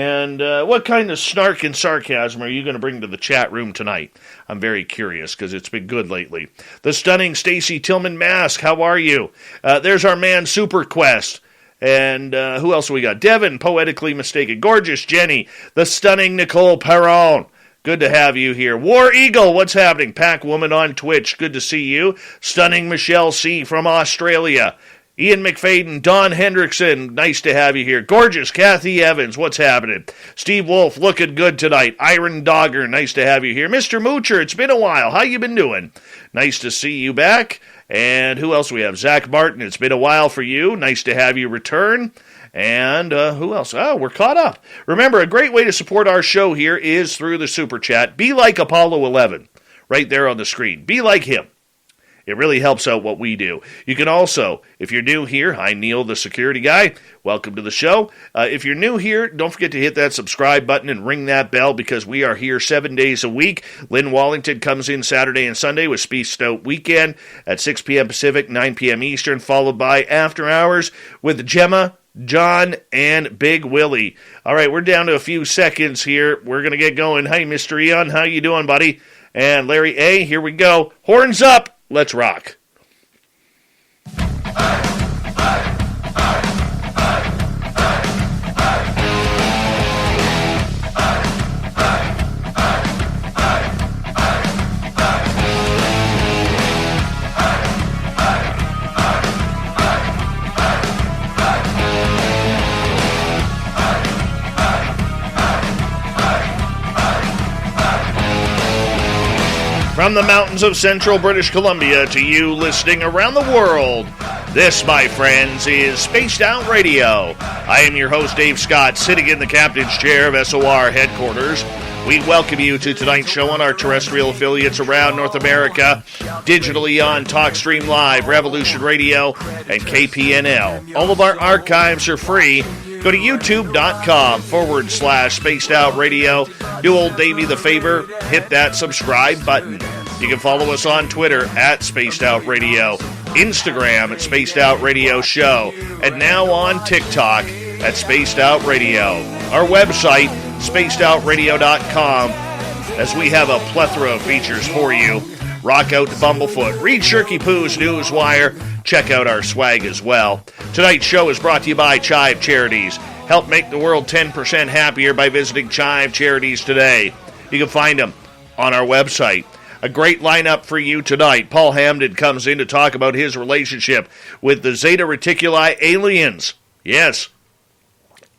And what kind of snark and sarcasm are you going to bring to the chat room tonight? I'm very curious because it's been good lately. The stunning Stacy Tillman Mask, how are you? There's our man Super Quest. And who else we got? Devin, Poetically Mistaken. Gorgeous Jenny. The stunning Nicole Perron. Good to have you here. War Eagle, what's happening? Pack Woman on Twitch, good to see you. Stunning Michelle C. from Australia. Ian McFadden, Don Hendrickson, nice to have you here. Gorgeous Kathy Evans, what's happening? Steve Wolf, looking good tonight. Iron Dogger, nice to have you here. Mr. Moocher, it's been a while. How you been doing? Nice to see you back. And who else we have? Zach Martin, it's been a while for you. Nice to have you return. And who else? Oh, we're caught up. Remember, a great way to support our show here is through the Super Chat. Be like Apollo 11, right there on the screen. Be like him. It really helps out what we do. You can also, if you're new here, hi Neil, the security guy, welcome to the show. If you're new here, don't forget to hit that subscribe button and ring that bell because we are here 7 days a week. Lynn Wallington comes in Saturday and Sunday with Spaced Out Weekend at 6 p.m. Pacific, 9 p.m. Eastern, followed by After Hours with Gemma, John, and Big Willie. All right, we're down to a few seconds here. We're going to get going. Hey, Mr. Eon, how you doing, buddy? And Larry A., here we go. Horns up. Let's rock. From the mountains of central British Columbia to you listening around the world, this, my friends, is Spaced Out Radio. I am your host, Dave Scott, sitting in the captain's chair of SOR headquarters. We welcome you to tonight's show on our terrestrial affiliates around North America, digitally on TalkStream Live, Revolution Radio, and KPNL. All of our archives are free. Go to youtube.com/Spaced Out Radio. Do old Davey the favor, hit that subscribe button. You can follow us on Twitter at Spaced Out Radio, Instagram at Spaced Out Radio Show, and now on TikTok at Spaced Out Radio. Our website, spacedoutradio.com, as we have a plethora of features for you. Rock out to Bumblefoot. Read Shirky Poo's Newswire. Check out our swag as well. Tonight's show is brought to you by Chive Charities. Help make the world 10% happier by visiting Chive Charities today. You can find them on our website. A great lineup for you tonight. Paul Hamden comes in to talk about his relationship with the Zeta Reticuli aliens. Yes,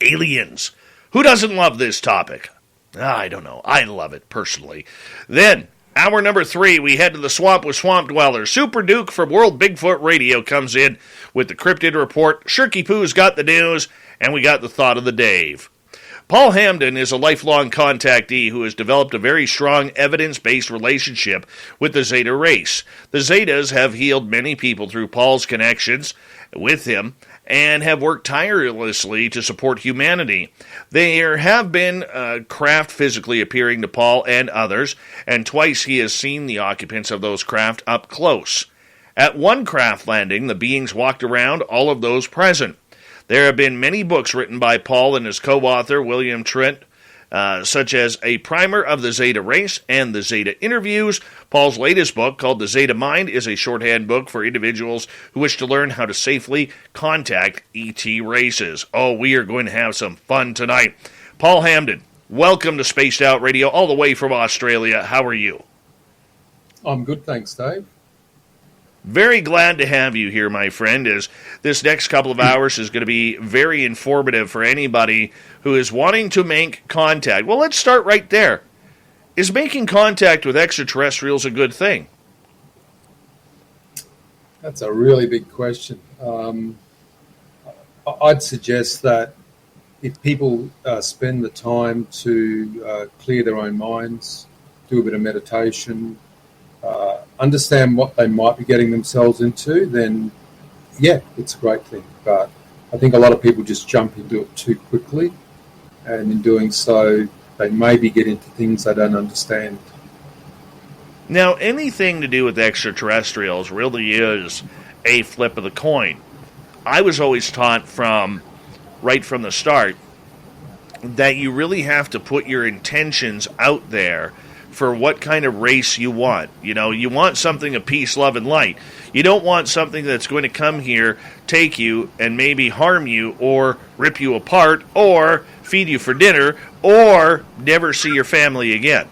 aliens. Who doesn't love this topic? I don't know. I love it personally. Then, hour number 3, we head to the swamp with Swamp Dwellers. Super Duke from World Bigfoot Radio comes in with the Cryptid Report. Shirky Poo's got the news, and we got the thought of the Dave. Paul Hamden is a lifelong contactee who has developed a very strong evidence-based relationship with the Zeta race. The Zetas have healed many people through Paul's connections with him and have worked tirelessly to support humanity. There have been craft physically appearing to Paul and others, and twice he has seen the occupants of those craft up close. At one craft landing, the beings walked around all of those present. There have been many books written by Paul and his co-author, William Treuniet, such as A Primer of the Zeta Race and the Zeta Interviews. Paul's latest book, called The Zeta Mind, is a shorthand book for individuals who wish to learn how to safely contact ET races. Oh, we are going to have some fun tonight. Paul Hamden, welcome to Spaced Out Radio, all the way from Australia. How are you? I'm good, thanks, Dave. Very glad to have you here, my friend, as this next couple of hours is going to be very informative for anybody who is wanting to make contact. Well, let's start right there. Is making contact with extraterrestrials a good thing? That's a really big question. I'd suggest that if people spend the time to clear their own minds, do a bit of meditation, understand what they might be getting themselves into, then, yeah, it's a great thing. But I think a lot of people just jump into it too quickly, and in doing so, they maybe get into things they don't understand. Now, anything to do with extraterrestrials really is a flip of the coin. I was always taught right from the start, that you really have to put your intentions out there for what kind of race you want. You know, you want something of peace, love, and light. You don't want something that's going to come here, take you, and maybe harm you, or rip you apart, or feed you for dinner, or never see your family again.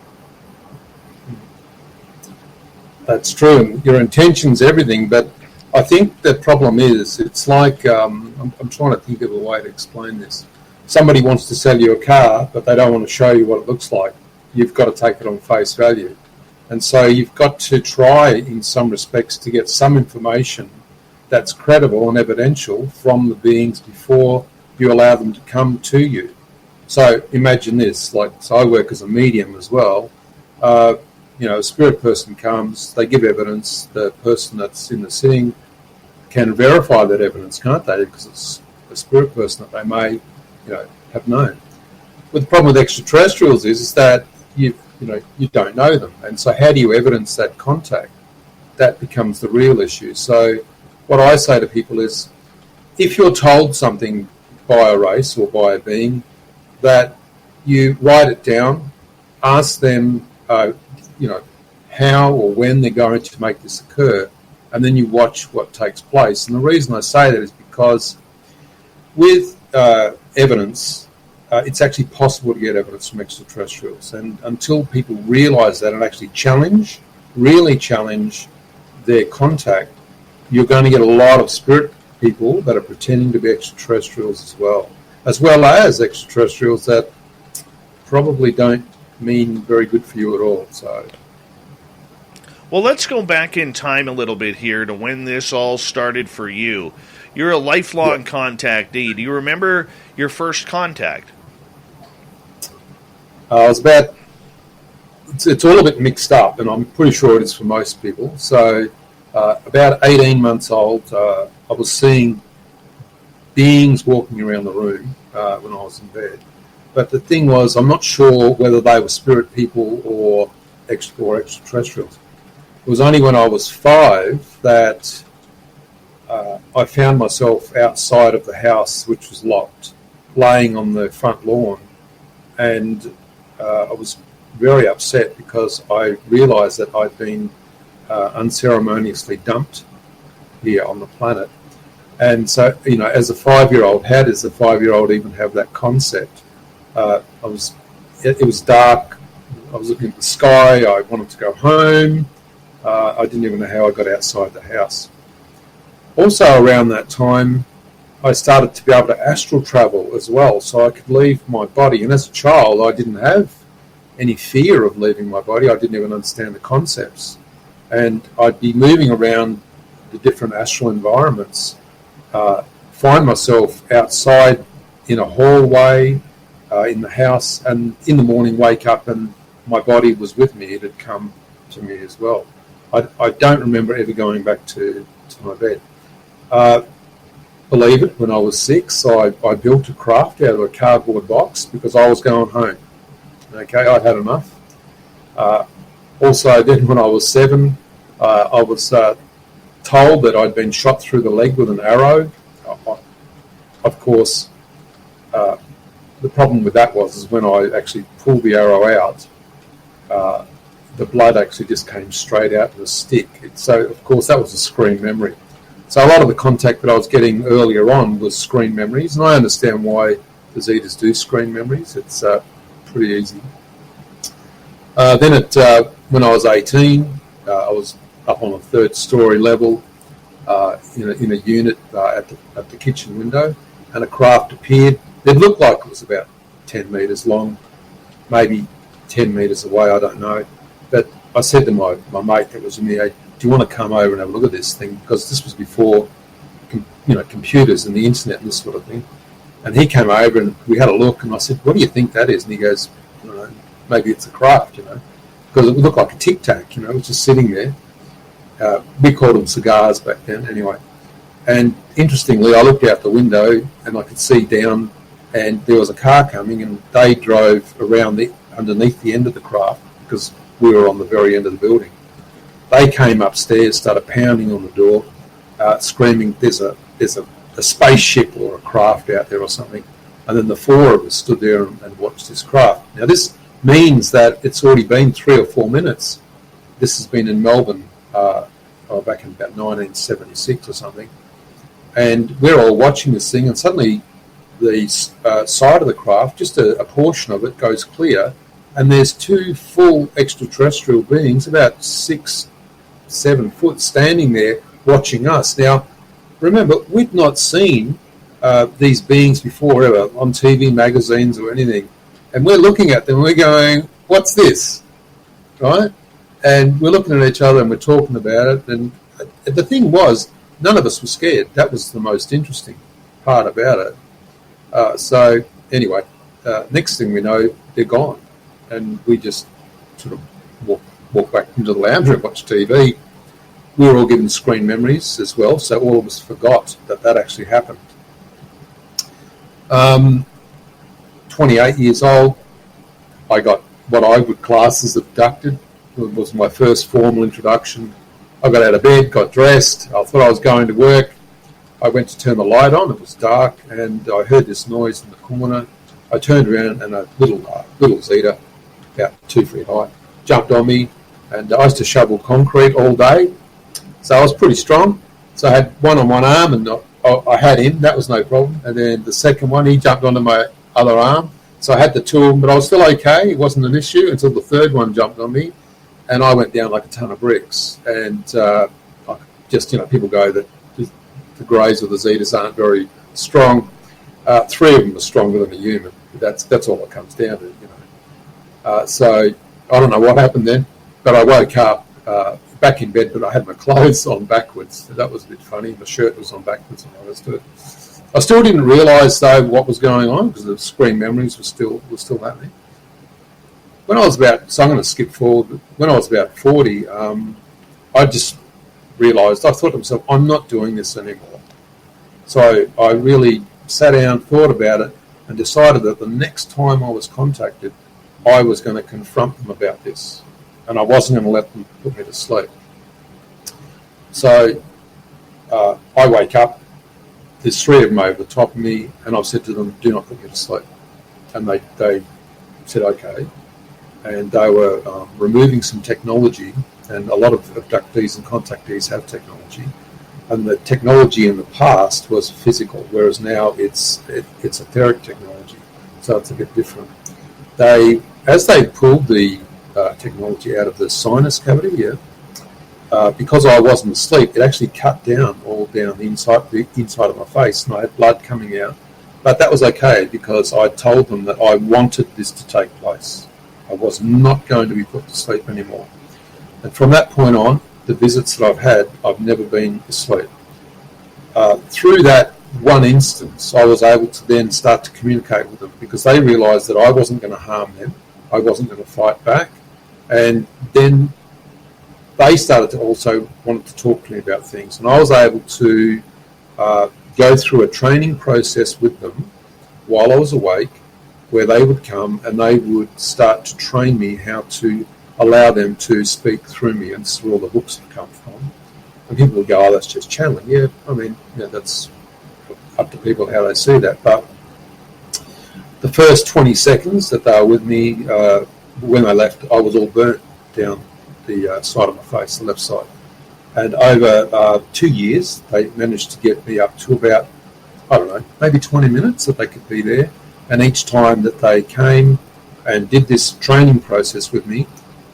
That's true. Your intention's everything, but I think the problem is, it's like, I'm trying to think of a way to explain this. Somebody wants to sell you a car, but they don't want to show you what it looks like. You've got to take it on face value. And so you've got to try, in some respects, to get some information that's credible and evidential from the beings before you allow them to come to you. So imagine this, so I work as a medium as well. A spirit person comes, they give evidence, the person that's in the sitting can verify that evidence, can't they? Because it's a spirit person that they may, have known. But the problem with extraterrestrials is that you don't know them, and so how do you evidence that contact? That becomes the real issue. So what I say to people is, if you're told something by a race or by a being, that you write it down, ask them, how or when they're going to make this occur, and then you watch what takes place. And the reason I say that is because with evidence, it's actually possible to get evidence from extraterrestrials. And until people realise that and actually really challenge their contact, you're going to get a lot of spirit people that are pretending to be extraterrestrials as well as extraterrestrials that probably don't mean very good for you at all. So, well, let's go back in time a little bit here to when this all started for you. You're a lifelong contactee. Do you remember your first contact? I was about, it's all a bit mixed up, and I'm pretty sure it is for most people. So about 18 months old, I was seeing beings walking around the room when I was in bed. But the thing was, I'm not sure whether they were spirit people or extraterrestrials. It was only when I was 5 that I found myself outside of the house, which was locked, laying on the front lawn. And I was very upset because I realised that I'd been unceremoniously dumped here on the planet. And so, as a 5-year-old, how does a 5-year-old even have that concept? It was dark. I was looking at the sky. I wanted to go home. I didn't even know how I got outside the house. Also around that time, I started to be able to astral travel as well, so I could leave my body. And as a child, I didn't have any fear of leaving my body. I didn't even understand the concepts. And I'd be moving around the different astral environments, find myself outside in a hallway, in the house, and in the morning wake up and my body was with me. It had come to me as well. I don't remember ever going back to my bed. Believe it, when I was 6, I built a craft out of a cardboard box because I was going home. Okay, I'd had enough. Also, then when I was 7, I was told that I'd been shot through the leg with an arrow. Of course, the problem with that was when I actually pulled the arrow out, the blood actually just came straight out of the stick. So, of course, that was a screen memory. So a lot of the contact that I was getting earlier on was screen memories, and I understand why the Zetas do screen memories. It's pretty easy. Then when I was 18, I was up on a 3rd story level in a unit at the kitchen window, and a craft appeared. It looked like it was about 10 metres long, maybe 10 metres away, I don't know. But I said to my mate that was with me, "Hey, do you want to come over and have a look at this thing?" Because this was before, computers and the internet and this sort of thing. And he came over and we had a look, and I said, "What do you think that is?" And he goes, "I don't know, maybe it's a craft, because it looked like a Tic Tac, it was just sitting there. We called them cigars back then, anyway. And interestingly, I looked out the window and I could see down, and there was a car coming, and they drove around underneath the end of the craft because we were on the very end of the building. They came upstairs, started pounding on the door, screaming, "There's a spaceship or a craft out there or something." And then the four of us stood there and watched this craft. Now, this means that it's already been 3 or 4 minutes. This has been in Melbourne back in about 1976 or something. And we're all watching this thing, and suddenly the side of the craft, just a portion of it, goes clear, and there's 2 full extraterrestrial beings, about 6, 7 foot, standing there watching us. Now, remember, we'd not seen these beings before ever on TV, magazines, or anything. And we're looking at them and we're going, what's this? Right? And we're looking at each other and we're talking about it. And the thing was, none of us were scared. That was the most interesting part about it. So anyway, next thing we know, they're gone. And we just sort of walk back into the lounge and watch TV. We were all given screen memories as well, so all of us forgot that actually happened. 28 years old, I got what I would class as abducted. It was my first formal introduction. I got out of bed, got dressed. I thought I was going to work. I went to turn the light on. It was dark, and I heard this noise in the corner. I turned around, and a little Zeta, about 2 feet high, jumped on me. And I used to shovel concrete all day, so I was pretty strong. So I had one on one arm, and I had him. That was no problem. And then the second one, he jumped onto my other arm. So I had the two of them, but I was still okay. It wasn't an issue until the third one jumped on me, and I went down like a ton of bricks. And people go that the Greys or the Zetas aren't very strong. 3 of them are stronger than a human. That's all it comes down to, So I don't know what happened then, but I woke up back in bed, but I had my clothes on backwards. That was a bit funny. My shirt was on backwards and I was doing it. I still didn't realise though what was going on because the screen memories were still happening. When I was so I'm going to skip forward. But when I was about 40, I just realised, I thought to myself, I'm not doing this anymore. So I really sat down, thought about it, and decided that the next time I was contacted, I was going to confront them about this, and I wasn't going to let them put me to sleep. So I wake up, there's 3 of them over the top of me, and I've said to them, do not put me to sleep. And they said, okay. And they were removing some technology, and a lot of abductees and contactees have technology. And the technology in the past was physical, whereas now it's etheric technology. So it's a bit different. As they pulled the technology out of the sinus cavity, because I wasn't asleep, it actually cut down all down the inside of my face, and I had blood coming out. But that was okay because I told them that I wanted this to take place. I was not going to be put to sleep anymore. And from that point on, the visits that I've had, I've never been asleep. Through that one instance, I was able to then start to communicate with them because they realised that I wasn't going to harm them, I wasn't going to fight back, and then they started to also want to talk to me about things, and I was able to go through a training process with them while I was awake, where they would come and they would start to train me how to allow them to speak through me, and this is where all the books have come from. And people would go, oh, that's just channeling. Yeah, I mean, that's up to people how they see that. But the first 20 seconds that they were with me, when they left, I was all burnt down the side of my face, the left side. And over 2 years, they managed to get me up to about, I don't know, maybe 20 minutes that they could be there. And each time that they came and did this training process with me,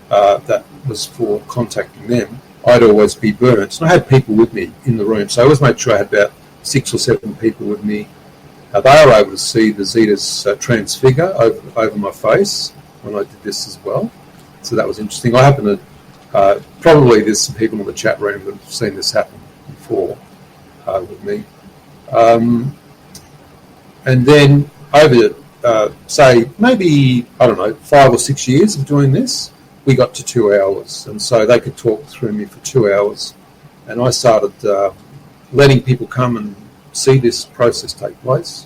that was for contacting them, I'd always be burnt. And I had people with me in the room, so I always made sure I had about 6 or 7 people with me. They were able to see the Zetas transfigure over my face when I did this as well. So that was interesting. I happen to, probably there's some people in the chat room that have seen this happen before with me. And then over, say, maybe, I don't know, 5 or 6 years of doing this, we got to 2 hours. And so they could talk through me for 2 hours. And I started letting people come and see this process take place.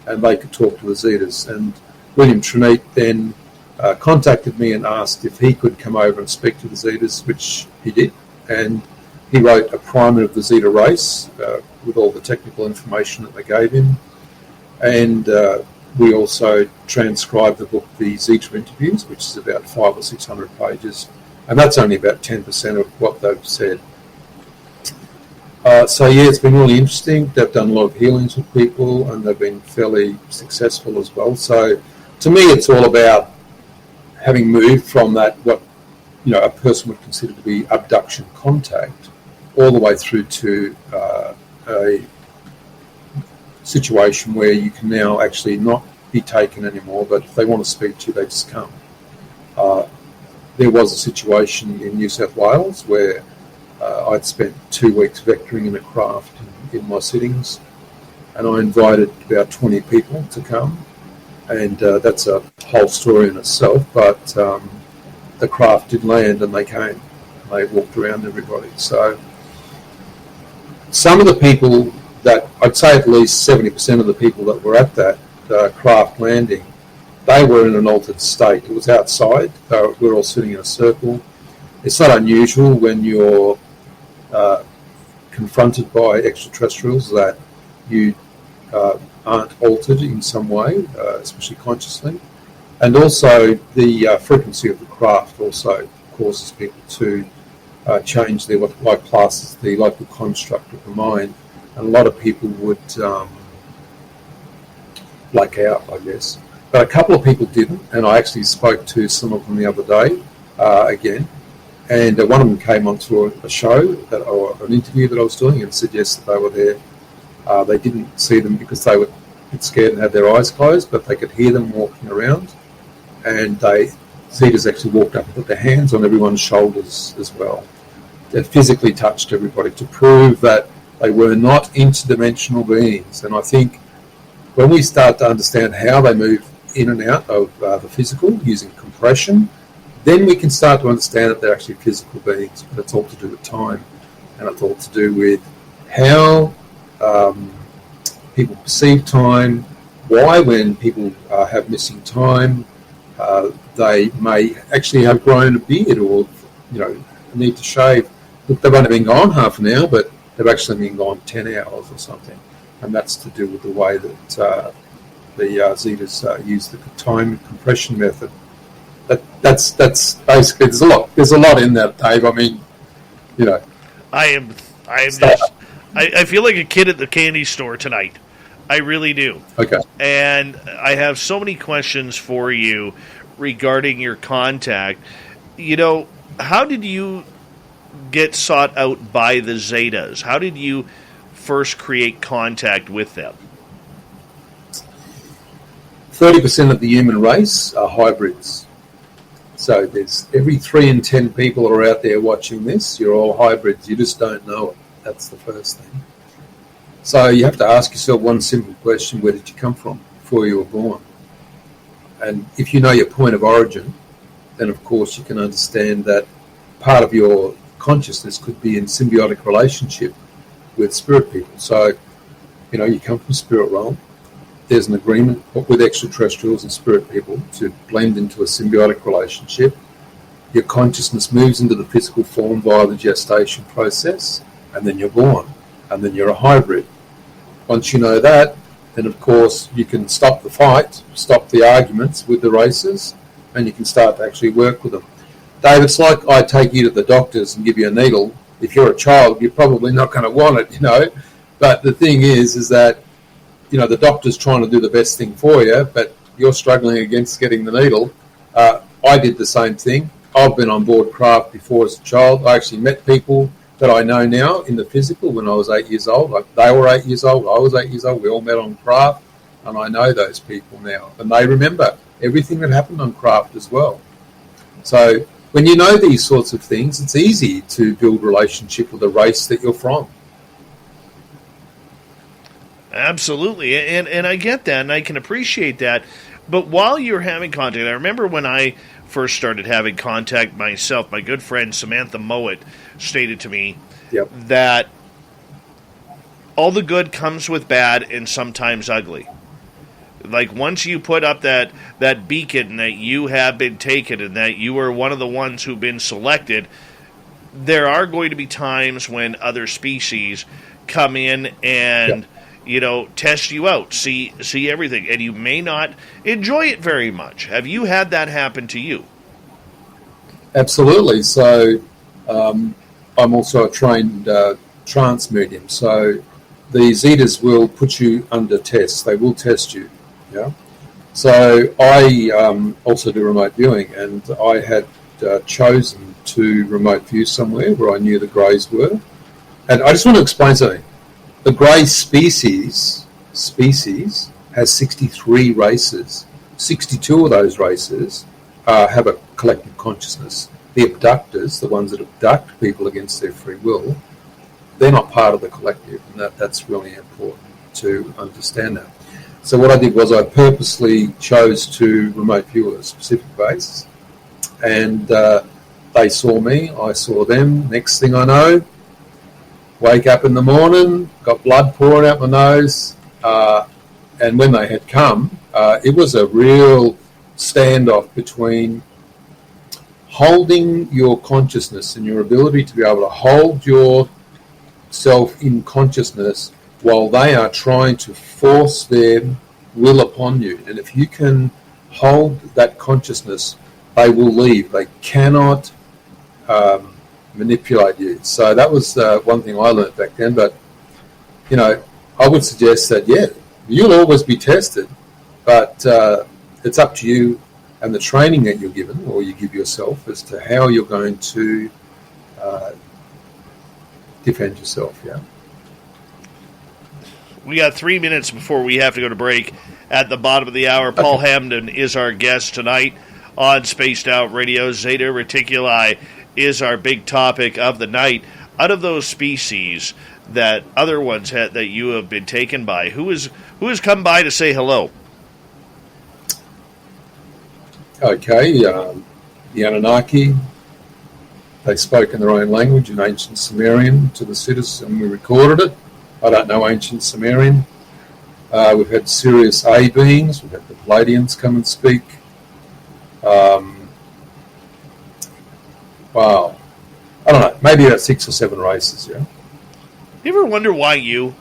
And they could talk to the Zetas. And William Treuniet then contacted me and asked if he could come over and speak to the Zetas, which he did. And he wrote a primer of the Zeta race with all the technical information that they gave him. And we also transcribed the book, the Zeta Interviews, which is about 500 or 600 pages, and that's only about 10% of what they've said. So yeah, it's been really interesting. They've done a lot of healings with people, and they've been fairly successful as well. So to me, it's all about having moved from that, what a person would consider to be abduction contact, all the way through to a situation where you can now actually not be taken anymore, but if they want to speak to you, they just come. There was a situation in New South Wales where I'd spent 2 weeks vectoring in a craft in my sittings, and I invited about 20 people to come, and that's a whole story in itself, but the craft did land and they came. They walked around everybody. So some of the people that, I'd say at least 70% of the people that were at that craft landing, they were in an altered state. It was outside. We're all sitting in a circle. It's not unusual when you're confronted by extraterrestrials that you aren't altered in some way, especially consciously. And also the frequency of the craft also causes people to change their, what I class as the local construct of the mind. And a lot of people would black out, I guess. But a couple of people didn't, and I actually spoke to some of them the other day again. And one of them came onto a show or an interview that I was doing and said yes, that they were there. They didn't see them because they were a bit scared and had their eyes closed, but they could hear them walking around. And Zetas actually walked up and put their hands on everyone's shoulders as well. They physically touched everybody to prove that they were not interdimensional beings. And I think when we start to understand how they move in and out of the physical using compression, then we can start to understand that they're actually physical beings. But it's all to do with time, and it's all to do with how people perceive time, why when people have missing time, they may actually have grown a beard or, need to shave. Look, they've only been gone half an hour, but they've actually been gone 10 hours or something. And that's to do with the way that the Zetas use the time compression method. That's basically, there's a lot in that, Dave. I mean, I feel like a kid at the candy store tonight. I really do. Okay. And I have so many questions for you regarding your contact. How did you get sought out by the Zetas? How did you first create contact with them? 30% of the human race are hybrids. So there's every 3 in 10 people that are out there watching this, you're all hybrids. You just don't know it. That's the first thing. So you have to ask yourself one simple question: where did you come from before you were born? And if you know your point of origin, then of course you can understand that part of your consciousness could be in symbiotic relationship with spirit people. So, you come from spirit realm. There's an agreement with extraterrestrials and spirit people to blend into a symbiotic relationship. Your consciousness moves into the physical form via the gestation process, and then you're born, and then you're a hybrid. Once you know that, then of course you can stop the fight, stop the arguments with the races, and you can start to actually work with them. Dave, it's like I take you to the doctors and give you a needle. If you're a child, you're probably not going to want it, But the thing is that, the doctor's trying to do the best thing for you, but you're struggling against getting the needle. I did the same thing. I've been on board craft before as a child. I actually met people that I know now in the physical when I was 8 years old. They were 8 years old, I was 8 years old. We all met on craft, and I know those people now. And they remember everything that happened on craft as well. So when you know these sorts of things, it's easy to build relationship with the race that you're from. Absolutely, and I get that, and I can appreciate that. But while you're having contact, I remember when I first started having contact myself, my good friend Samantha Mowat stated to me that all the good comes with bad and sometimes ugly. Like, once you put up that beacon that you have been taken and that you are one of the ones who've been selected, there are going to be times when other species come in and test you out, see everything, and you may not enjoy it very much. Have you had that happen to you? Absolutely. So I'm also a trained trance medium. So the Zetas will put you under tests. They will test you. Yeah. So I also do remote viewing, and I had chosen to remote view somewhere where I knew the greys were. And I just want to explain something. The grey species has 63 races. 62 of those races have a collective consciousness. The abductors, the ones that abduct people against their free will, they're not part of the collective, and that's really important to understand that. So what I did was I purposely chose to remote view a specific base, and they saw me, I saw them. Next thing I know, wake up in the morning, got blood pouring out my nose, and when they had come, it was a real standoff between holding your consciousness and your ability to be able to hold yourself in consciousness while they are trying to force their will upon you. And if you can hold that consciousness, they will leave. They cannot manipulate you. So that was one thing I learned back then. But, I would suggest that, you'll always be tested, but it's up to you and the training that you're given, or you give yourself, as to how you're going to defend yourself. Yeah. We got 3 minutes before we have to go to break. At the bottom of the hour, Paul Hamden is our guest tonight on Spaced Out Radio. Zeta Reticuli is our big topic of the night. Out of those species that other ones that you have been taken by, who has come by to say hello? Okay, the Anunnaki. They spoke in their own language, in ancient Sumerian, to the citizen. We recorded it. I don't know ancient Sumerian. We've had Sirius A beings. We've had the Palladians come and speak. Wow. I don't know. Maybe about 6 or 7 races, yeah. You ever wonder why you?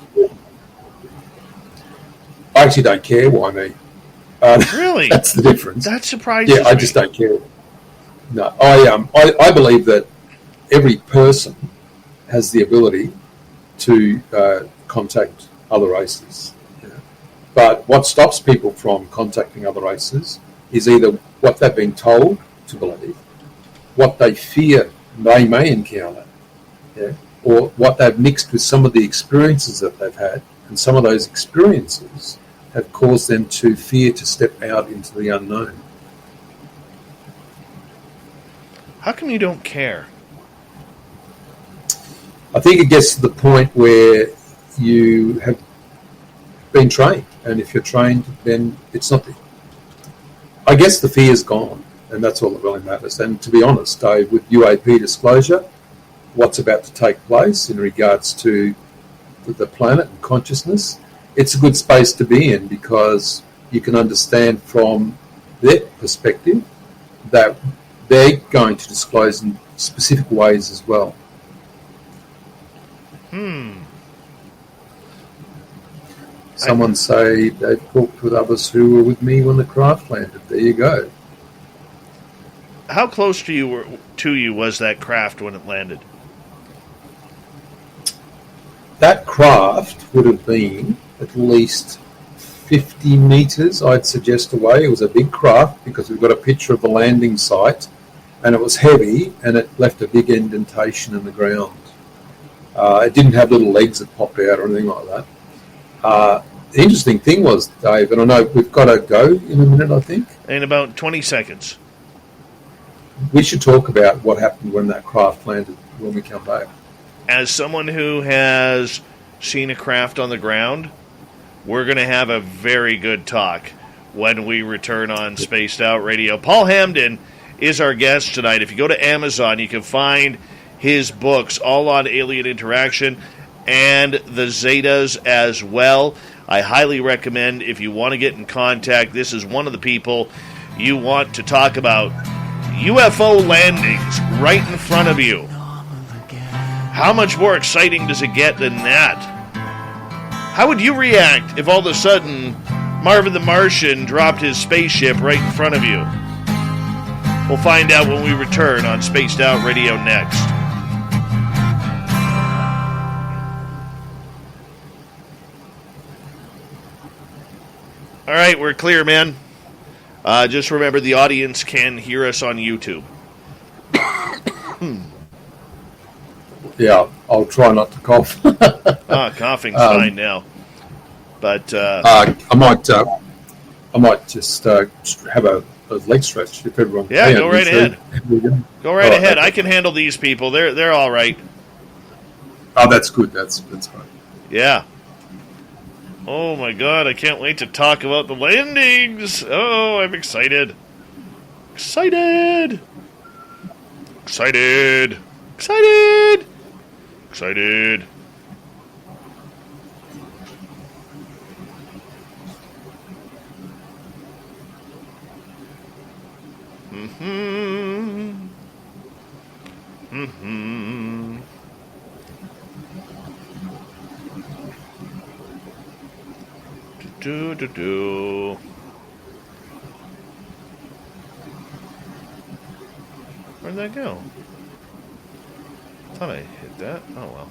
I actually don't care why me. Really? That's the difference. That surprises me. Yeah, I just don't care. No, I believe that every person has the ability to contact other races. Yeah. But what stops people from contacting other races is either what they've been told to believe, what they fear they may encounter, yeah, or what they've mixed with some of the experiences that they've had, and some of those experiences have caused them to fear to step out into the unknown. How come you don't care? I think it gets to the point where you have been trained, and if you're trained, then it's not I guess the fear's gone, and that's all that really matters. And to be honest, Dave, with UAP disclosure, what's about to take place in regards to the planet and consciousness, it's a good space to be in, because you can understand from their perspective that they're going to disclose in specific ways as well. Someone say they've talked with others who were with me when the craft landed. There you go. How close to you was that craft when it landed? That craft would have been at least 50 metres, I'd suggest, away. It was a big craft, because we've got a picture of the landing site, and it was heavy, and it left a big indentation in the ground. It didn't have little legs that popped out or anything like that. The interesting thing was, Dave, and I know we've got to go in a minute, I think. In about 20 seconds. We should talk about what happened when that craft landed when we come back. As someone who has seen a craft on the ground, we're going to have a very good talk when we return on Spaced Out Radio. Paul Hamden is our guest tonight. If you go to Amazon, you can find his books all on alien interaction and the Zetas as well. I highly recommend, if you want to get in contact, this is one of the people you want to talk about UFO landings right in front of you. How much more exciting does it get than that? How would you react if all of a sudden Marvin the Martian dropped his spaceship right in front of you? We'll find out when we return on Spaced Out Radio next. All right, we're clear, man. Just remember the audience can hear us on YouTube. Yeah, I'll try not to cough. Coughing's fine now. But I might just have a leg stretch if everyone. Yeah, go right ahead. Go right ahead. Okay. I can handle these people. They're all right. Oh, that's good. That's fine. Yeah. Oh my God! I can't wait to talk about the landings. Oh, I'm excited. Excited. Excited. Excited. Excited. Mm-hmm. Mm-hmm. Do. Where'd that go? Thought I hit that. Oh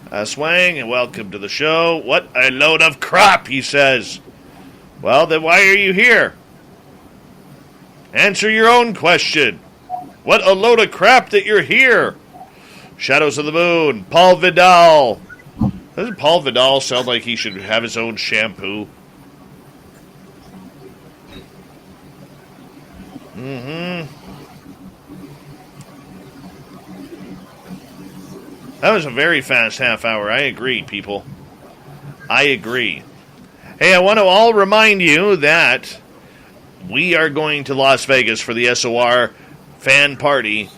well. Swang, and welcome to the show. What a load of crap, he says. Well, then why are you here? Answer your own question. What a load of crap that you're here. Shadows of the Moon, Paul Vidal. Doesn't Paul Vidal sound like he should have his own shampoo? Mm-hmm. That was a very fast half hour. I agree, people. I agree. Hey, I want to all remind you that we are going to Las Vegas for the SOR fan party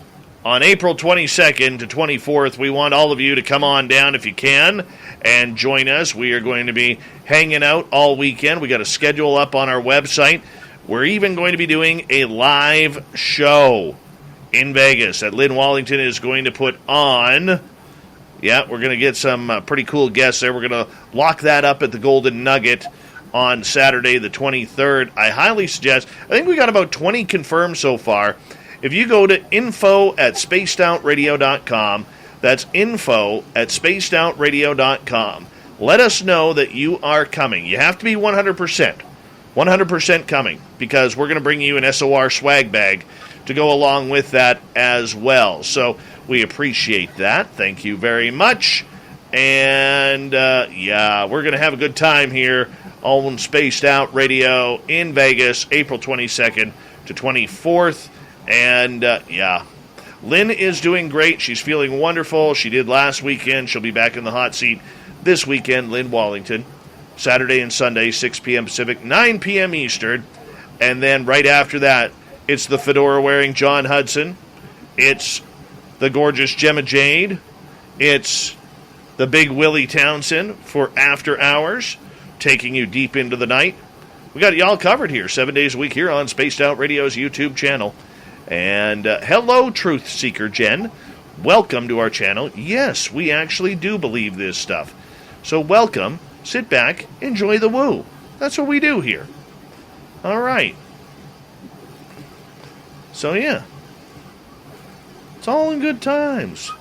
on April 22nd to 24th. We want all of you to come on down if you can and join us. We are going to be hanging out all weekend. We got a schedule up on our website. We're even going to be doing a live show in Vegas that Lynn Wallington is going to put on. Yeah, we're going to get some pretty cool guests there. We're going to lock that up at the Golden Nugget on Saturday the 23rd. I highly suggest, I think we got about 20 confirmed so far. If you go to info@spacedoutradio.com, that's info@spacedoutradio.com, let us know that you are coming. You have to be 100% coming, because we're going to bring you an SOR swag bag to go along with that as well. So we appreciate that. Thank you very much. And, yeah, we're going to have a good time here on Spaced Out Radio in Vegas, April 22nd to 24th. And, yeah, Lynn is doing great. She's feeling wonderful. She did last weekend. She'll be back in the hot seat this weekend, Lynn Wallington. Saturday and Sunday, 6 p.m. Pacific, 9 p.m. Eastern. And then right after that, it's the fedora-wearing John Hudson. It's the gorgeous Gemma Jade. It's the big Willie Townsend for After Hours, taking you deep into the night. We got y'all covered here 7 days a week here on Spaced Out Radio's YouTube channel. And hello, Truth Seeker Jen. Welcome to our channel. Yes, we actually do believe this stuff. So welcome. Sit back. Enjoy the woo. That's what we do here. All right. So, yeah. It's all in good times.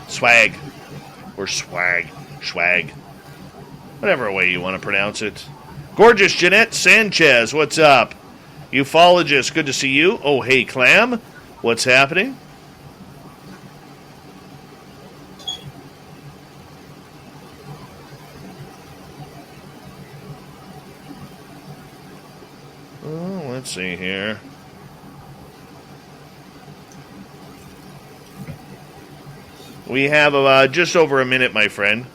Swag. Or swag. Swag. Whatever way you want to pronounce it. Gorgeous Jeanette Sanchez, what's up? Ufologist, good to see you. Oh, hey, Clam. What's happening? Oh, let's see here. We have just over a minute, my friend.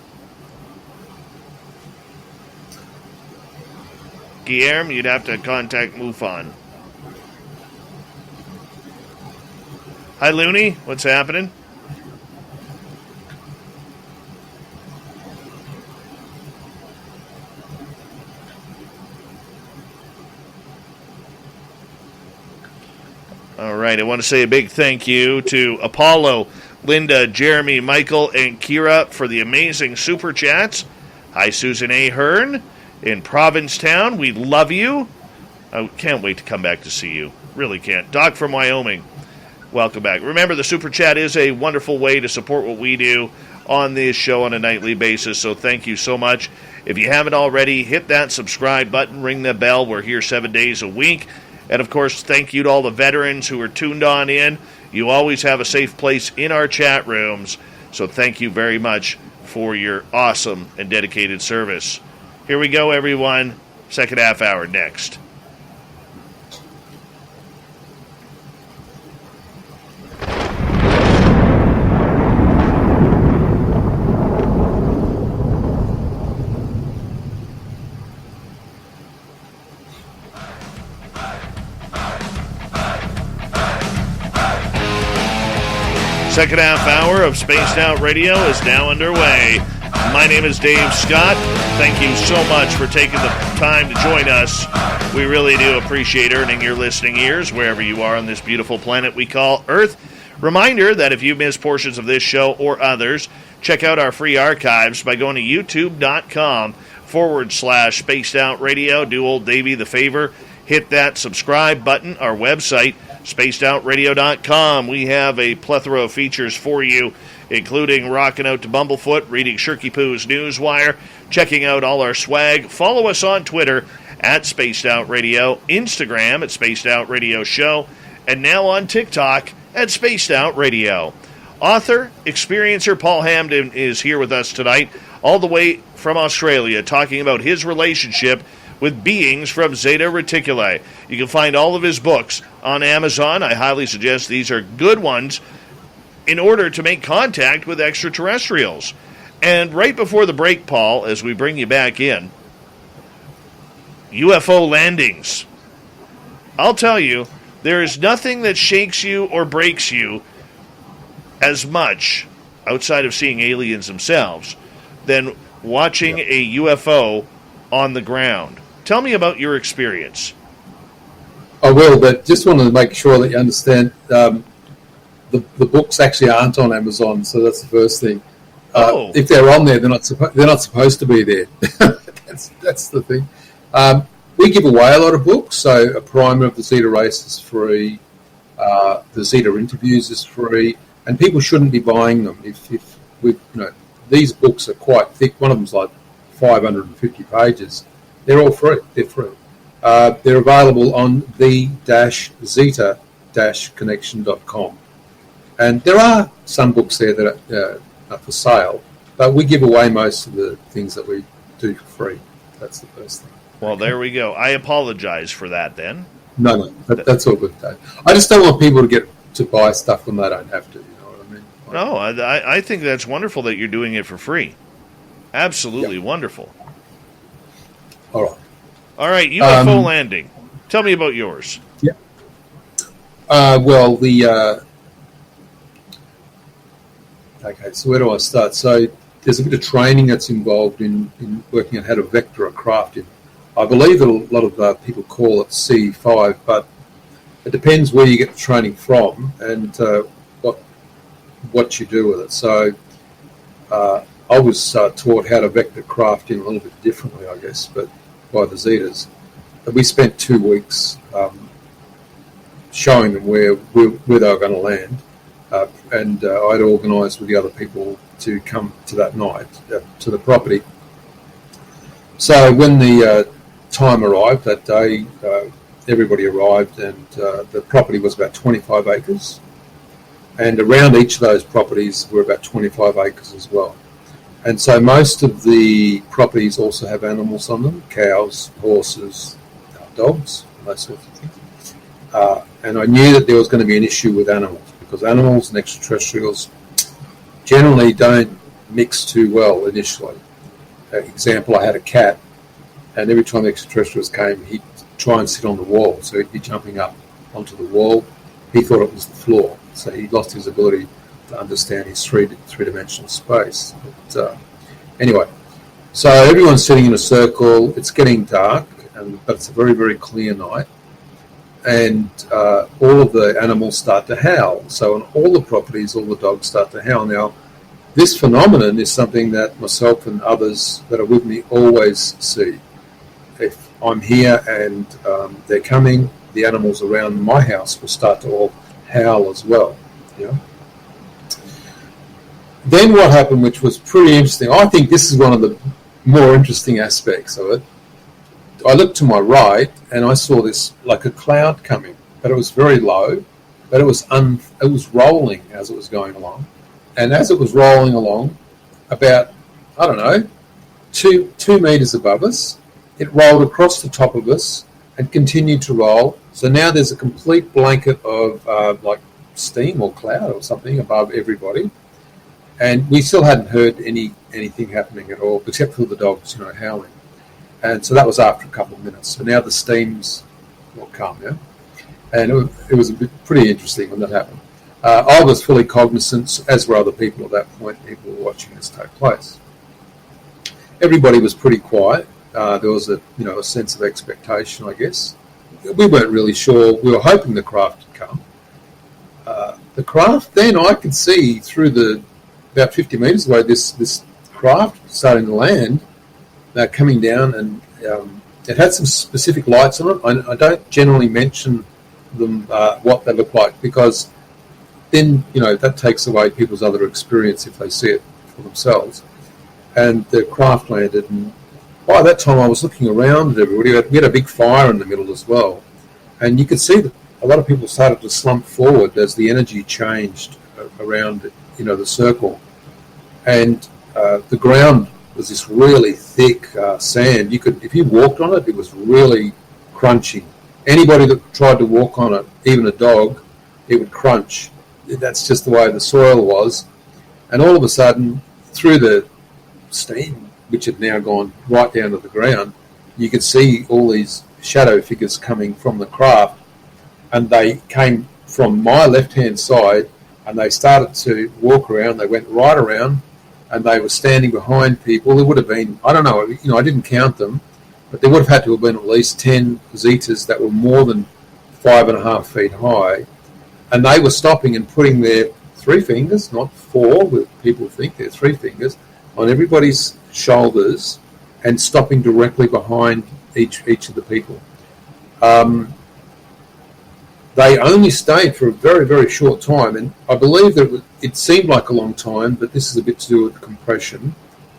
Guillermo, you'd have to contact MUFON. Hi, Looney. What's happening? right, I want to say a big thank you to Apollo, Linda, Jeremy, Michael, and Kira for the amazing super chats. Hi, Susan A. Hearn in Provincetown. We love you. I can't wait to come back to see you. Really can't. Doc from Wyoming, welcome back. Remember, the super chat is a wonderful way to support what we do on this show on a nightly basis, so thank you so much. If you haven't already, hit that subscribe button, ring the bell. We're here 7 days a week. And, of course, thank you to all the veterans who are tuned on in. You always have a safe place in our chat rooms, so thank you very much for your awesome and dedicated service. Here we go, everyone. Second half hour next. Second half hour of Spaced Out Radio is now underway. My name is Dave Scott. Thank you so much for taking the time to join us. We really do appreciate earning your listening ears wherever you are on this beautiful planet we call Earth. Reminder that if you missed portions of this show or others, check out our free archives by going to youtube.com/Spaced Out Radio. Do old Davey the favor. Hit that subscribe button. Our website, spacedoutradio.com. We have a plethora of features for you, including rocking out to Bumblefoot, reading Shirky Poo's Newswire, checking out all our swag. Follow us on Twitter at Spaced Out Radio, Instagram at Spaced Out Radio Show, and now on TikTok at Spaced Out Radio. Author, experiencer Paul Hamden is here with us tonight, all the way from Australia, talking about his relationship with beings from Zeta Reticuli. You can find all of his books on Amazon. I highly suggest these are good ones in order to make contact with extraterrestrials. And right before the break, Paul, as we bring you back in, UFO landings. I'll tell you, there is nothing that shakes you or breaks you as much, outside of seeing aliens themselves, than watching a UFO on the ground. Tell me about your experience. I will, but just wanted to make sure that you understand the books actually aren't on Amazon, so that's the first thing. If they're on there, they're not supposed to be there. that's the thing. We give away a lot of books, so a primer of the Zeta race is free. The Zeta Interviews is free, and people shouldn't be buying them. These books are quite thick. One of them's like 550 pages. They're all free. They're free. They're available on the-zeta-connection.com. And there are some books there that are for sale, but we give away most of the things that we do for free. That's the first thing. Well, there we go. I apologize for that then. No, that's all good, Dave. I just don't want people to get to buy stuff when they don't have to, you know what I mean? No, I think that's wonderful that you're doing it for free. Absolutely wonderful. All right, UFO landing. Tell me about yours. Yeah. Okay, so where do I start? So there's a bit of training that's involved in working out how to vector a craft. I believe that a lot of people call it C5, but it depends where you get the training from and what you do with it. So I was taught how to vector craft in a little bit differently, I guess, but by the Zetas. But we spent 2 weeks showing them where they were going to land, and I'd organised with the other people to come to that night to the property. So when the time arrived that day, everybody arrived, and the property was about 25 acres, and around each of those properties were about 25 acres as well. And so most of the properties also have animals on them, cows, horses, dogs, and those sorts of things. And I knew that there was going to be an issue with animals, because animals and extraterrestrials generally don't mix too well initially. Example, I had a cat, and every time the extraterrestrials came, he'd try and sit on the wall, so he'd be jumping up onto the wall. He thought it was the floor, so he lost his ability to understand his three-dimensional space. But anyway, so everyone's sitting in a circle. It's getting dark, but it's a very, very clear night. and all of the animals start to howl. So on all the properties, all the dogs start to howl. Now, this phenomenon is something that myself and others that are with me always see. If I'm here and they're coming, the animals around my house will start to all howl as well. You know? Then what happened, which was pretty interesting, I think this is one of the more interesting aspects of it. I looked to my right and I saw this like a cloud coming, but it was very low, but it was rolling as it was going along. And as it was rolling along, about, I don't know, two meters above us, it rolled across the top of us and continued to roll. So now there's a complete blanket of like steam or cloud or something above everybody. And we still hadn't heard anything happening at all, except for the dogs, howling. And so that was after a couple of minutes. So now the steam's more calm now. And it was pretty interesting when that happened. I was fully cognizant, as were other people at that point. People were watching this take place. Everybody was pretty quiet. There was a sense of expectation, I guess. We weren't really sure. We were hoping the craft would come. The craft, then I could see through about 50 metres away, this craft starting to land, coming down, and it had some specific lights on it. I don't generally mention them what they look like, because then that takes away people's other experience if they see it for themselves. And the craft landed, and by that time I was looking around at everybody. We had a big fire in the middle as well, and you could see that a lot of people started to slump forward as the energy changed around the circle, and the ground was this really thick sand. If you walked on it, it was really crunchy. Anybody that tried to walk on it, even a dog, it would crunch. That's just the way the soil was. And all of a sudden, through the steam, which had now gone right down to the ground, you could see all these shadow figures coming from the craft, and they came from my left-hand side, and they started to walk around. They went right around, and they were standing behind people. There would have been, I don't know, I didn't count them, but there would have had to have been at least 10 Zetas that were more than 5.5 feet high, and they were stopping and putting their 3 fingers, not 4, where people think they're 3 fingers, on everybody's shoulders and stopping directly behind each of the people. They only stayed for a very, very short time, and I believe that it seemed like a long time, but this is a bit to do with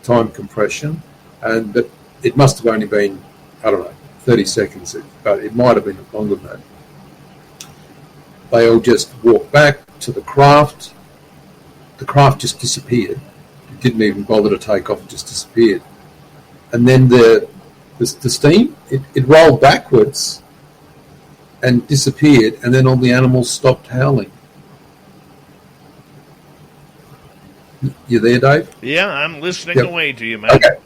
time compression, and that it must have only been, 30 seconds, but it might have been longer than that. They all just walked back to the craft. The craft just disappeared. It didn't even bother to take off, it just disappeared. And then the steam, it rolled backwards and disappeared, and then all the animals stopped howling. You there, Dave? Yeah, I'm listening away to you, man. Okay.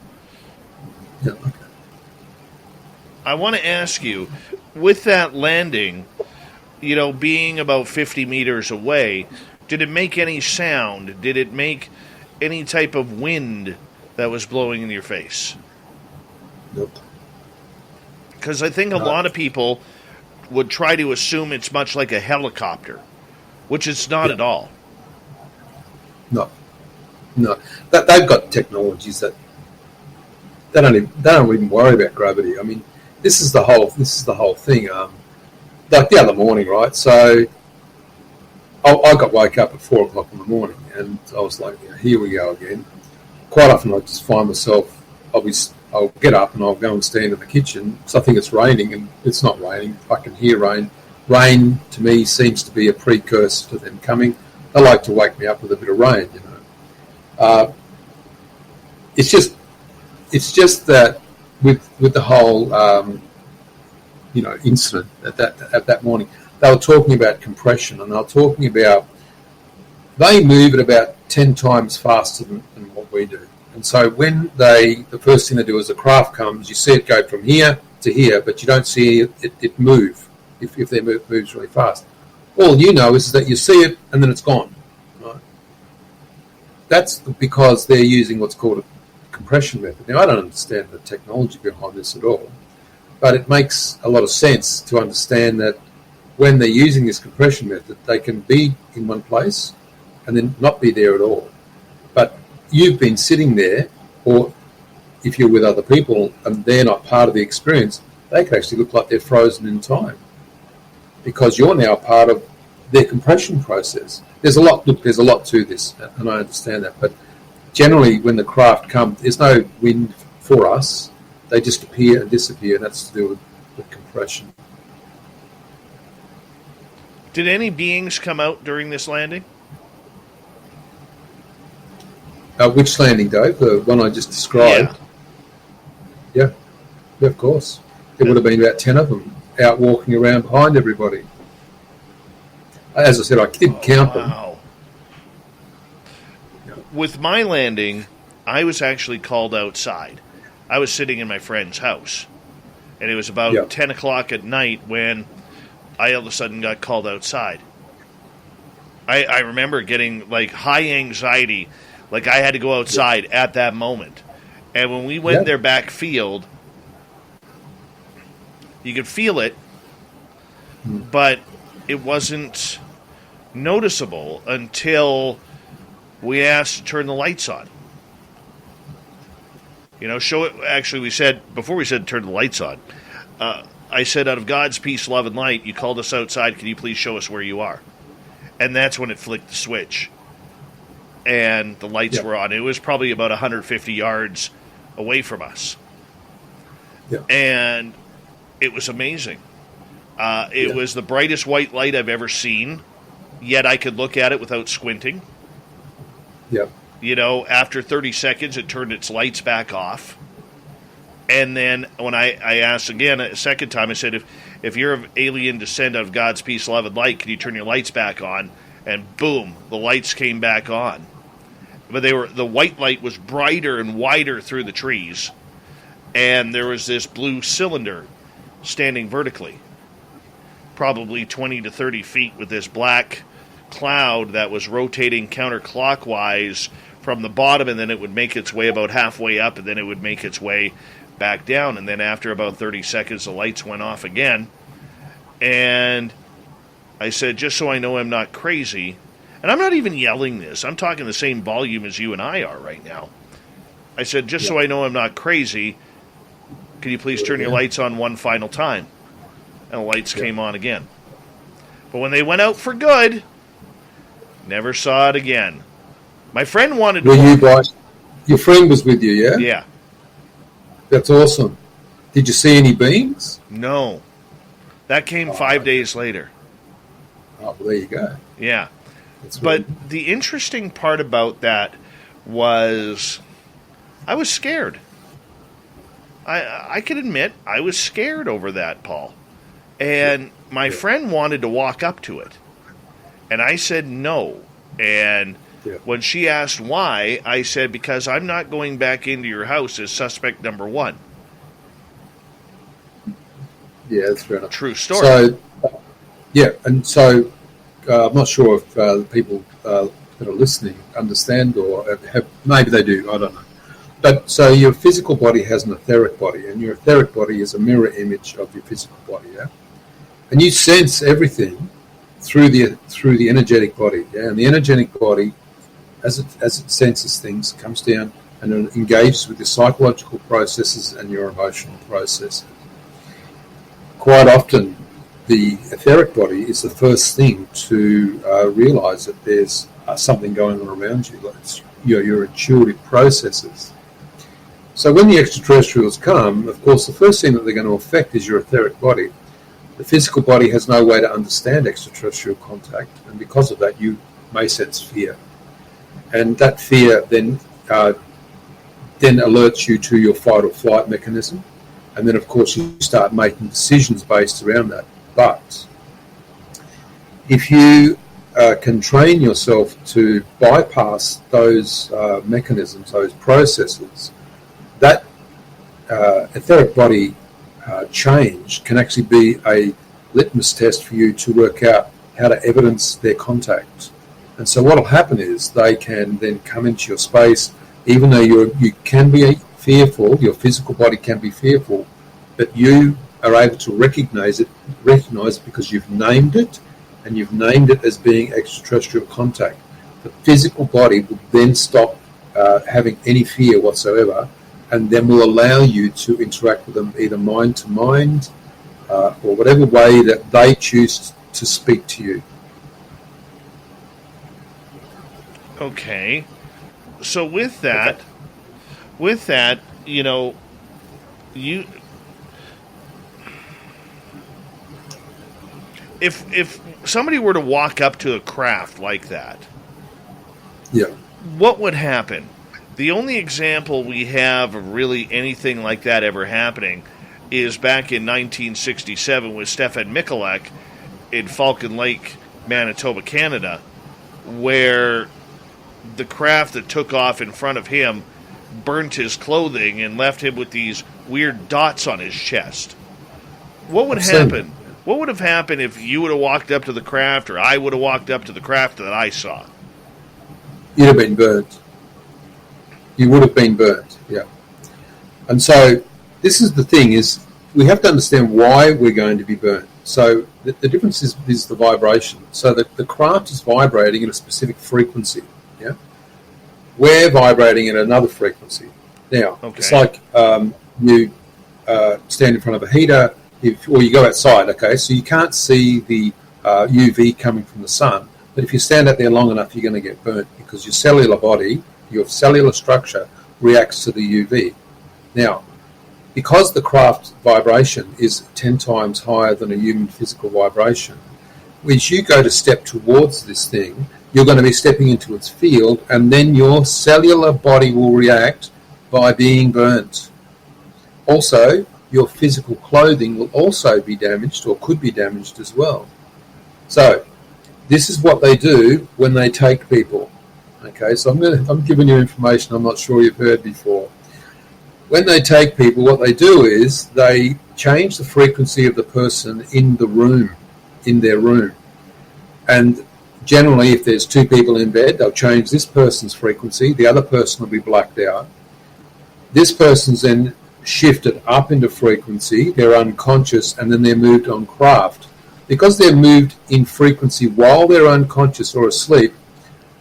Yeah, okay. I want to ask you, with that landing, being about 50 meters away, did it make any sound? Did it make any type of wind that was blowing in your face? Nope. Because I think a lot of people would try to assume it's much like a helicopter, which it's not at all. No. They've got technologies that they don't even worry about gravity. I mean, this is the whole thing. Like the other morning, right? So I got woke up at 4 o'clock in the morning, and I was like, here we go again. Quite often I just find myself, I'll get up and I'll go and stand in the kitchen because I think it's raining, and it's not raining. I can hear rain. Rain, to me, seems to be a precursor to them coming. They like to wake me up with a bit of rain, It's just that with the whole, incident at that morning, they were talking about compression, and they were talking about they move at about 10 times faster than what we do. And so when the first thing they do is the craft comes, you see it go from here to here, but you don't see it move if they moves really fast. All you know is that you see it and then it's gone. Right? That's because they're using what's called a compression method. Now, I don't understand the technology behind this at all, but it makes a lot of sense to understand that when they're using this compression method, they can be in one place and then not be there at all. But you've been sitting there, or if you're with other people and they're not part of the experience, they can actually look like they're frozen in time because you're now part of their compression process. There's a lot to this, and I understand that. But generally, when the craft comes, there's no wind for us. They just appear and disappear, and that's to do with compression. Did any beings come out during this landing? Which landing, Dave? The one I just described? Yeah, of course. There would have been about 10 of them out walking around behind everybody. As I said, I didn't count them. Yeah. With my landing, I was actually called outside. I was sitting in my friend's house. And it was about 10 o'clock at night when I all of a sudden got called outside. I remember getting like high anxiety, like I had to go outside at that moment. And when we went their back field, you could feel it, but it wasn't noticeable until we asked to turn the lights on. You know, show it. Actually, we said, before we said turn the lights on, I said, out of God's peace, love, and light, you called us outside. Can you please show us where you are? And that's when it flicked the switch. And the lights were on. It was probably about 150 yards away from us. Yeah. And it was amazing. It was the brightest white light I've ever seen, yet I could look at it without squinting. Yeah. You know, after 30 seconds, it turned its lights back off. And then when I asked again a second time, I said, if you're of alien descent out of God's peace, love, and light, can you turn your lights back on? And boom, the lights came back on. But the white light was brighter and wider through the trees. And there was this blue cylinder standing vertically, probably 20 to 30 feet, with this black cloud that was rotating counterclockwise from the bottom, and then it would make its way about halfway up, and then it would make its way back down. And then after about 30 seconds, the lights went off again. And I said, just so I know I'm not crazy, and I'm not even yelling this, I'm talking the same volume as you and I are right now. I said, just so I know I'm not crazy, can you please turn your lights on one final time? And the lights came on again. But when they went out for good, never saw it again. My friend wanted to... Your friend was with you, yeah? Yeah. That's awesome. Did you see any beings? No. That came 5 days later. Oh, well, there you go. Yeah. But the interesting part about that was I was scared. I can admit I was scared over that, Paul. And my friend wanted to walk up to it. And I said no. And when she asked why, I said, because I'm not going back into your house as suspect number one. Yeah, that's fair enough. True story. So, I'm not sure if the people that are listening understand or have, maybe they do, I don't know. But so your physical body has an etheric body, and your etheric body is a mirror image of your physical body, yeah? And you sense everything through the energetic body, yeah? And the energetic body, as it senses things, comes down and it engages with your psychological processes and your emotional processes. Quite often, the etheric body is the first thing to realize that there's something going on around you, like your intuitive processes. So when the extraterrestrials come, of course, the first thing that they're going to affect is your etheric body. The physical body has no way to understand extraterrestrial contact, and because of that, you may sense fear. And that fear then alerts you to your fight or flight mechanism, and then, of course, you start making decisions based around that. But if you can train yourself to bypass those mechanisms, those processes, that etheric body change can actually be a litmus test for you to work out how to evidence their contact. And so what will happen is they can then come into your space, even though you can be fearful, your physical body can be fearful, but you are able to recognize it because you've named it, and you've named it as being extraterrestrial contact. The physical body will then stop having any fear whatsoever, and then will allow you to interact with them either mind to mind or whatever way that they choose to speak to you. Okay. So with that, you know, if somebody were to walk up to a craft like that, yeah, what would happen? The only example we have of really anything like that ever happening is back in 1967 with Stefan Michalek in Falcon Lake, Manitoba, Canada, where the craft that took off in front of him burnt his clothing and left him with these weird dots on his chest. What would happen? What would have happened if you would have walked up to the craft, or I would have walked up to the craft that I saw? You'd have been burnt. You would have been burnt, yeah. And so this is the thing, is we have to understand why we're going to be burnt. So the difference is the vibration. So that the craft is vibrating at a specific frequency, yeah? We're vibrating at another frequency. Now, It's like you stand in front of a heater, or you go outside, okay? So you can't see the UV coming from the sun, but if you stand out there long enough, you're going to get burnt because your cellular body, your cellular structure reacts to the UV. Now, because the craft vibration is 10 times higher than a human physical vibration, as you go to step towards this thing, you're going to be stepping into its field, and then your cellular body will react by being burnt. Also, your physical clothing will also be damaged, or could be damaged as well. So, this is what they do when they take people. Okay, so I'm giving you information I'm not sure you've heard before. When they take people, what they do is they change the frequency of the person in the room, in their room. And generally, if there's two people in bed, they'll change this person's frequency, the other person will be blacked out. This person's then shifted up into frequency, they're unconscious, and then they're moved on craft. Because they're moved in frequency while they're unconscious or asleep,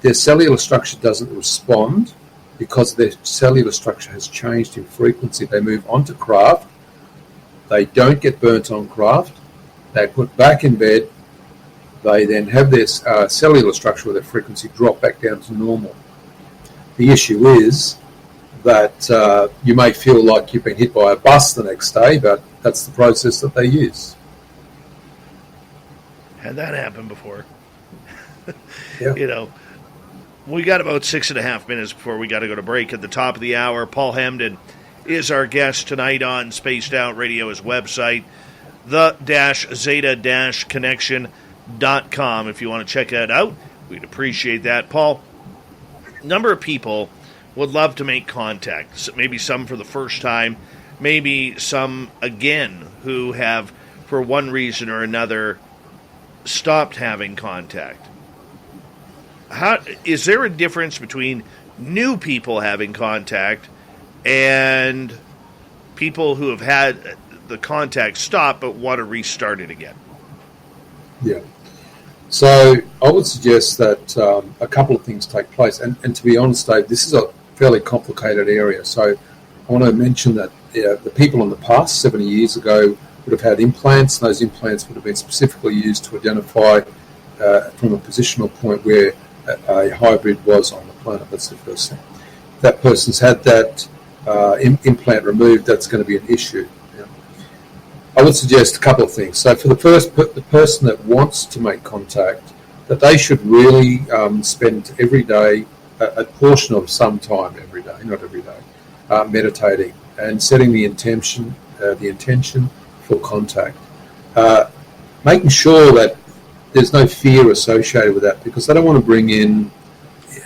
their cellular structure doesn't respond because their cellular structure has changed in frequency. They move onto craft, they don't get burnt on craft, they put back in bed, they then have their cellular structure or their frequency drop back down to normal. The issue is that you may feel like you've been hit by a bus the next day, but that's the process that they use. Had that happen before. Yeah. You know, we got about 6.5 minutes before we got to go to break. At the top of the hour, Paul Hamden is our guest tonight on Spaced Out Radio. His website, the-zeta-connection.com. If you want to check that out, we'd appreciate that. Paul, number of people would love to make contact. Maybe some for the first time, maybe some again who have, for one reason or another, stopped having contact. How is there a difference between new people having contact and people who have had the contact stop but want to restart it again? Yeah. So I would suggest that a couple of things take place. And to be honest, Dave, this is a fairly complicated area. So I want to mention that the people in the past, 70 years ago, would have had implants. And those implants would have been specifically used to identify from a positional point where a hybrid was on the planet. That's the first thing. If that person's had that implant removed, that's going to be an issue. Yeah. I would suggest a couple of things. So for the person that wants to make contact, that they should really spend every day a portion of some time every day, not every day, meditating and setting the intention for contact. Making sure that there's no fear associated with that, because they don't want to bring in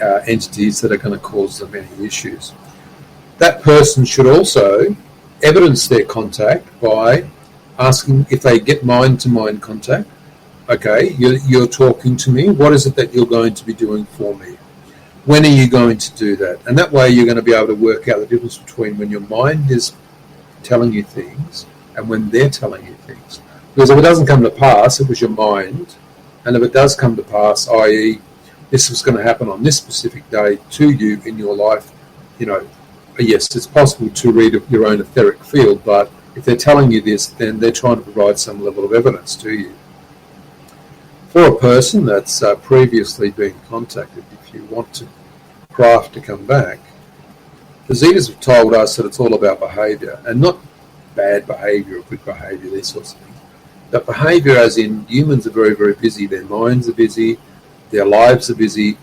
entities that are going to cause them any issues. That person should also evidence their contact by asking if they get mind-to-mind contact. Okay, you're talking to me. What is it that you're going to be doing for me? When are you going to do that? And that way you're going to be able to work out the difference between when your mind is telling you things and when they're telling you things. Because if it doesn't come to pass, it was your mind. And if it does come to pass, i.e., this was going to happen on this specific day to you in your life, yes, it's possible to read your own etheric field, but if they're telling you this, then they're trying to provide some level of evidence to you. For a person that's previously been contacted, if you want to craft to come back, the Zetas have told us that it's all about behaviour, and not bad behaviour or good behaviour, these sorts of things. But behaviour as in humans are very, very busy, their minds are busy, their lives are busy,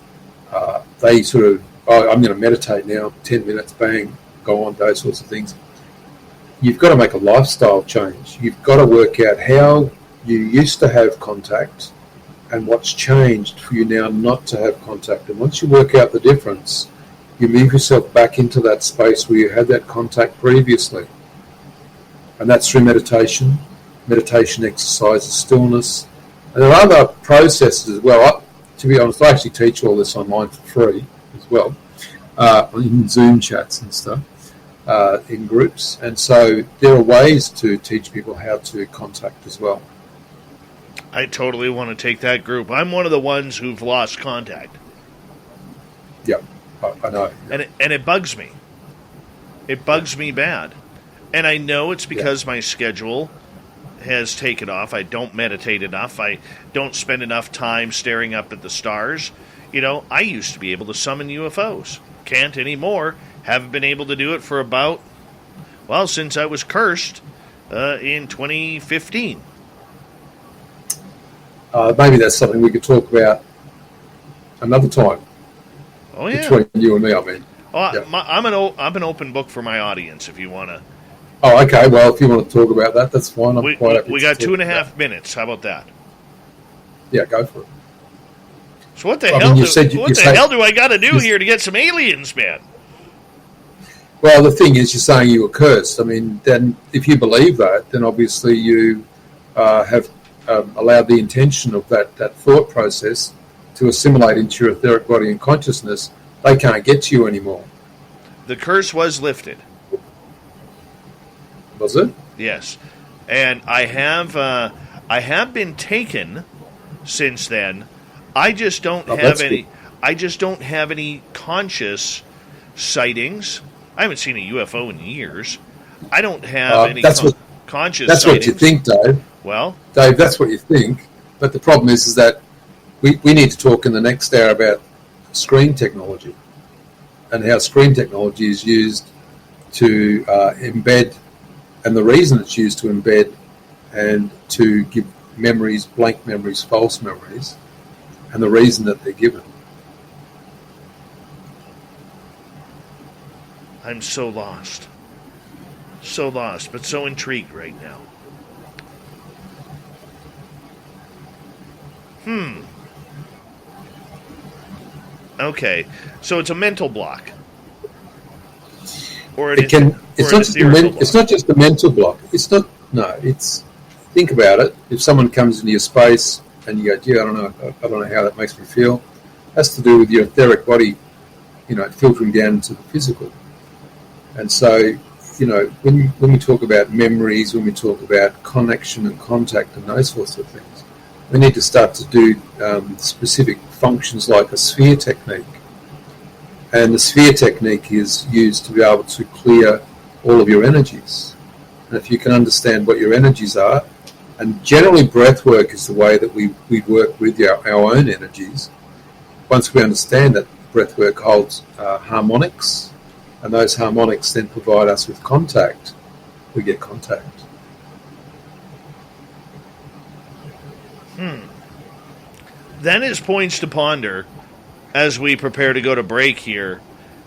they sort of, I'm going to meditate now, 10 minutes, bang, go on, those sorts of things. You've got to make a lifestyle change. You've got to work out how you used to have contact and what's changed for you now not to have contact. And once you work out the difference, you move yourself back into that space where you had that contact previously. And that's through meditation exercises, stillness. And there are other processes as well. To be honest, I actually teach all this online for free as well, in Zoom chats and stuff, in groups. And so there are ways to teach people how to contact as well. I totally want to take that group. I'm one of the ones who've lost contact. Yeah, I know. And it bugs me. It bugs me bad. And I know it's because my schedule has taken off. I don't meditate enough. I don't spend enough time staring up at the stars. I used to be able to summon UFOs. Can't anymore. Haven't been able to do it for about, since I was cursed in 2015. Maybe that's something we could talk about another time. Oh, yeah. Between you and me, I mean. Oh, yeah. I'm an open book for my audience if you want to. Oh, okay. Well, if you want to talk about that, that's fine. I'm quite happy. We got 2.5 minutes. How about that? Yeah, go for it. So what the hell do I got to do here to get some aliens, man? Well, the thing is, you're saying you were cursed. I mean, then if you believe that, then obviously you have allowed the intention of that thought process to assimilate into your etheric body and consciousness. They can't get to you anymore. The curse was lifted. Was it? Yes, and I have been taken since then. I just don't have any. Good. I just don't have any conscious sightings. I haven't seen a UFO in years. I don't have any conscious. That's sightings. What you think, Dave. Well, Dave, that's what you think. But the problem is that we need to talk in the next hour about screen technology and how screen technology is used to embed. And the reason it's used to embed and to give memories, blank memories, false memories, and the reason that they're given. I'm so lost, but so intrigued right now. Okay, so it's a mental block. Or it's not just a mental block. Think about it. If someone comes into your space and you go, gee, I don't know how that makes me feel, it has to do with your etheric body, filtering down into the physical. And so, when we talk about memories, when we talk about connection and contact and those sorts of things, we need to start to do specific functions like a sphere technique. And the sphere technique is used to be able to clear all of your energies. And if you can understand what your energies are, and generally breath work is the way that we work with our own energies. Once we understand that breath work holds harmonics, and those harmonics then provide us with contact, we get contact. That is points to ponder as we prepare to go to break here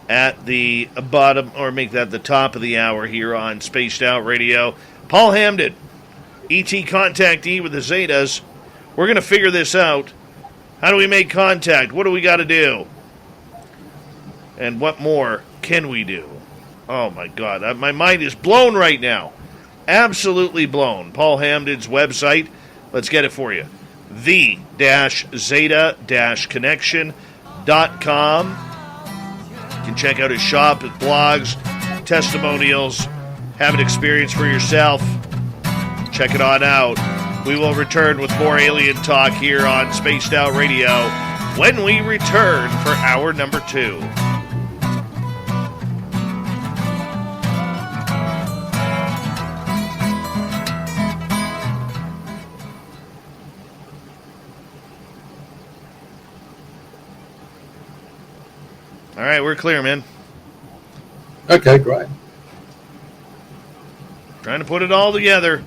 at the bottom, or make that the top of the hour here on Spaced Out Radio. Paul Hamden, ET Contactee with the Zetas. We're going to figure this out. How do we make contact? What do we got to do? And what more can we do? Oh, my God. My mind is blown right now. Absolutely blown. Paul Hamden's website. Let's get it for you. The-Zeta-Connection.com. You can check out his shop, his blogs, testimonials, have an experience for yourself. Check it on out. We will return with more alien talk here on Spaced Out Radio when we return for hour number 2. All right, we're clear, man. Okay, great. Trying to put it all together.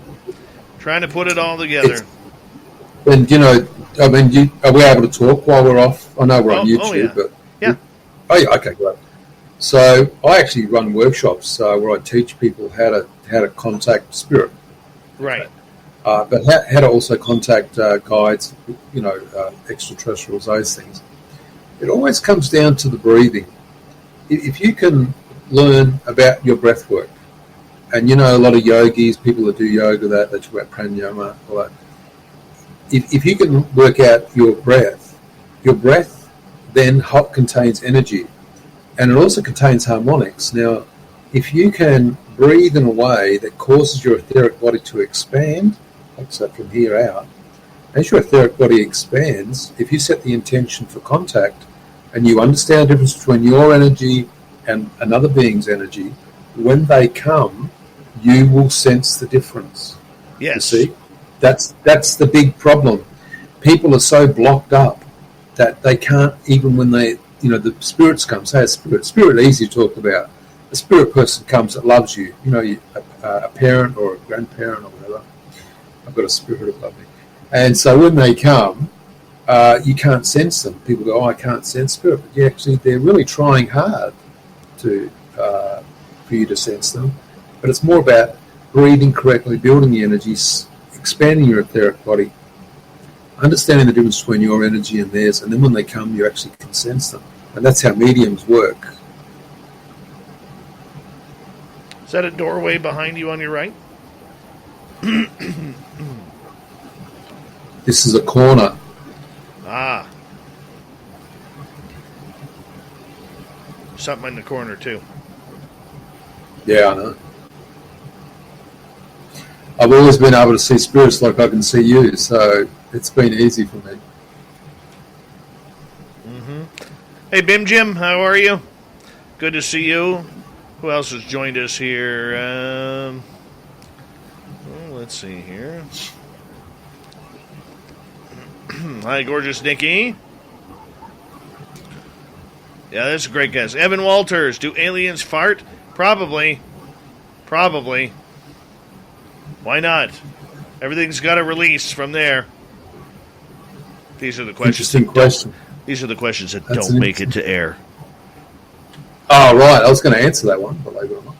And, I mean, are we able to talk while we're off? I know we're on YouTube, but... Yeah. Oh, yeah, okay, great. So I actually run workshops where I teach people how to contact spirit. Right. But how to also contact guides, extraterrestrials, those things. It always comes down to the breathing. If you can learn about your breath work, and a lot of yogis, people that do yoga, they talk about pranayama, all that. If you can work out your breath then contains energy, and it also contains harmonics. Now, if you can breathe in a way that causes your etheric body to expand, like so from here out, as your etheric body expands, if you set the intention for contact and you understand the difference between your energy and another being's energy, when they come, you will sense the difference. Yes. You see? That's the big problem. People are so blocked up that they can't, even when they, the spirits come, say a spirit easy to talk about. A spirit person comes that loves you, a parent or a grandparent or whatever. I've got a spirit above me. And so when they come, you can't sense them. People go, I can't sense spirit. But actually, they're really trying hard for you to sense them. But it's more about breathing correctly, building the energies, expanding your etheric body, understanding the difference between your energy and theirs, and then when they come, you actually can sense them. And that's how mediums work. Is that a doorway behind you on your right? This is a corner. Ah. Something in the corner, too. Yeah, I know. I've always been able to see spirits like I can see you, so it's been easy for me. Mm-hmm. Hey, Bim Jim, how are you? Good to see you. Who else has joined us here? Let's see here. Hi, gorgeous Nikki. Yeah, that's a great guess. Evan Walters, do aliens fart? Probably. Why not? Everything's got a release from there. These are the questions. Interesting question. These are the questions that don't make it to air. Oh, right. I was going to answer that one, believe it or not.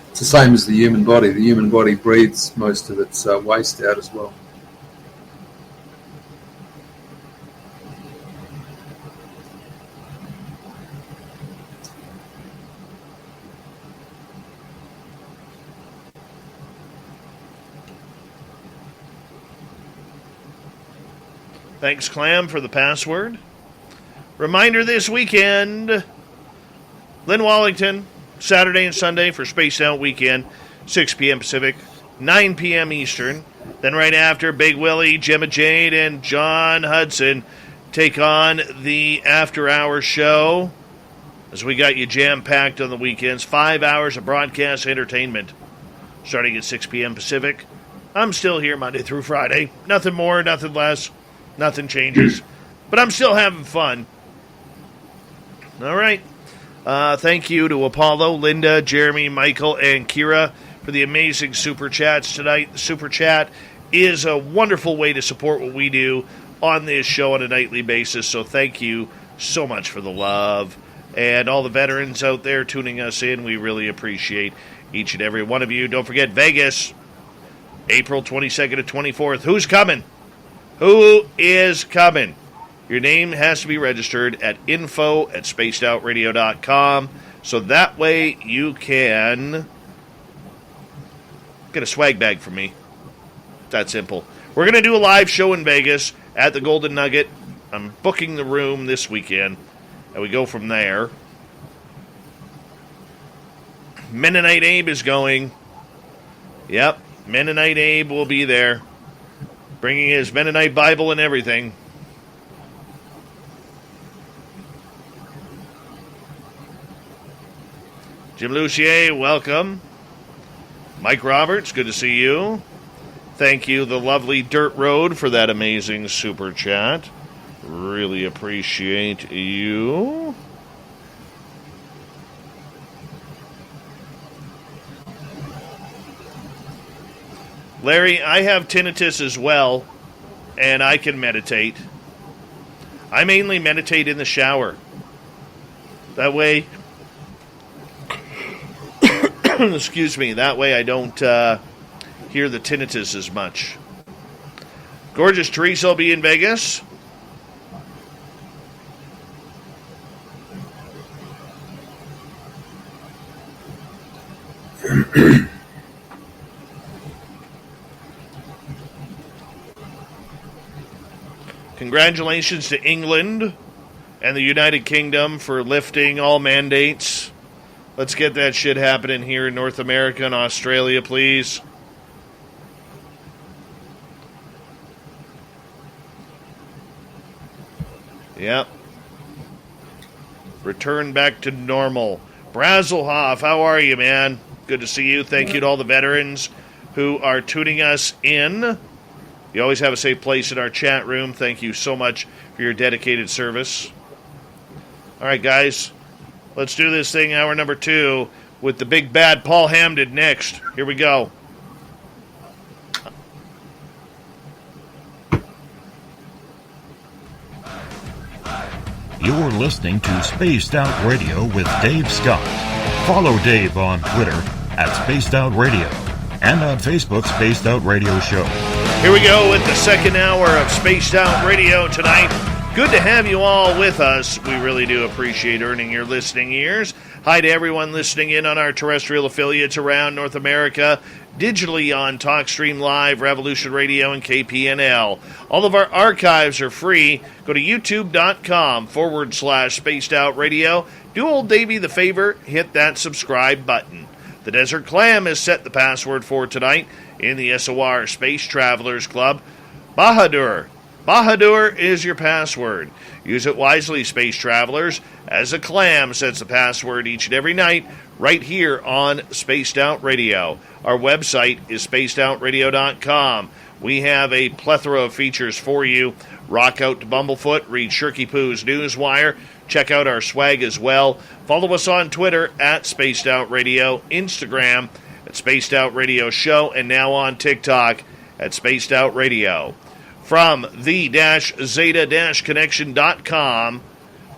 It's the same as the human body. The human body breathes most of its waste out as well. Thanks, Clam, for the password. Reminder this weekend, Lynn Wallington, Saturday and Sunday for Spaced Out Weekend, 6 p.m. Pacific, 9 p.m. Eastern. Then right after, Big Willie, Gemma Jade, and John Hudson take on the after-hours show, as we got you jam-packed on the weekends. 5 hours of broadcast entertainment, starting at 6 p.m. Pacific. I'm still here Monday through Friday. Nothing more, nothing less. Nothing changes. But I'm still having fun. All right. Thank you to Apollo, Linda, Jeremy, Michael, and Kira for the amazing Super Chats tonight. The Super Chat is a wonderful way to support what we do on this show on a nightly basis. So thank you so much for the love. And all the veterans out there tuning us in, we really appreciate each and every one of you. Don't forget Vegas, April 22nd to 24th. Who's coming? Who is coming? Your name has to be registered at info@spacedoutradio.com, so that way you can get a swag bag from me. That simple. We're going to do a live show in Vegas at the Golden Nugget. I'm booking the room this weekend, and we go from there. Mennonite Abe is going. Yep, Mennonite Abe will be there, bringing his Mennonite Bible and everything. Jim Lucier, welcome. Mike Roberts, good to see you. Thank you, the lovely Dirt Road, for that amazing super chat. Really appreciate you. Larry, I have tinnitus as well, and I can meditate. I mainly meditate in the shower. That way, excuse me, that way I don't hear the tinnitus as much. Gorgeous Teresa will be in Vegas. Congratulations to England and the United Kingdom for lifting all mandates. Let's get that shit happening here in North America and Australia, please. Yep. Return back to normal. Brazelhoff, how are you, man? Good to see you. Thank you to all the veterans who are tuning us in. You always have a safe place in our chat room. Thank you so much for your dedicated service. All right, guys. Let's do this thing, hour number 2, with the big bad Paul Hamden next. Here we go. You're listening to Spaced Out Radio with Dave Scott. Follow Dave on Twitter at Spaced Out Radio and on Facebook, Spaced Out Radio Show. Here we go with the second hour of Spaced Out Radio tonight. Good to have you all with us. We really do appreciate earning your listening ears. Hi to everyone listening in on our terrestrial affiliates around North America, digitally on TalkStream Live, Revolution Radio, and KPNL. All of our archives are free. Go to youtube.com/Spaced Out Radio. Do old Davey the favor, hit that subscribe button. The Desert Clam has set the password for tonight in the SOR Space Travelers Club. Bahadur. Bahadur is your password. Use it wisely, Space Travelers, as a clam sets the password each and every night right here on Spaced Out Radio. Our website is spacedoutradio.com. We have a plethora of features for you. Rock out to Bumblefoot, read Shirky Poo's Newswire, check out our swag as well. Follow us on Twitter at Spaced Out Radio, Instagram at Spaced Out Radio Show, and now on TikTok at Spaced Out Radio. From the-Zeta-Connection.com,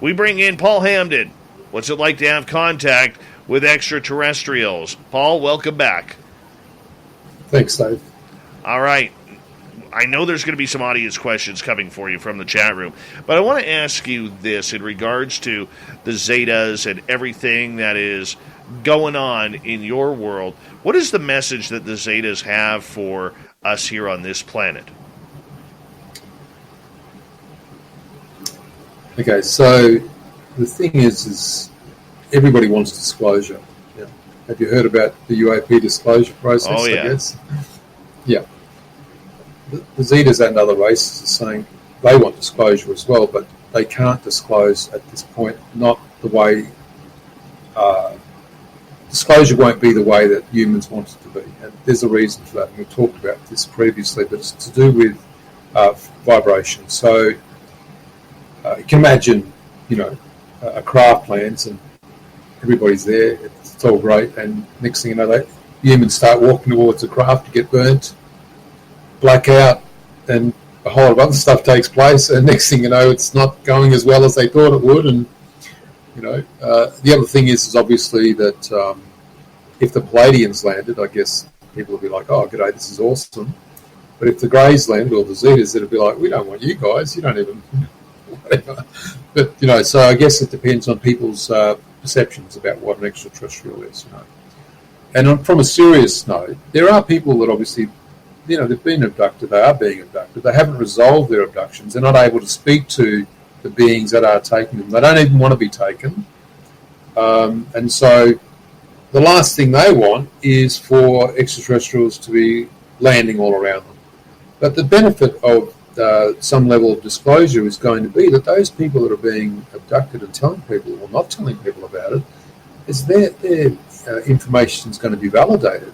we bring in Paul Hamden. What's it like to have contact with extraterrestrials? Paul, welcome back. Thanks, Dave. All right. I know there's going to be some audience questions coming for you from the chat room, but I want to ask you this in regards to the Zetas and everything that is going on in your world. What is the message that the Zetas have for us here on this planet? Okay, so the thing is everybody wants disclosure. Yeah. Have you heard about the UAP disclosure process? Oh, yeah. I guess? Yeah. The Zetas and other races are saying they want disclosure as well, but they can't disclose at this point, not the way... disclosure won't be the way that humans want it to be, and there's a reason for that, and we talked about this previously, but it's to do with vibration. So you can imagine, a craft lands and everybody's there, it's all great, and next thing you know, humans start walking towards the craft to get burnt, black out, and a whole lot of other stuff takes place, and next thing you know, it's not going as well as they thought it would. And the other thing is obviously that if the Palladians landed, I guess people would be like, oh, g'day, this is awesome. But if the Greys landed, or the Zetas, it'd be like, we don't want you guys, you don't even... whatever. But, so I guess it depends on people's perceptions about what an extraterrestrial is, And from a serious note, there are people that obviously... they've been abducted, they are being abducted, they haven't resolved their abductions, they're not able to speak to the beings that are taking them, they don't even want to be taken. And so the last thing they want is for extraterrestrials to be landing all around them. But the benefit of some level of disclosure is going to be that those people that are being abducted and telling people or not telling people about it, is their information is going to be validated.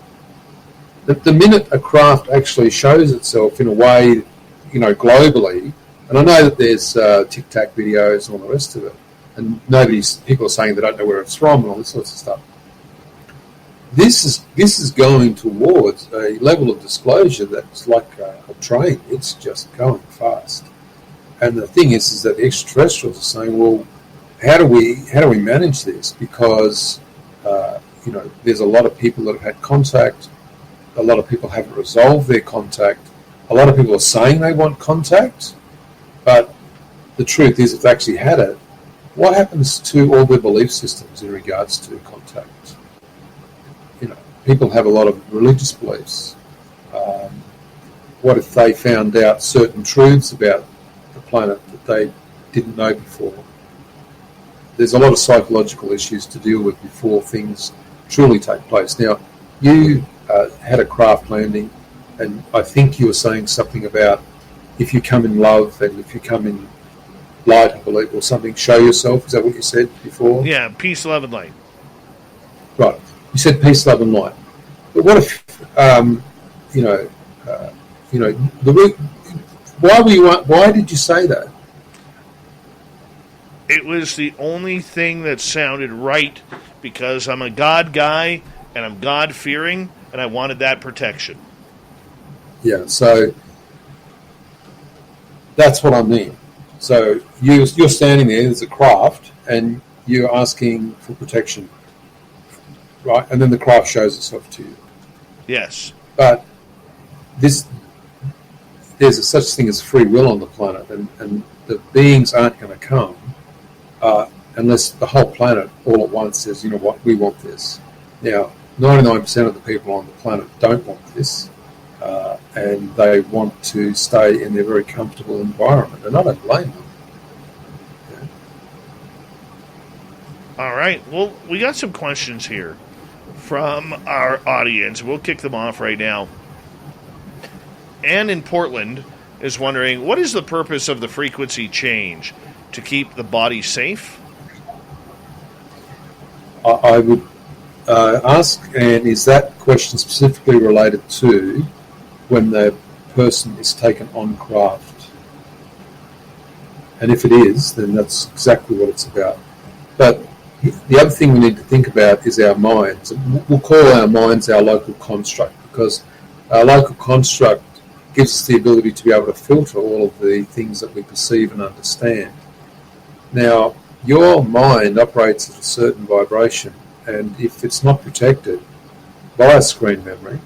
The minute a craft actually shows itself in a way, globally, and I know that there's tic-tac videos and all the rest of it, and people are saying they don't know where it's from and all this sorts of stuff. This is going towards a level of disclosure that's like a train. It's just going fast. And the thing is that the extraterrestrials are saying, well, how do we manage this? Because there's a lot of people that have had contact. A lot of people haven't resolved their contact. A lot of people are saying they want contact, but the truth is, if they actually had it, what happens to all their belief systems in regards to contact? People have a lot of religious beliefs. What if they found out certain truths about the planet that they didn't know before? There's a lot of psychological issues to deal with before things truly take place. Now, you had a craft landing, and I think you were saying something about if you come in love and if you come in light, I believe, or something, show yourself. Is that what you said before? Yeah, peace, love, and light. Right. You said peace, love, and light. But what if, why did you say that? It was the only thing that sounded right because I'm a God guy and I'm God-fearing and I wanted that protection. Yeah, so that's what I mean. So you're standing there as a craft and you're asking for protection, right? And then the craft shows itself to you. Yes. But there's a such thing as free will on the planet, and the beings aren't going to come unless the whole planet all at once says, you know what, we want this. Now, 99% of the people on the planet don't want this, and they want to stay in their very comfortable environment, and I don't blame them. Yeah. All right. Well, we got some questions here from our audience. We'll kick them off right now. Anne in Portland is wondering, what is the purpose of the frequency change? To keep the body safe? I would ask, and is that question specifically related to when the person is taken on craft? And if it is, then that's exactly what it's about. But the other thing we need to think about is our minds. We'll call our minds our local construct, because our local construct gives us the ability to be able to filter all of the things that we perceive and understand. Now, your mind operates at a certain vibration, and if it's not protected by a screen memory,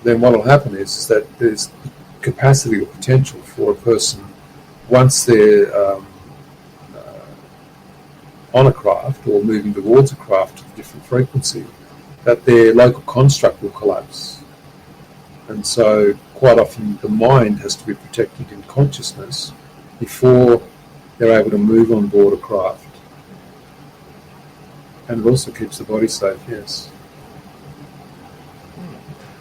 then what will happen is that there's capacity or potential for a person, once they're on a craft or moving towards a craft of a different frequency, that their local construct will collapse. And so quite often the mind has to be protected in consciousness before they're able to move on board a craft. And it also keeps the body safe, yes.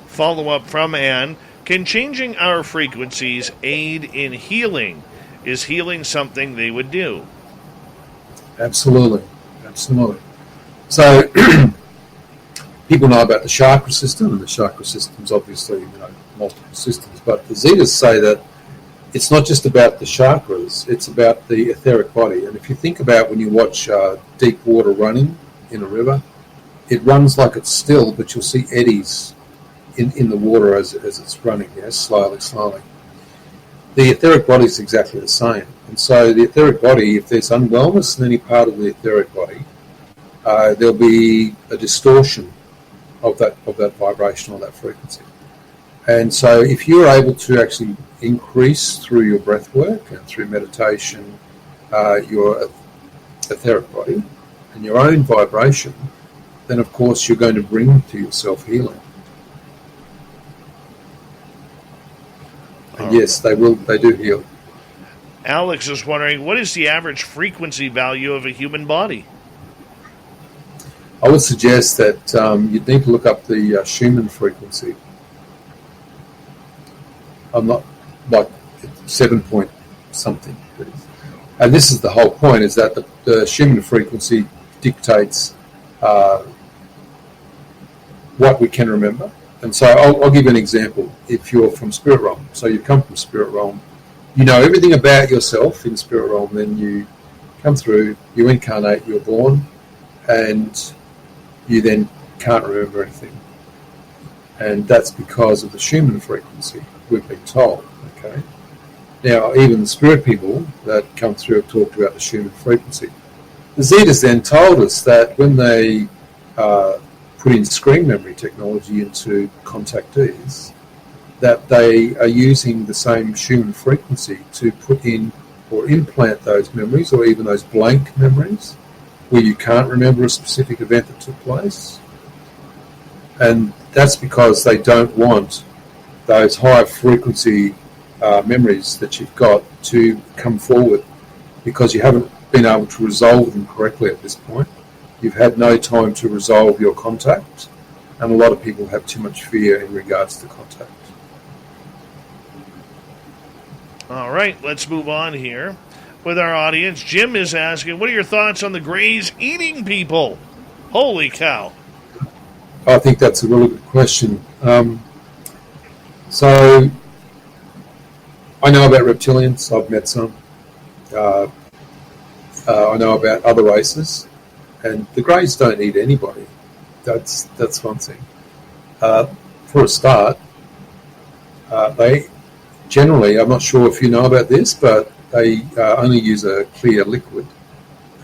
Follow-up from Anne. Can changing our frequencies aid in healing? Is healing something they would do? Absolutely. So people know about the chakra system, and the chakra system's obviously multiple systems, but the Zetas say that it's not just about the chakras, it's about the etheric body. And if you think about when you watch deep water running in a river, it runs like it's still, but you'll see eddies in the water as it's running, slowly. The etheric body is exactly the same. And so the etheric body, if there's unwellness in any part of the etheric body, there'll be a distortion of that vibration or that frequency. And so if you're able to actually increase through your breath work and through meditation your etheric body and your own vibration, then of course you're going to bring to yourself healing. And yes, they do heal. Alex is wondering, what is the average frequency value of a human body? I would suggest that you'd need to look up the Schumann frequency. I'm not like 7 point something. And this is the whole point, is that the Schumann frequency dictates what we can remember. And so I'll give you an example. If you're from Spirit Realm, so you come from Spirit Realm, you know everything about yourself in Spirit Realm, then you come through, you incarnate, you're born, and you then can't remember anything. And that's because of the Schumann frequency, we've been told, okay? Now, even the spirit people that come through have talked about the Schumann frequency. The Zetas then told us that when they put in screen memory technology into contactees, that they are using the same Schumann frequency to put in or implant those memories, or even those blank memories where you can't remember a specific event that took place. And that's because they don't want those high frequency memories that you've got to come forward, because you haven't been able to resolve them correctly at this point. You've had no time to resolve your contact, and a lot of people have too much fear in regards to contact. All right, let's move on here with our audience. Jim is asking, what are your thoughts on the Greys eating people? Holy cow. I think that's a really good question. So I know about reptilians. I've met some. I know about other races. And the Greys don't eat anybody. That's one thing. For a start, they generally, I'm not sure if you know about this, but they only use a clear liquid.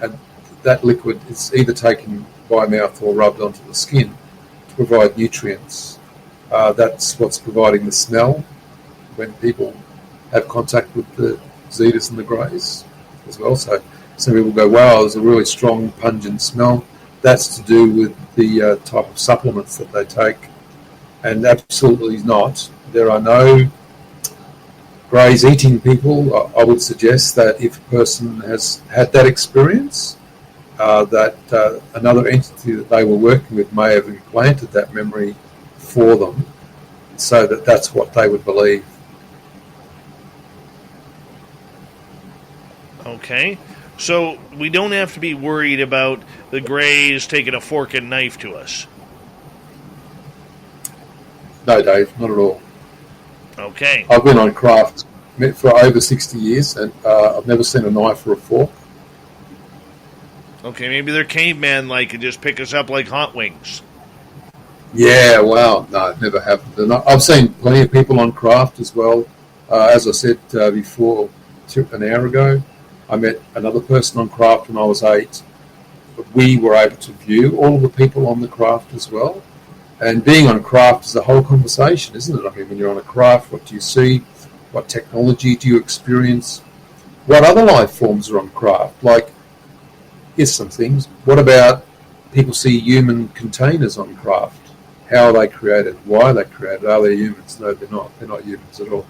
And that liquid is either taken by mouth or rubbed onto the skin to provide nutrients. That's what's providing the smell when people have contact with the Zetas and the Greys as well. So some people go, wow, there's a really strong, pungent smell. That's to do with the type of supplements that they take. And absolutely not. There are no Greys eating people. I would suggest that if a person has had that experience, that another entity that they were working with may have implanted that memory for them, so that that's what they would believe. Okay. So we don't have to be worried about the Greys taking a fork and knife to us. No, Dave, not at all. Okay. I've been on craft for over 60 years, and I've never seen a knife or a fork. Okay, maybe they're caveman-like and just pick us up like hot wings. Yeah, wow. No, it never happened. And I've seen plenty of people on craft as well. As I said before, an hour ago, I met another person on craft when I was 8. But we were able to view all of the people on the craft as well. And being on a craft is a whole conversation, isn't it? I mean, when you're on a craft, what do you see? What technology do you experience? What other life forms are on craft? Like, here's some things. What about people see human containers on craft? How are they created? Why are they created? Are they humans? No, they're not. They're not humans at all.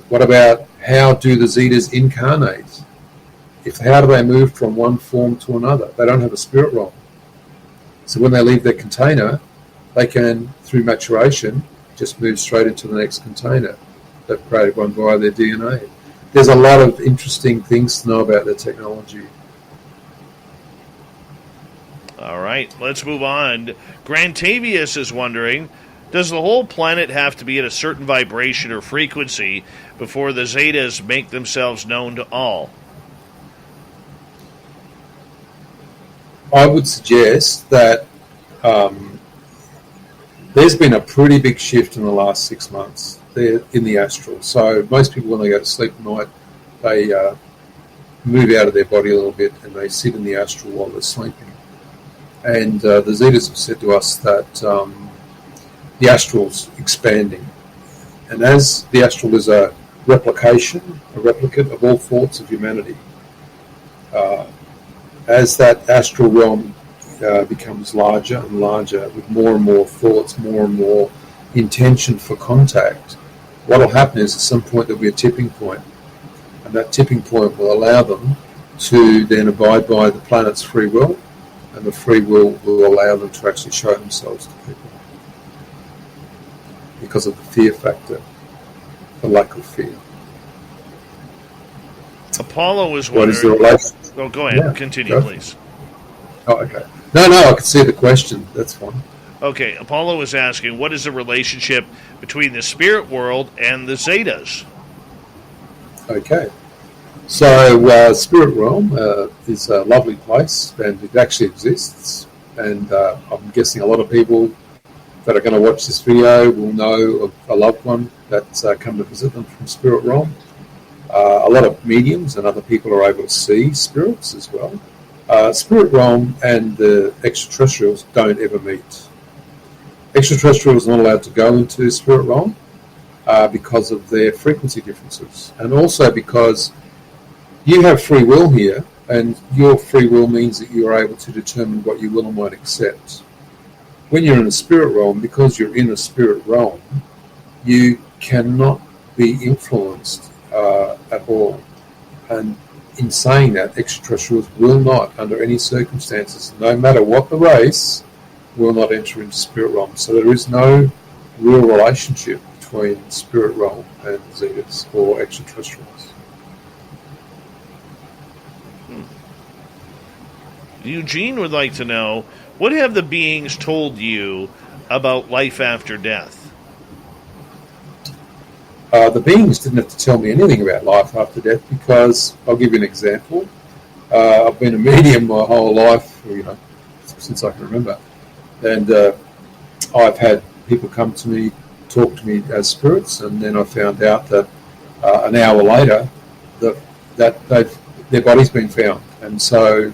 What about how do the Zetas incarnate? How do they move from one form to another? They don't have a spirit realm. So when they leave their container, they can, through maturation, just move straight into the next container. They've created one via their DNA. There's a lot of interesting things to know about their technology. All right, let's move on. Grantavius is wondering, does the whole planet have to be at a certain vibration or frequency before the Zetas make themselves known to all? I would suggest that there's been a pretty big shift in the last 6 months there in the astral. So most people, when they go to sleep at night, they move out of their body a little bit and they sit in the astral while they're sleeping. And the Zetas have said to us that the astral's expanding. And as the astral is a replicate of all thoughts of humanity, as that astral realm becomes larger and larger with more and more thoughts, more and more intention for contact, what will happen is at some point there'll be a tipping point. And that tipping point will allow them to then abide by the planet's free will and the free will allow them to actually show themselves to people because of the fear factor, the lack of fear. Apollo was What wondering... is the relation? Oh, go ahead. Continue, please. Oh, okay. No, I can see the question. That's fine. Okay, Apollo was asking, what is the relationship between the spirit world and the Zetas? Okay. So, spirit realm is a lovely place, and it actually exists. And I'm guessing a lot of people that are going to watch this video will know of a loved one that's come to visit them from spirit realm. A lot of mediums and other people are able to see spirits as well. Spirit realm and the extraterrestrials don't ever meet. Extraterrestrials are not allowed to go into spirit realm because of their frequency differences, and also because you have free will here, and your free will means that you are able to determine what you will and won't accept. When you're in a spirit realm, because you're in a spirit realm, you cannot be influenced at all. And in saying that, extraterrestrials will not, under any circumstances, no matter what the race, will not enter into spirit realm. So there is no real relationship between spirit realm and Zetas or extraterrestrials. Eugene would like to know, what have the beings told you about life after death? The beings didn't have to tell me anything about life after death because, I'll give you an example. I've been a medium my whole life, since I can remember. And I've had people come to me, talk to me as spirits, and then I found out that an hour later that their body's been found. And so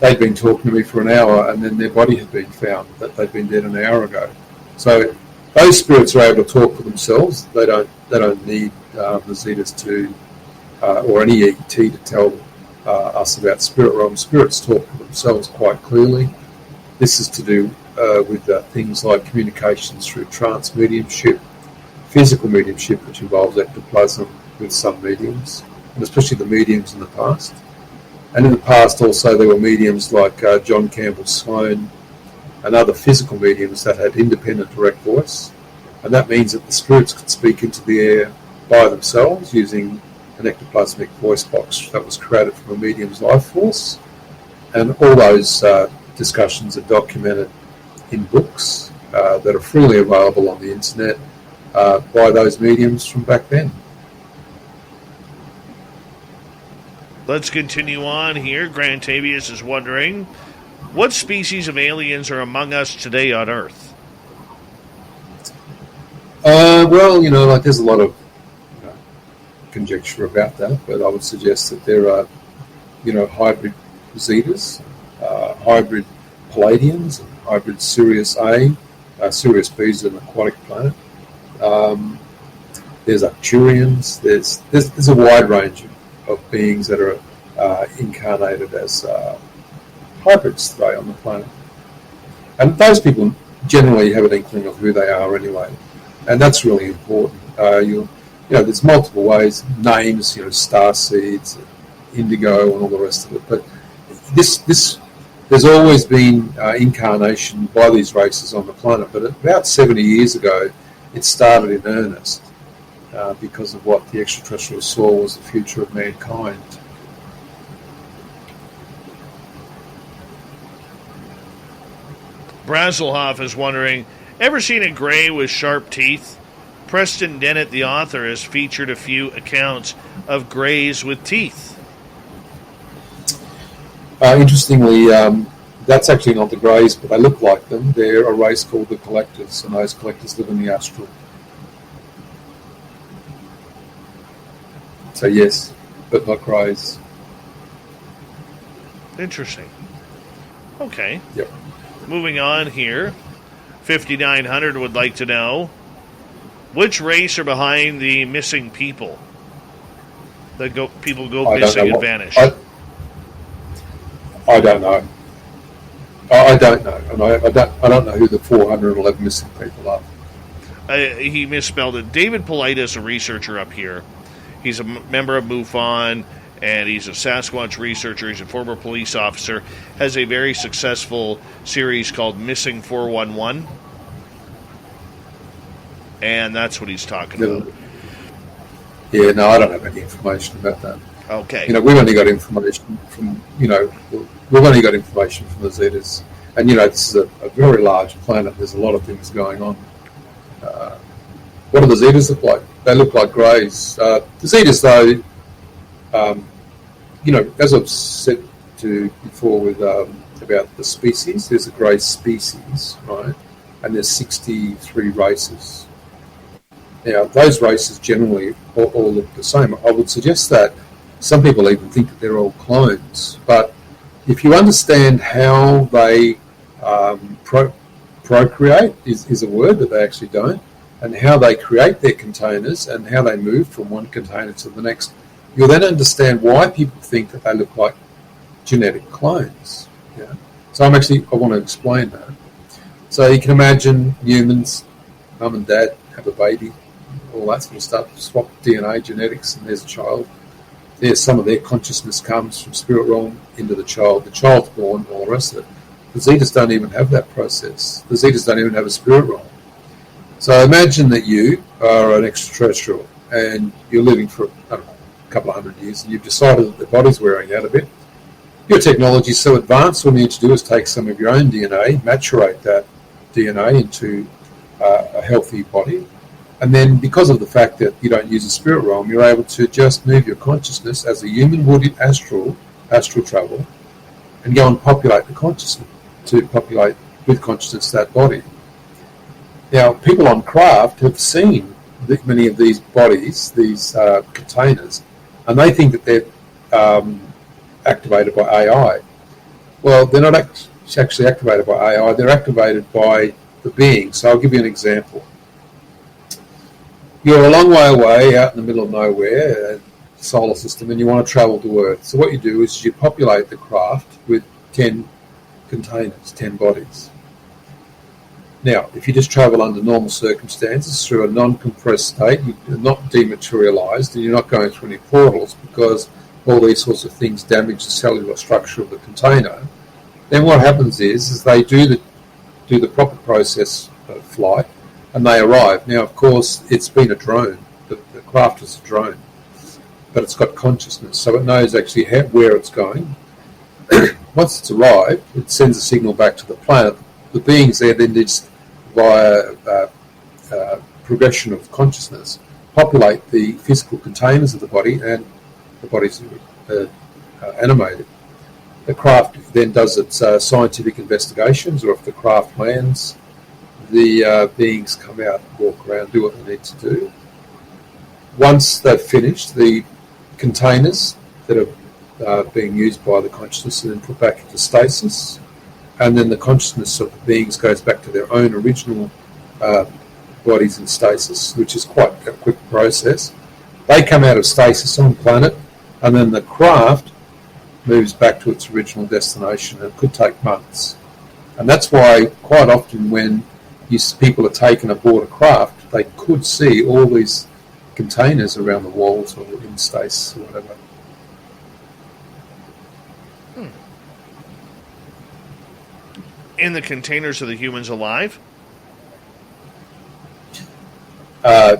they'd been talking to me for an hour, and then their body had been found, that they'd been dead an hour ago. So those spirits are able to talk for themselves. They don't need the Zetas to, or any ET to tell us about spirit realm. Spirits talk for themselves quite clearly. This is to do with things like communications through trance mediumship, physical mediumship, which involves ectoplasm with some mediums, and especially the mediums in the past. And in the past also there were mediums like John Campbell Sloan and other physical mediums that had independent direct voice. And that means that the spirits could speak into the air by themselves using an ectoplasmic voice box that was created from a medium's life force. And all those discussions are documented in books that are freely available on the internet by those mediums from back then. Let's continue on here. Grant Tavius is wondering, what species of aliens are among us today on Earth? Well, there's a lot of conjecture about that, but I would suggest that there are, hybrid Zetas, hybrid Palladians, and hybrid Sirius A. Sirius B is an aquatic planet. There's Arcturians. There's a wide range of beings that are incarnated as hybrids today on the planet. And those people generally have an inkling of who they are anyway. And that's really important. There's multiple ways, names, star seeds, indigo, and all the rest of it. But there's always been incarnation by these races on the planet. But about 70 years ago, it started in earnest because of what the extraterrestrials saw was the future of mankind. Brazelhoff is wondering, ever seen a gray with sharp teeth? Preston Dennett, the author, has featured a few accounts of grays with teeth. Interestingly, that's actually not the greys, but they look like them. They're a race called the collectors, and those collectors live in the astral. So yes, but not greys. Interesting. Okay. Yep. Moving on here, 5900 would like to know, which race are behind the missing people? People go missing and vanish. I don't know. I don't know, and I don't know who the 411 missing people are. He misspelled it. David Politis, a researcher up here. He's a member of MUFON, and he's a Sasquatch researcher. He's a former police officer, has a very successful series called Missing 411, and that's what he's talking about. Yeah, no, I don't have any information about that. Okay. We've only got information from, we've only got information from the Zetas. And, this is a very large planet. There's a lot of things going on. What do the Zetas look like? They look like greys. The Zetas, though, as I've said to before with about the species, there's a grey species, right? And there's 63 races. Now, those races generally all look the same. I would suggest that some people even think that they're all clones. But if you understand how they procreate, is a word that they actually don't, and how they create their containers and how they move from one container to the next, you'll then understand why people think that they look like genetic clones. Yeah. So I want to explain that. So you can imagine humans, mum and dad have a baby, all that sort of stuff, swap DNA, genetics, and there's a child. There's some of their consciousness comes from spirit realm into the child. The child's born, all the rest of it. The Zetas don't even have that process. The Zetas don't even have a spirit realm. So imagine that you are an extraterrestrial and you're living for, I don't know, a couple of hundred years, and you've decided that the body's wearing out a bit. Your technology is so advanced, all you need to do is take some of your own DNA, maturate that DNA into a healthy body, and then because of the fact that you don't use a spirit realm, you're able to just move your consciousness as a human would in astral travel, and go and populate the consciousness, to populate with consciousness that body. Now, people on craft have seen many of these bodies, these containers, and they think that they're activated by AI. Well, they're not actually activated by AI, they're activated by the being. So I'll give you an example. You're a long way away out in the middle of nowhere, solar system, and you want to travel to Earth. So what you do is you populate the craft with 10 containers, 10 bodies. Now, if you just travel under normal circumstances through a non-compressed state, you're not dematerialized, and you're not going through any portals because all these sorts of things damage the cellular structure of the container, then what happens is they do the proper process of flight, and they arrive. Now, of course, it's been a drone. The craft is a drone, but it's got consciousness, so it knows actually where it's going. Once it's arrived, it sends a signal back to the planet. The beings there then just, via progression of consciousness, populate the physical containers of the body, and the body's animated. The craft then does its scientific investigations, or if the craft lands, the beings come out, walk around, do what they need to do. Once they've finished, the containers that are being used by the consciousness are then put back into stasis, and then the consciousness of the beings goes back to their own original bodies in stasis, which is quite a quick process. They come out of stasis on planet, and then the craft moves back to its original destination. It could take months. And that's why quite often when people are taken aboard a craft, they could see all these containers around the walls or in stasis or whatever. In the containers are the humans alive? Are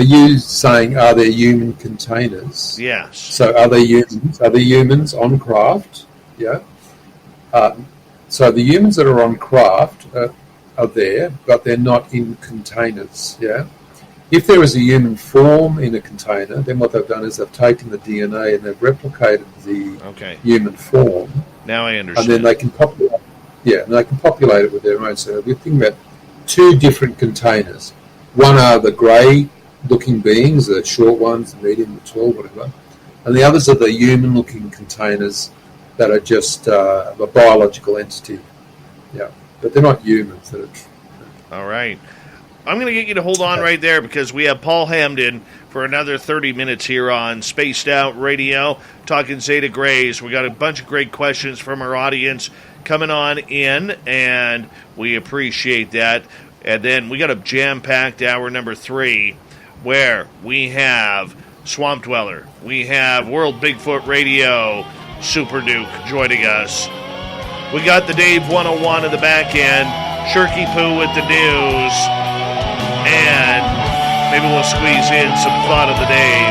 you saying are there human containers? Yes. So are they humans? Are the humans on craft? Yeah. So the humans that are on craft are there, but they're not in containers. Yeah. If there is a human form in a container, then what they've done is they've taken the DNA and they've replicated the human form. Now I understand. And then they can populate. Yeah, and they can populate it with their own. So we're thinking about two different containers. One are the grey-looking beings, the short ones, the medium, the tall, whatever. And the others are the human-looking containers that are just a biological entity. Yeah, but they're not humans. All right. I'm going to get you to hold on right there because we have Paul Hamden for another 30 minutes here on Spaced Out Radio, talking Zeta Greys. We got a bunch of great questions from our audience coming on in, and we appreciate that. And then we got a jam-packed hour number 3 where we have Swamp Dweller. We have World Bigfoot Radio, Super Duke, joining us. We got the Dave 101 in the back end, Shirky Poo with the news, and maybe we'll squeeze in some thought of the day.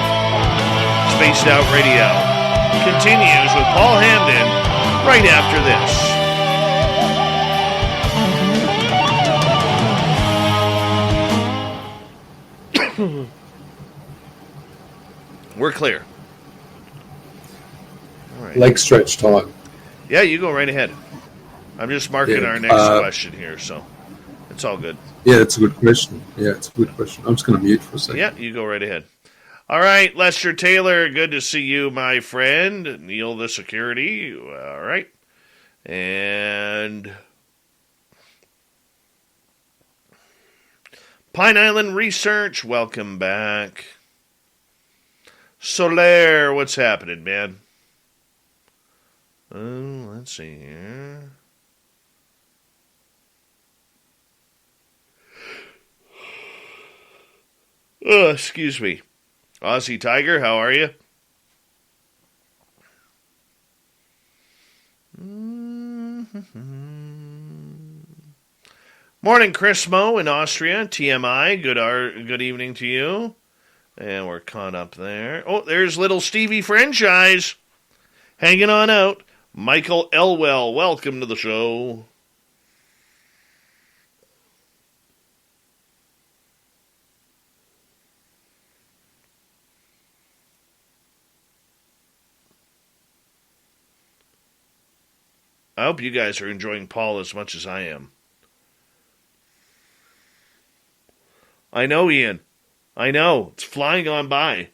Spaced Out Radio continues with Paul Hamden right after this. We're clear. All right. Leg stretch time. Yeah, you go right ahead. I'm just marking our next question here, so it's all good. Yeah, it's a good question. I'm just going to mute for a second. Yeah, you go right ahead. All right, Lester Taylor, good to see you, my friend. Neil the security. All right. And Pine Island Research, welcome back. Solaire, what's happening, man? Let's see here. Oh, excuse me. Aussie Tiger, how are you? Morning, Chris Mo in Austria. TMI, good evening to you. And we're caught up there. Oh, there's little Stevie Franchise. Hanging on out. Michael Elwell, welcome to the show. I hope you guys are enjoying Paul as much as I am. I know, Ian. I know. It's flying on by.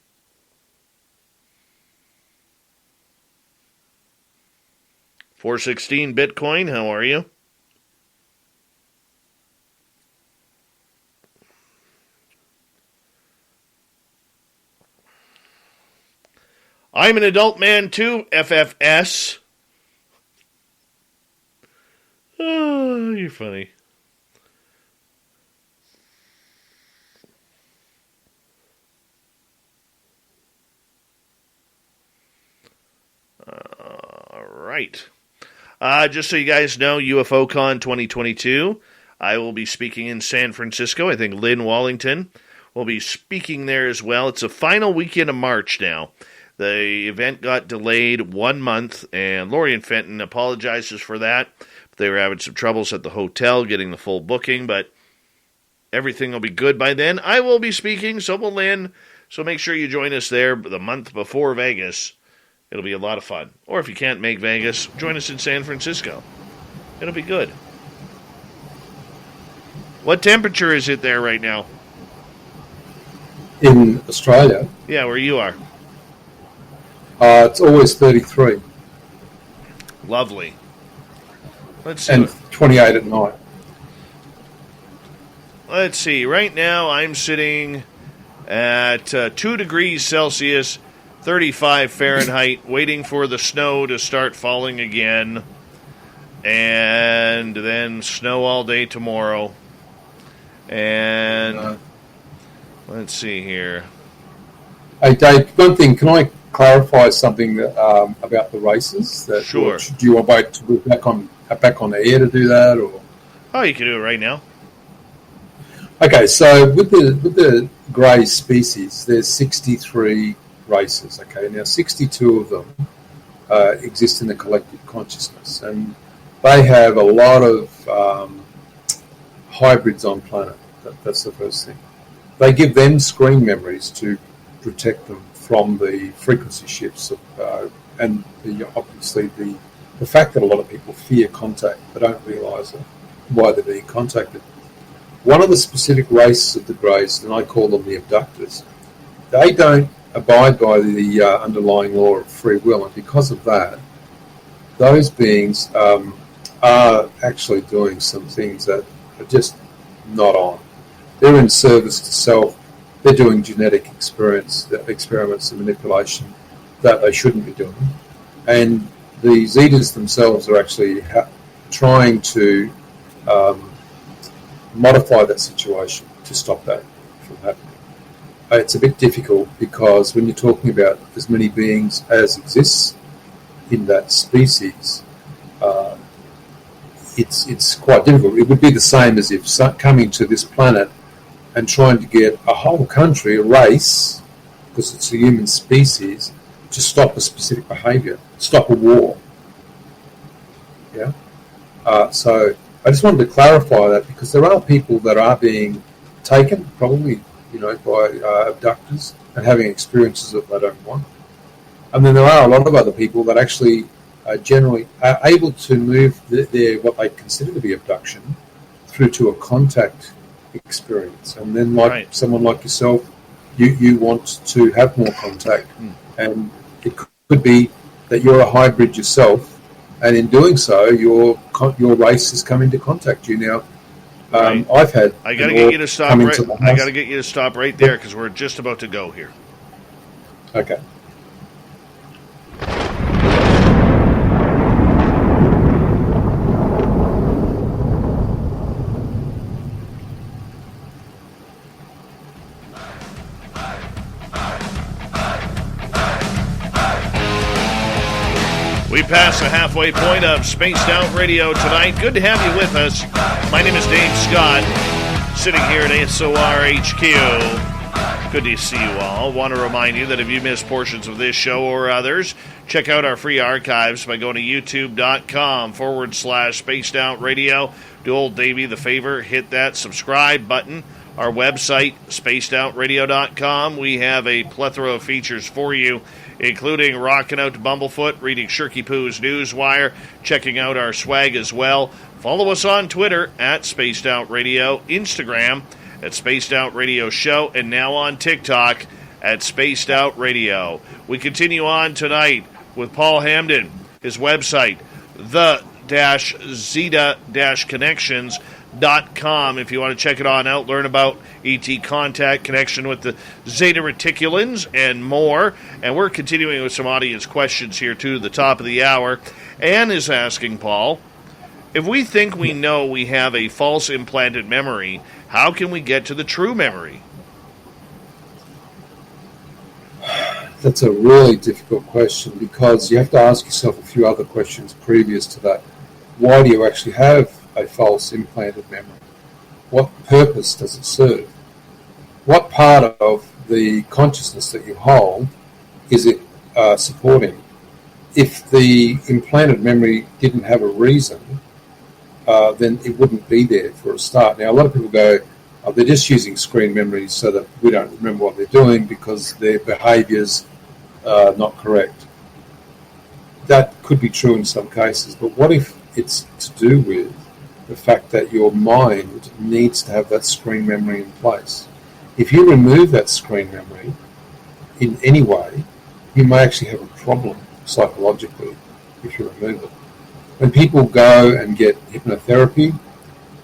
$4.16 Bitcoin, how are you? I'm an adult man too, FFS. Oh, you're funny. All right. Just so you guys know, UFOCon 2022, I will be speaking in San Francisco. I think Lynn Wallington will be speaking there as well. It's the final weekend of March now. The event got delayed 1 month, and Lori Fenton apologizes for that. They were having some troubles at the hotel getting the full booking, but everything will be good by then. I will be speaking, so will Lynn, so make sure you join us there the month before Vegas. It'll be a lot of fun. Or if you can't make Vegas, join us in San Francisco. It'll be good. What temperature is it there right now? In Australia? Yeah, where you are. It's always 33. Lovely. Let's see. And 28 at night. Let's see. Right now, I'm sitting at 2 degrees Celsius, 35 Fahrenheit, waiting for the snow to start falling again. And then snow all day tomorrow. And let's see here. Hey, Dave, one thing. Can I clarify something that, about the races? Sure. Do you want to wait to be back on the air to do that, or? Oh, you can do it right now. Okay, so with the grey species, there's 63 races. Okay, now 62 of them exist in the collective consciousness, and they have a lot of hybrids on planet. That's the first thing. They give them screen memories to protect them from the frequency shifts and obviously the fact that a lot of people fear contact. They don't realise why they're being contacted. One of the specific races of the Greys, and I call them the abductors, they don't abide by the underlying law of free will, and because of that, those beings are actually doing some things that are just not on. They're in service to self. They're doing genetic experiments and manipulation that they shouldn't be doing. And the Zetas themselves are actually trying to modify that situation to stop that from happening. it's a bit difficult because when you're talking about as many beings as exists in that species, it's quite difficult. It would be the same as if coming to this planet and trying to get a whole country, a race, because it's a human species, to stop a specific behaviour, stop a war. Yeah. So I just wanted to clarify that, because there are people that are being taken, probably, by abductors and having experiences that they don't want. And then there are a lot of other people that actually generally are able to move their what they consider to be abduction through to a contact experience. And then someone like yourself, you want to have more contact. And it could be that you're a hybrid yourself, and in doing so, your race is coming to contact you. Now, I've had. I got to get you to stop. I got to get you to stop right there, because we're just about to go here. Okay. We pass the halfway point of Spaced Out Radio tonight. Good to have you with us. My name is Dave Scott, sitting here at SOR HQ. Good to see you all. Want to remind you that if you missed portions of this show or others, check out our free archives by going to youtube.com/Spaced Out Radio. Do old Davey the favor, hit that subscribe button. Our website, spacedoutradio.com. We have a plethora of features for you, including rocking out to Bumblefoot, reading Shirky Poo's Newswire, checking out our swag as well. Follow us on Twitter at Spaced Out Radio, Instagram at Spaced Out Radio Show, and now on TikTok at Spaced Out Radio. We continue on tonight with Paul Hamden, his website, the-Zeta-Connections.com. If you want to check it on out, learn about ET contact, connection with the Zeta Reticulans, and more. And we're continuing with some audience questions here, too, at the top of the hour. Anne is asking, Paul, if we think we know we have a false implanted memory, how can we get to the true memory? That's a really difficult question, because you have to ask yourself a few other questions previous to that. Why do you actually have a false implanted memory? What purpose does it serve? What part of the consciousness that you hold is it supporting? If the implanted memory didn't have a reason, then it wouldn't be there for a start. Now, a lot of people go, they're just using screen memories so that we don't remember what they're doing because their behaviour's not correct. That could be true in some cases, but what if it's to do with the fact that your mind needs to have that screen memory in place? If you remove that screen memory in any way, you may actually have a problem psychologically if you remove it. When people go and get hypnotherapy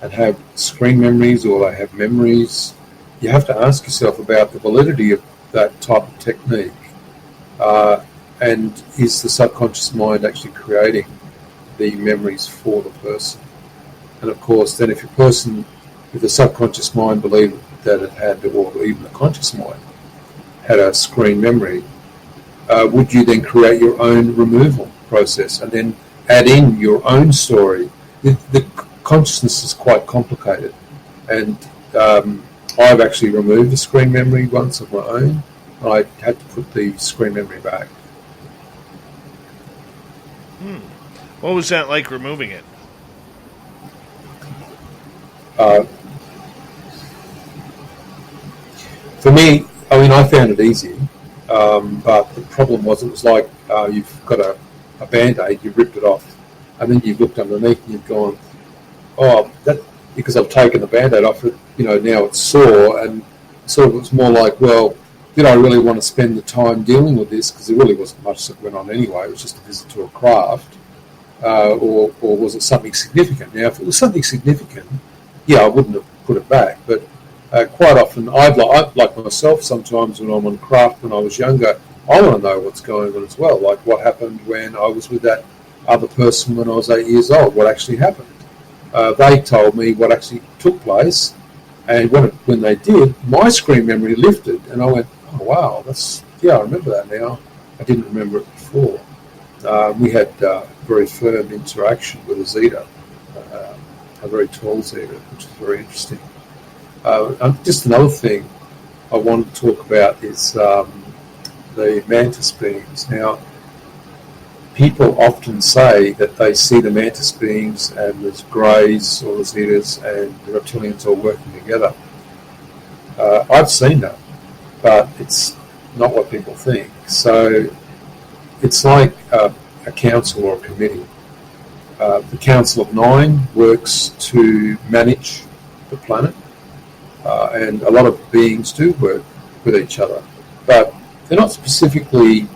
and have screen memories, or they have memories, you have to ask yourself about the validity of that type of technique. And is the subconscious mind actually creating the memories for the person? And of course, then if a person with the subconscious mind believed that it had, or even the conscious mind had a screen memory, would you then create your own removal process and then add in your own story? The consciousness is quite complicated, and I've actually removed a screen memory once of my own. I had to put the screen memory back. What was that like, removing it? For me, I found it easy, but the problem was, it was like you've got a Band-Aid, you ripped it off, and then you've looked underneath and you've gone, that because I've taken the Band-Aid off it, now it's sore, and sort of it's more like, well, did I really want to spend the time dealing with this? Because there really wasn't much that went on anyway. It was just a visit to a craft. Or was it something significant? Now, if it was something significant, I wouldn't have put it back. But quite often, I'd like myself, sometimes when I'm on craft when I was younger, I want to know what's going on as well. Like what happened when I was with that other person when I was 8 years old, what actually happened. They told me what actually took place, And when they did, my screen memory lifted, and I went, oh, wow, I remember that now. I didn't remember it before. We had very firm interaction with a Zeta, a very tall Zeta, which is very interesting. Just another thing I wanted to talk about is the mantis beings. Now, people often say that they see the mantis beings and there's greys or the Zetas and the reptilians all working together. I've seen that, but it's not what people think. So it's like a council or a committee. The Council of Nine works to manage the planet, and a lot of beings do work with each other, but they're not specifically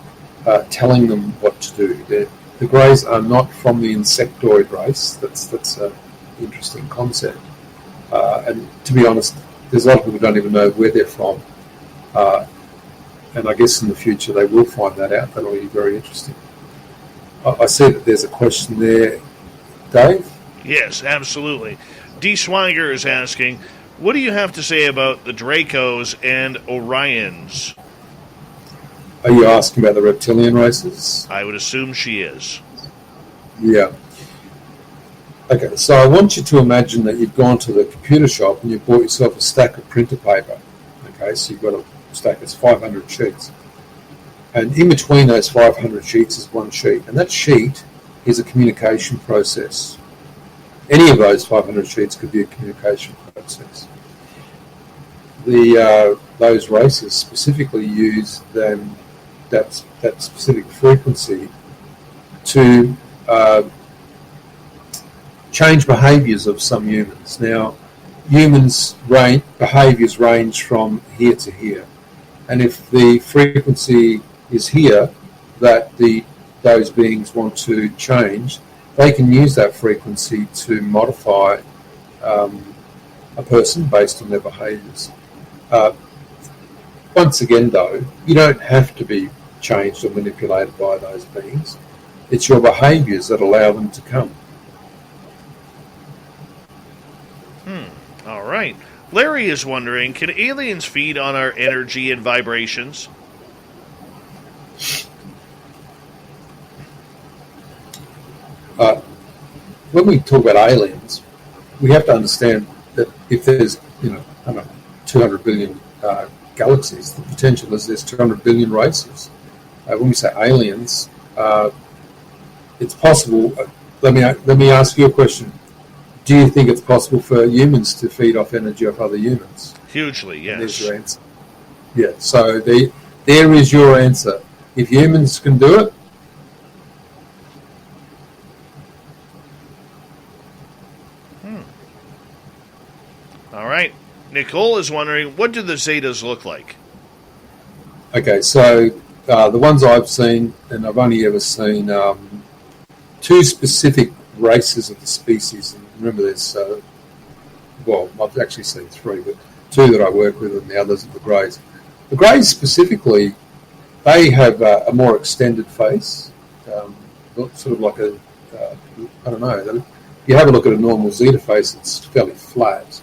telling them what to do. The greys are not from the insectoid race. That's an interesting concept. And to be honest, there's a lot of people who don't even know where they're from. And I guess in the future they will find that out. That'll be very interesting. I see that there's a question there, Dave? Yes, absolutely. D. Swiger is asking, what do you have to say about the Dracos and Orions? Are you asking about the reptilian races? I would assume she is. Yeah. Okay, so I want you to imagine that you've gone to the computer shop and you bought yourself a stack of printer paper. Okay, so you've got a stack that's 500 sheets. And in between those 500 sheets is one sheet. And that sheet is a communication process. Any of those 500 sheets could be a communication process. Those races specifically use that specific frequency to change behaviours of some humans. Now, humans' behaviours range from here to here, and if the frequency is here that those beings want to change, they can use that frequency to modify a person based on their behaviours. Once again, though, you don't have to be changed or manipulated by those beings. It's your behaviours that allow them to come. All right. Larry is wondering, can aliens feed on our energy and vibrations? When we talk about aliens, we have to understand that if there's, 200 billion galaxies, the potential is there's 200 billion races. When we say aliens, it's possible. Let me ask you a question. Do you think it's possible for humans to feed off energy of other humans? Hugely, yes. There's your answer. Yeah, so there is your answer. If humans can do it, All right. Nicole is wondering, what do the Zetas look like? Okay, so the ones I've seen, and I've only ever seen two specific races of the species. And remember, there's, I've actually seen three, but two that I work with, and the others are the Greys. The Greys specifically, they have a more extended face, sort of like I don't know. If you have a look at a normal Zeta face, it's fairly flat,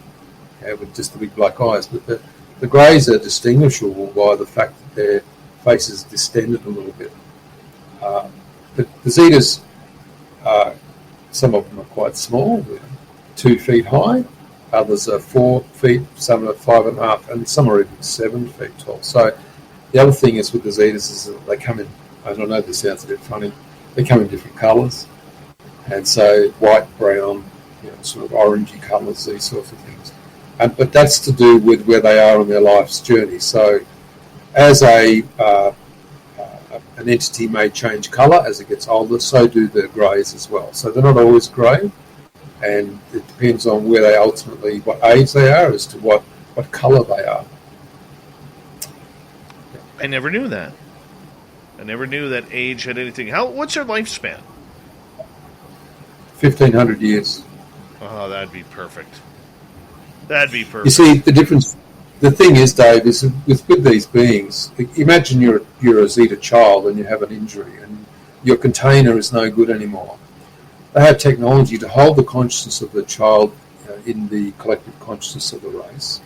with just the big black eyes. But the Greys are distinguishable by the fact that their face is distended a little bit. But the Zetas, some of them are quite small, 2 feet high. Others are 4 feet, some are 5.5, and some are even 7 feet tall. So the other thing is with the Zetas is that they come in, I don't know, this sounds a bit funny, they come in different colours. And so white, brown, sort of orangey colours, these sorts of things. But that's to do with where they are on their life's journey. So as an entity may change colour as it gets older, so do the Greys as well. So they're not always grey, and it depends on where they ultimately, what age they are, as to what colour they are. I never knew that. I never knew that age had anything. What's their lifespan? 1,500 years. Oh, that'd be perfect. That'd be perfect. You see, the difference, the thing is, Dave, is with these beings, imagine you're a Zeta child and you have an injury and your container is no good anymore. They have technology to hold the consciousness of the child in the collective consciousness of the race.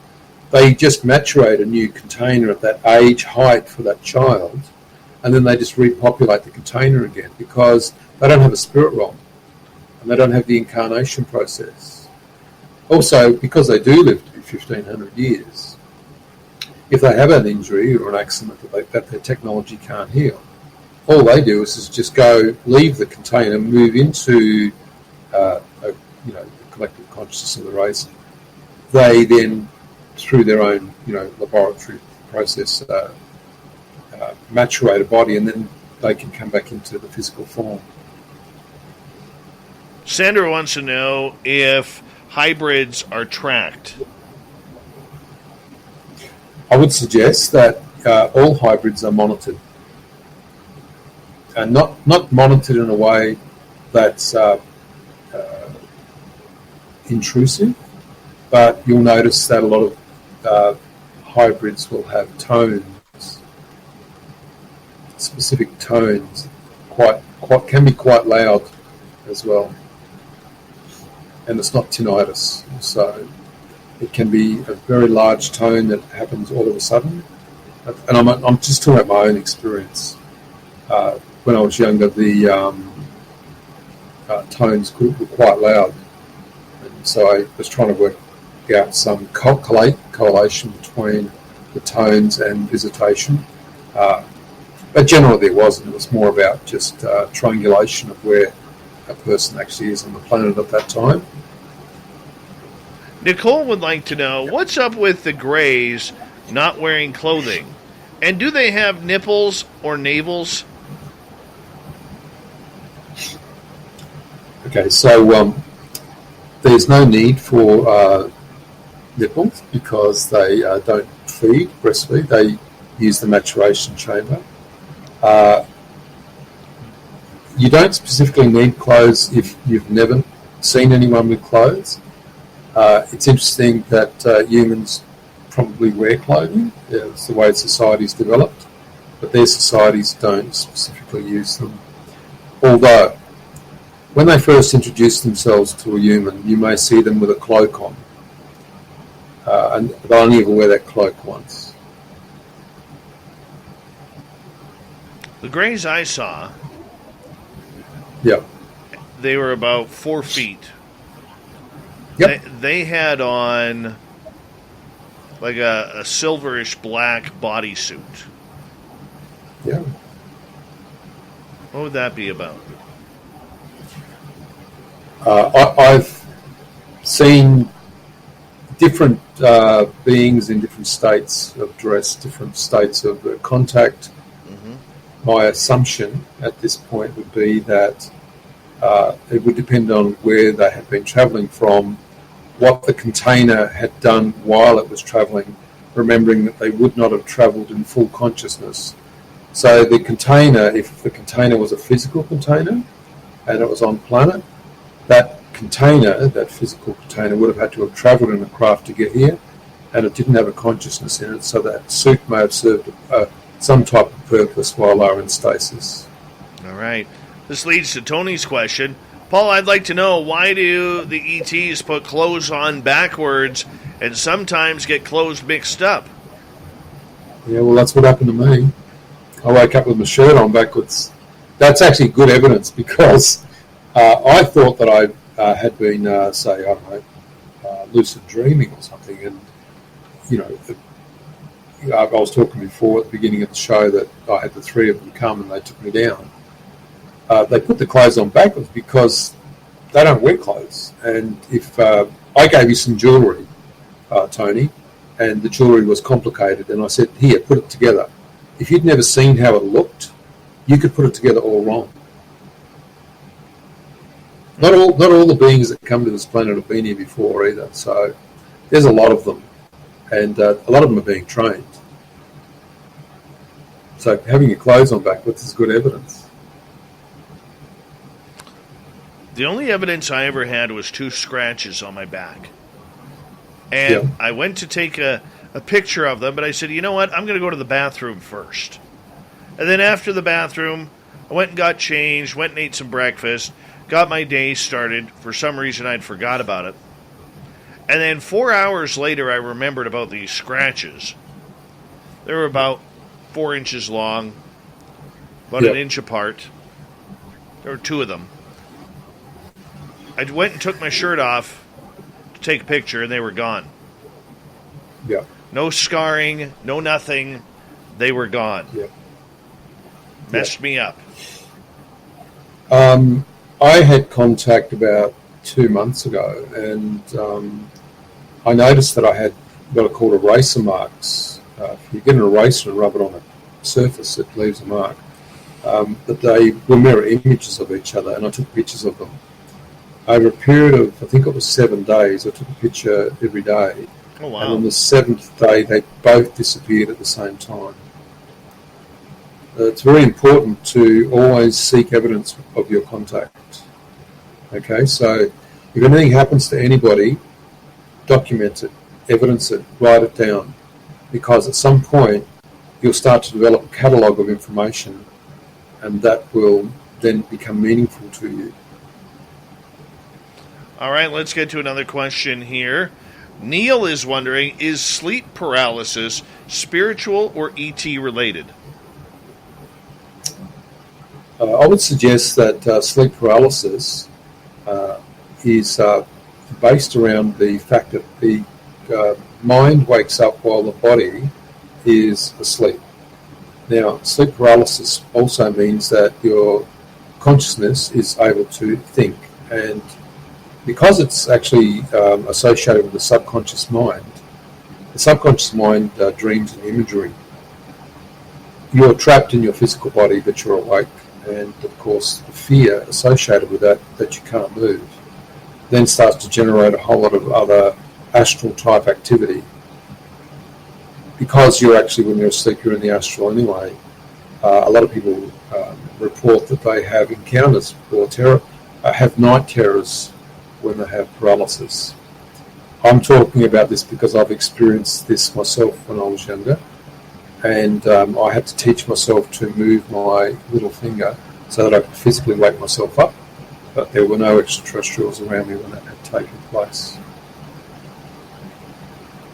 They just maturate a new container at that age height for that child, and then they just repopulate the container again because they don't have a spirit realm and they don't have the incarnation process. Also, because they do live to be 1,500 years, if they have an injury or an accident that their technology can't heal, all they do is just go, leave the container, move into the collective consciousness of the race. They then, through their own laboratory process, maturate a body, and then they can come back into the physical form. Sandra wants to know if hybrids are tracked. I would suggest that all hybrids are monitored, and not monitored in a way that's intrusive, but you'll notice that a lot of hybrids will have tones, specific tones, can be quite loud as well, and it's not tinnitus, so it can be a very large tone that happens all of a sudden. And I'm just talking about my own experience. When I was younger, the tones were quite loud, and so I was trying to work out some correlation between the tones and visitation. But generally there wasn't. It was more about just triangulation of where a person actually is on the planet at that time. Nicole would like to know, what's up with the Greys not wearing clothing? And do they have nipples or navels? Okay, so there's no need for nipples because they don't breastfeed. They use the maturation chamber. You don't specifically need clothes if you've never seen anyone with clothes. It's interesting that humans probably wear clothing. Yeah, it's the way society's developed, but their societies don't specifically use them. Although, when they first introduce themselves to a human, you may see them with a cloak on, and they'll only ever wear that cloak once. The Greys I saw, Yep. they were about 4 feet. Yep. They had on like a silverish black bodysuit. Yeah. What would that be about? I've seen different beings in different states of dress, different states of contact. Mm-hmm. My assumption at this point would be that it would depend on where they had been travelling from, what the container had done while it was travelling, remembering that they would not have travelled in full consciousness. So the container, if the container was a physical container and it was on planet, that container, that physical container, would have had to have travelled in a craft to get here, and it didn't have a consciousness in it, so that suit may have served some type of purpose while they were in stasis. All right. This leads to Tony's question. Paul, I'd like to know, why do the ETs put clothes on backwards and sometimes get clothes mixed up? Yeah, well, that's what happened to me. I woke up with my shirt on backwards. That's actually good evidence because I thought that I had been, lucid dreaming or something. And, I was talking before at the beginning of the show that I had the three of them come and they took me down. They put the clothes on backwards because they don't wear clothes. And if I gave you some jewellery, Tony, and the jewellery was complicated, and I said, here, put it together. If you'd never seen how it looked, you could put it together all wrong. Not all the beings that come to this planet have been here before either. So there's a lot of them, and a lot of them are being trained. So having your clothes on backwards is good evidence. The only evidence I ever had was 2 scratches on my back. And I went to take a picture of them, but I said, you know what, I'm going to go to the bathroom first. And then after the bathroom, I went and got changed, went and ate some breakfast, got my day started. For some reason, I'd forgot about it. And then 4 hours later, I remembered about these scratches. They were about 4 inches long, about an inch apart. There were 2 of them. I went and took my shirt off to take a picture, and they were gone. Yeah. No scarring, no nothing. They were gone. Yeah. Messed me up. I had contact about 2 months ago, and I noticed that I had what are called eraser marks. If you get an eraser and rub it on a surface, it leaves a mark. But they were mirror images of each other, and I took pictures of them. Over a period of, I think it was 7 days, I took a picture every day. Oh, wow. And on the 7th day, they both disappeared at the same time. It's very important to always seek evidence of your contact. Okay, so if anything happens to anybody, document it, evidence it, write it down, because at some point you'll start to develop a catalogue of information, and that will then become meaningful to you. All right, let's get to another question here. Neil is wondering, is sleep paralysis spiritual or ET related? I would suggest that sleep paralysis is based around the fact that the mind wakes up while the body is asleep. Now, sleep paralysis also means that your consciousness is able to think, and because it's actually associated with the subconscious mind dreams and imagery. You're trapped in your physical body, but you're awake. And, of course, the fear associated with that you can't move, then starts to generate a whole lot of other astral-type activity. Because you're actually, when you're asleep, you're in the astral anyway. A lot of people report that they have encounters or have night terrors when they have paralysis. I'm talking about this because I've experienced this myself when I was younger. And I had to teach myself to move my little finger so that I could physically wake myself up. But there were no extraterrestrials around me when that had taken place.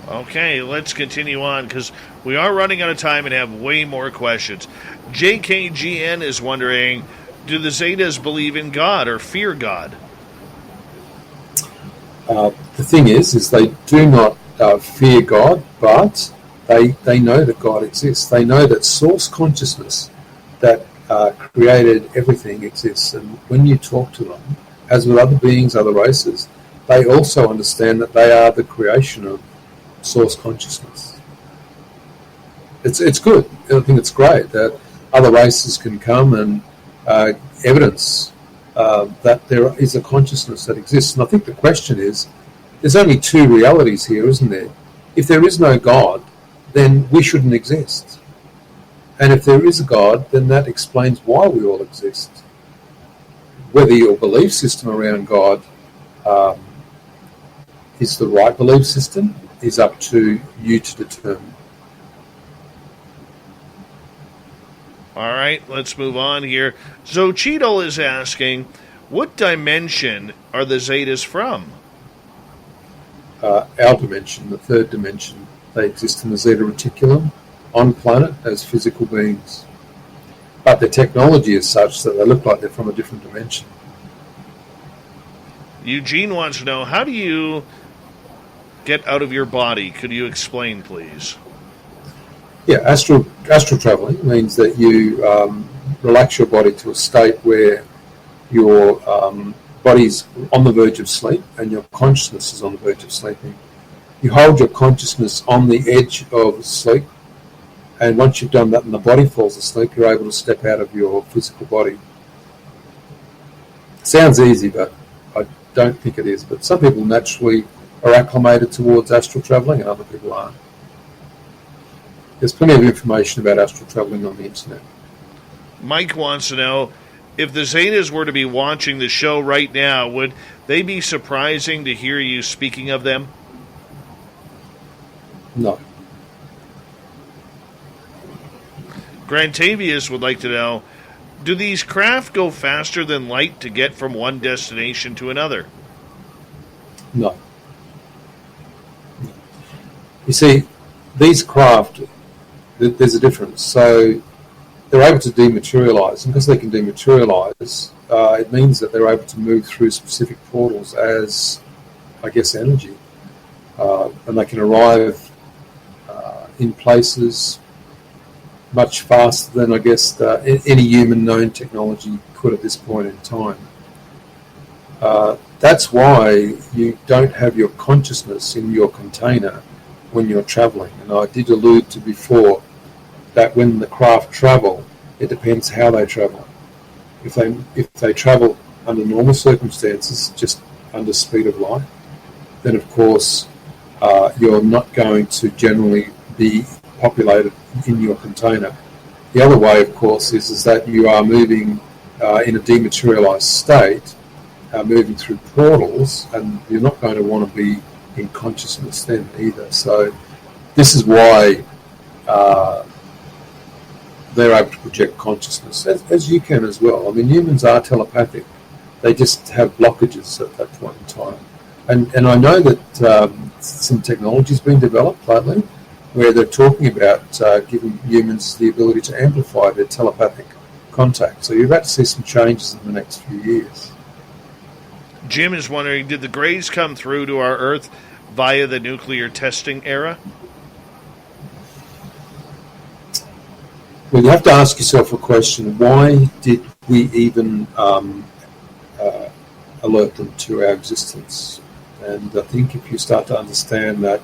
Okay, let's continue on because we are running out of time and have way more questions. JKGN is wondering, do the Zetas believe in God or fear God? The thing is they do not fear God, but they know that God exists. They know that source consciousness that created everything exists. And when you talk to them, as with other beings, other races, they also understand that they are the creation of source consciousness. It's good. I think it's great that other races can come and evidence that there is a consciousness that exists. And I think the question is, there's only 2 realities here, isn't there? If there is no God, then we shouldn't exist. And if there is a God, then that explains why we all exist. Whether your belief system around God is the right belief system is up to you to determine. All right, let's move on here. Zochito is asking, what dimension are the Zetas from? Our dimension, the 3rd dimension. They exist in the Zeta Reticulum on planet as physical beings. But their technology is such that they look like they're from a different dimension. Eugene wants to know, how do you get out of your body? Could you explain, please? Yeah, astral traveling means that you relax your body to a state where your body's on the verge of sleep and your consciousness is on the verge of sleeping. You hold your consciousness on the edge of sleep, and once you've done that and the body falls asleep, you're able to step out of your physical body. Sounds easy, but I don't think it is. But some people naturally are acclimated towards astral traveling and other people aren't. There's plenty of information about astral traveling on the internet. Mike wants to know, if the Zetas were to be watching the show right now, would they be surprising to hear you speaking of them? No. Grantavius would like to know, do these craft go faster than light to get from one destination to another? No. You see, these craft, there's a difference. So they're able to dematerialise, and because they can dematerialise, it means that they're able to move through specific portals as, I guess, energy. And they can arrive in places much faster than, I guess, any human known technology could at this point in time. That's why you don't have your consciousness in your container when you're travelling. And I did allude to before that when the craft travel, it depends how they travel. If they travel under normal circumstances, just under speed of light, then of course you're not going to generally be populated in your container. The other way, of course, is that you are moving in a dematerialised state, moving through portals, and you're not going to want to be in consciousness then either. So this is why they're able to project consciousness, as you can as well. I mean, humans are telepathic. They just have blockages at that point in time. And I know that some technology's been developed lately where they're talking about giving humans the ability to amplify their telepathic contact. So you're about to see some changes in the next few years. Jim is wondering, did the Greys come through to our Earth via the nuclear testing era? Well, you have to ask yourself a question. Why did we even alert them to our existence? And I think if you start to understand that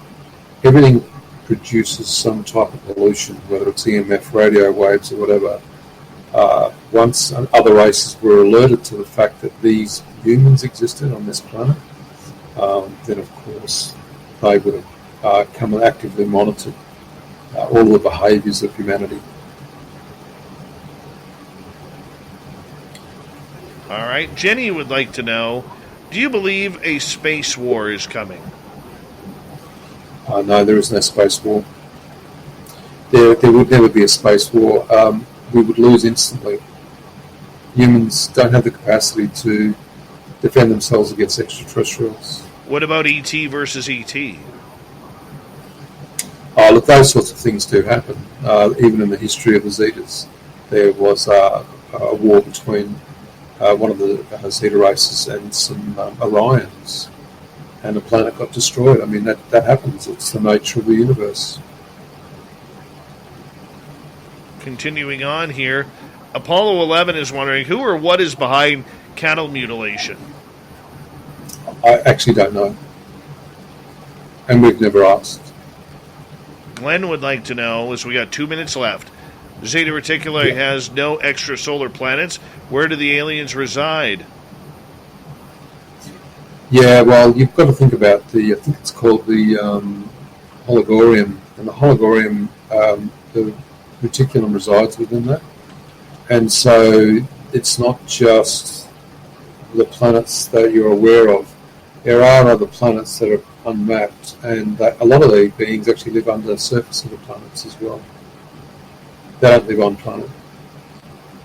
everything produces some type of pollution, whether it's EMF, radio waves, or whatever, once other races were alerted to the fact that these humans existed on this planet, then of course they would have come and actively monitored all the behaviours of humanity. All right. Jenny would like to know, do you believe a space war is coming? No, there is no space war. There would never be a space war. We would lose instantly. Humans don't have the capacity to defend themselves against extraterrestrials. What about ET versus ET? Oh, look, those sorts of things do happen. Even in the history of the Zetas, there was a war between one of the Zeta races and some Orions, and the planet got destroyed. I mean, that happens. It's the nature of the universe. Continuing on here, Apollo 11 is wondering, who or what is behind cattle mutilation? I actually don't know. And we've never asked. Glenn would like to know, as we got 2 minutes left, Zeta Reticuli has no extrasolar planets. Where do the aliens reside? Yeah, well, you've got to think about I think it's called the Hologorium. And the Hologorium, the reticulum resides within that. And so it's not just the planets that you're aware of. There are other planets that are unmapped, and a lot of these beings actually live under the surface of the planets as well. They don't live on planet.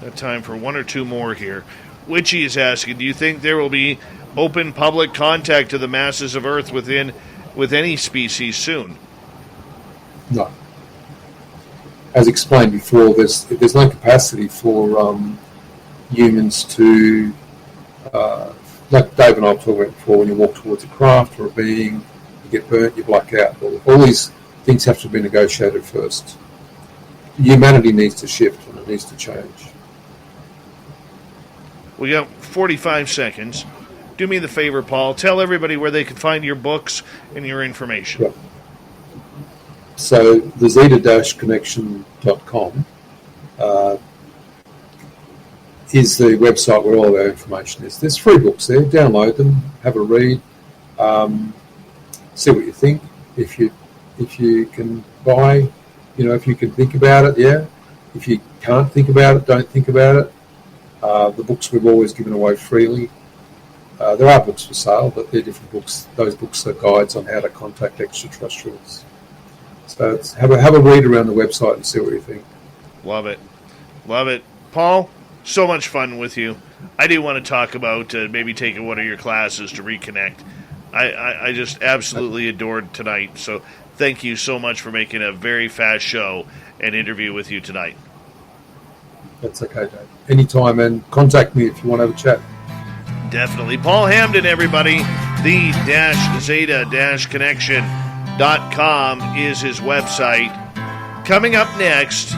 Got time for one or two more here. Witchy is asking, do you think there will be open public contact to the masses of Earth with any species soon? No. As explained before, there's no capacity for humans to, like Dave and I were talking about before, when you walk towards a craft or a being, you get burnt, you black out. All these things have to be negotiated first. Humanity needs to shift and it needs to change. We got 45 seconds. Do me the favor, Paul. Tell everybody where they can find your books and your information. Yep. So the Zeta-connection.com is the website where all of our information is. There's free books there. Download them, have a read, see what you think. If you can buy, if you can think about it, yeah. If you can't think about it, don't think about it. The books we've always given away freely. There are books for sale, but they're different books. Those books are guides on how to contact extraterrestrials. So have a read around the website and see what you think. Love it. Love it. Paul, so much fun with you. I do want to talk about maybe taking one of your classes to reconnect. I just absolutely adored tonight. So thank you so much for making a very fast show and interview with you tonight. That's okay, Dave. Anytime, and contact me if you want to have a chat. Definitely. Paul Hamden, everybody. The-Zeta-Connection.com is his website. Coming up next,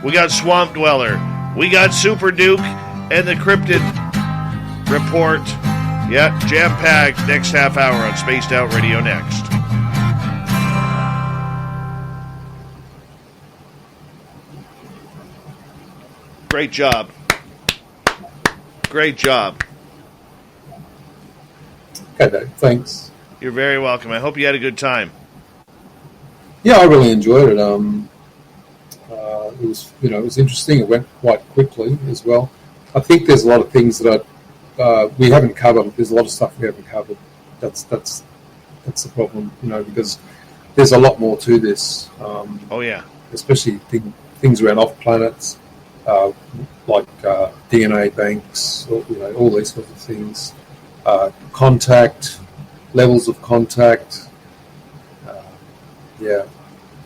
we got Swamp Dweller. We got Super Duke and the Cryptid Report. Yeah, jam-packed next half hour on Spaced Out Radio next. Great job. Great job. Okay, Dave. Thanks. You're very welcome. I hope you had a good time. Yeah, I really enjoyed it. It was, it was interesting. It went quite quickly as well. I think there's a lot of things that we haven't covered. There's a lot of stuff we haven't covered. That's the problem, because there's a lot more to this. Oh yeah, especially things around off planets, like DNA banks, all these sorts of things. Contact, levels of contact. Yeah,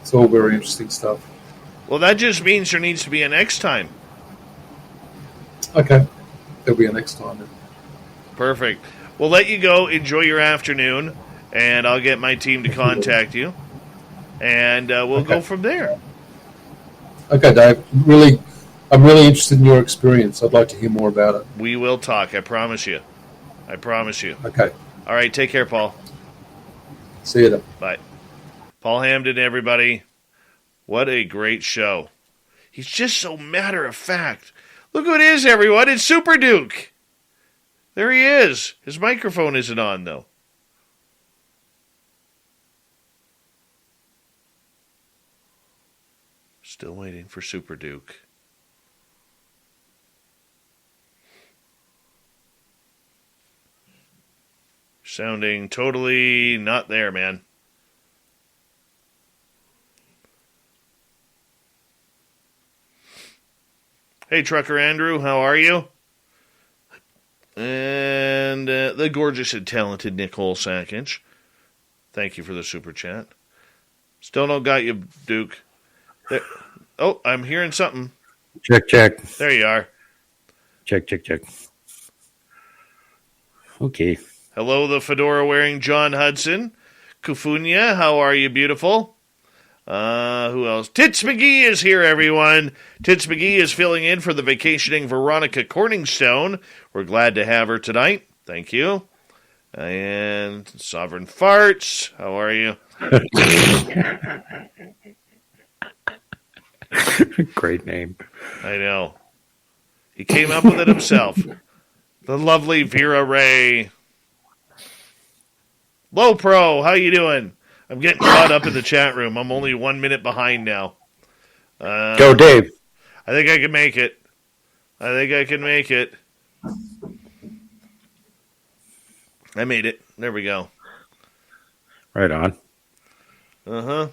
it's all very interesting stuff. Well, that just means there needs to be a next time. Okay, there'll be a next time then. Perfect. We'll let you go. Enjoy your afternoon, and I'll get my team to contact you, and we'll go from there. Okay, Dave. I'm really interested in your experience. I'd like to hear more about it. We will talk. I promise you. I promise you. Okay. All right. Take care, Paul. See you then. Bye. Paul Hamden, everybody. What a great show. He's just so matter of fact. Look who it is, everyone. It's Super Duke. There he is. His microphone isn't on, though. Still waiting for Super Duke. Sounding totally not there, man. Hey, Trucker Andrew, how are you? And the gorgeous and talented Nicole Sackage. Thank you for the super chat. Still don't got you, Duke. There. Oh, I'm hearing something. Check. There you are. Check. Okay. Hello, the fedora-wearing John Hudson. Kufunya, how are you, beautiful? Who else? Tits McGee is here, everyone. Tits McGee is filling in for the vacationing Veronica Corningstone. We're glad to have her tonight. Thank you. And Sovereign Farts, how are you? Great name. I know. He came up with it himself. The lovely Vera Ray. Low Pro, how you doing? I'm getting caught up in the chat room. I'm only 1 minute behind now. Go, Dave. I think I can make it. I made it. There we go. Right on. Uh-huh.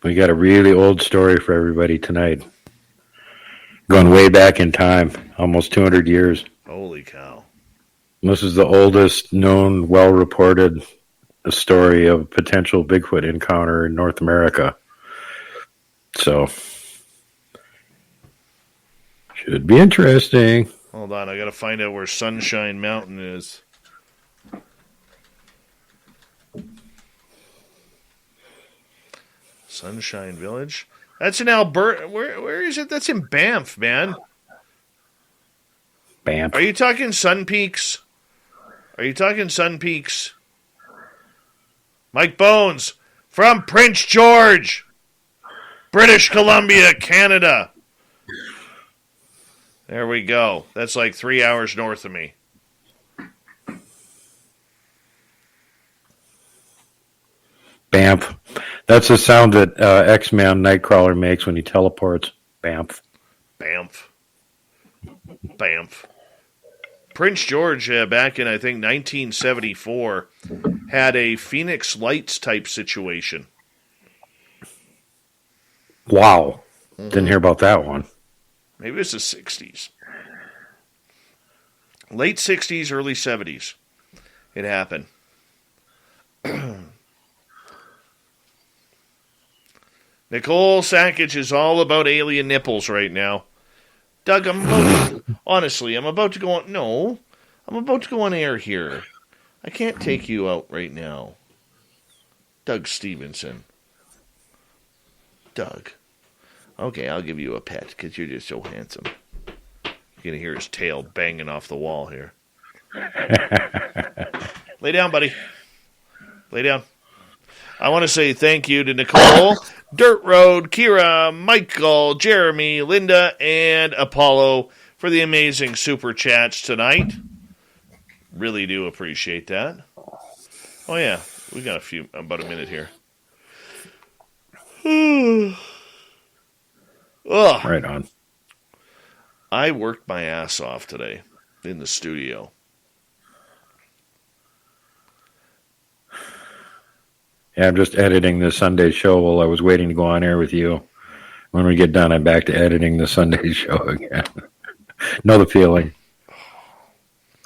We got a really old story for everybody tonight. Going way back in time, almost 200 years. Holy cow. This is the oldest known, well-reported story of a potential Bigfoot encounter in North America. So, should be interesting. Hold on, I gotta find out where Sunshine Mountain is. Sunshine Village? That's in Alberta. Where is it? That's in Banff, man. Banff. Are you talking Sun Peaks? Mike Bones from Prince George, British Columbia, Canada. There we go. That's like 3 hours north of me. Banff. That's the sound that X-Man Nightcrawler makes when he teleports. Banff. Prince George, back in, I think, 1974, had a Phoenix Lights type situation. Wow. Mm-hmm. Didn't hear about that one. Maybe it's the 60s. Late 60s, early 70s. It happened. Nicole Sackage is all about alien nipples right now. Doug, honestly, I'm about to go on... No, I'm about to go on air here. I can't take you out right now. Doug Stevenson. Doug. Okay, I'll give you a pet, because you're just so handsome. You're going to hear his tail banging off the wall here. Lay down, buddy. Lay down. I want to say thank you to Nicole, Dirt Road, Kira, Michael, Jeremy, Linda, and Apollo for the amazing super chats tonight. Really do appreciate that. Oh, yeah. We got about a minute here. Ugh. Right on. I worked my ass off today in the studio. Yeah, I'm just editing the Sunday show while I was waiting to go on air with you. When we get done, I'm back to editing the Sunday show again. Know the feeling.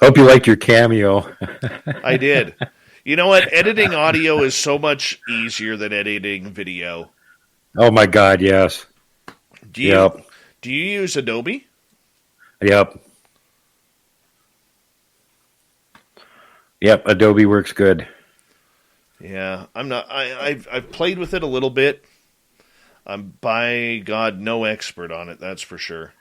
Hope you liked your cameo. I did. You know what? Editing audio is so much easier than editing video. Oh, my God, yes. Do you use Adobe? Yep. Yep, Adobe works good. Yeah, I'm not. I've played with it a little bit. I'm, by God, no expert on it. That's for sure.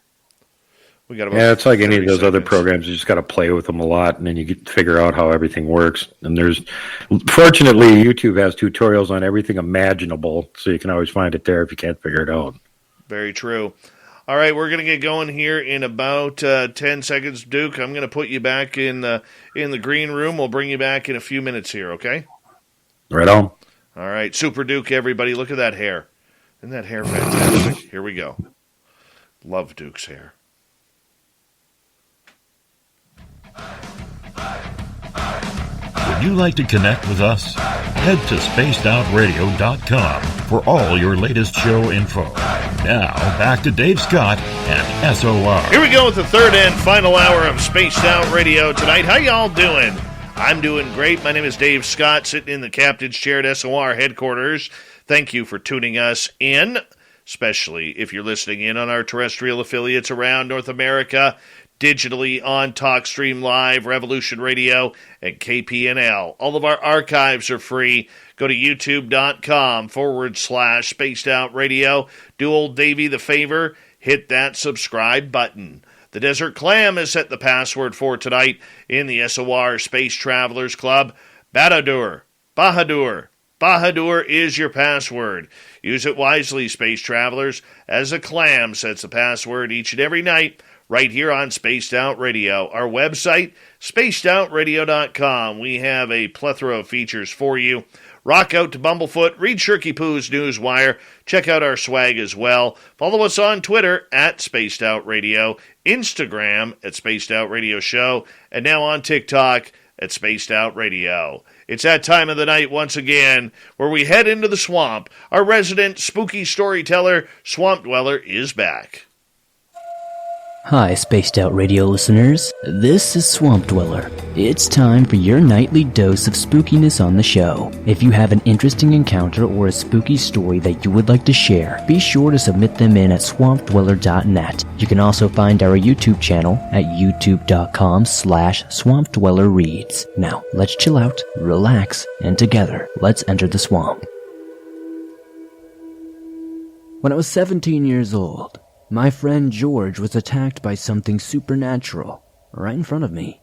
We got about it's like any of those other seconds. programs. You just got to play with them a lot, and then you get to figure out how everything works. And fortunately, YouTube has tutorials on everything imaginable, so you can always find it there if you can't figure it out. Very true. All right, we're going to get going here in about 10 seconds. Duke, I'm going to put you back in the green room. We'll bring you back in a few minutes here, okay? Right on. All right, Super Duke, everybody. Look at that hair. Isn't that hair fantastic? Here we go. Love Duke's hair. Would you like to connect with us? Head to spacedoutradio.com for all your latest show info. Now, back to Dave Scott and SOR. Here we go with the third and final hour of Spaced Out Radio tonight. How y'all doing? I'm doing great. My name is Dave Scott, sitting in the captain's chair at SOR headquarters. Thank you for tuning us in, especially if you're listening in on our terrestrial affiliates around North America, digitally on TalkStream Live, Revolution Radio, and KPNL. All of our archives are free. Go to youtube.com/Spaced Out Radio. Do old Davey the favor, hit that subscribe button. The Desert Clam has set the password for tonight in the SOR Space Travelers Club. Bahadur. Bahadur is your password. Use it wisely, Space Travelers, as a clam sets the password each and every night right here on Spaced Out Radio. Our website, spacedoutradio.com. We have a plethora of features for you. Rock out to Bumblefoot, read Shirky Poo's Newswire, check out our swag as well. Follow us on Twitter at Spaced Out Radio, Instagram at Spaced Out Radio Show, and now on TikTok at Spaced Out Radio. It's that time of the night once again where we head into the swamp. Our resident spooky storyteller, Swamp Dweller, is back. Hi, Spaced Out Radio listeners. This is Swamp Dweller. It's time for your nightly dose of spookiness on the show. If you have an interesting encounter or a spooky story that you would like to share, be sure to submit them in at swampdweller.net. You can also find our YouTube channel at youtube.com/swampdwellerreads. Now, let's chill out, relax, and together, let's enter the swamp. When I was 17 years old, my friend George was attacked by something supernatural right in front of me.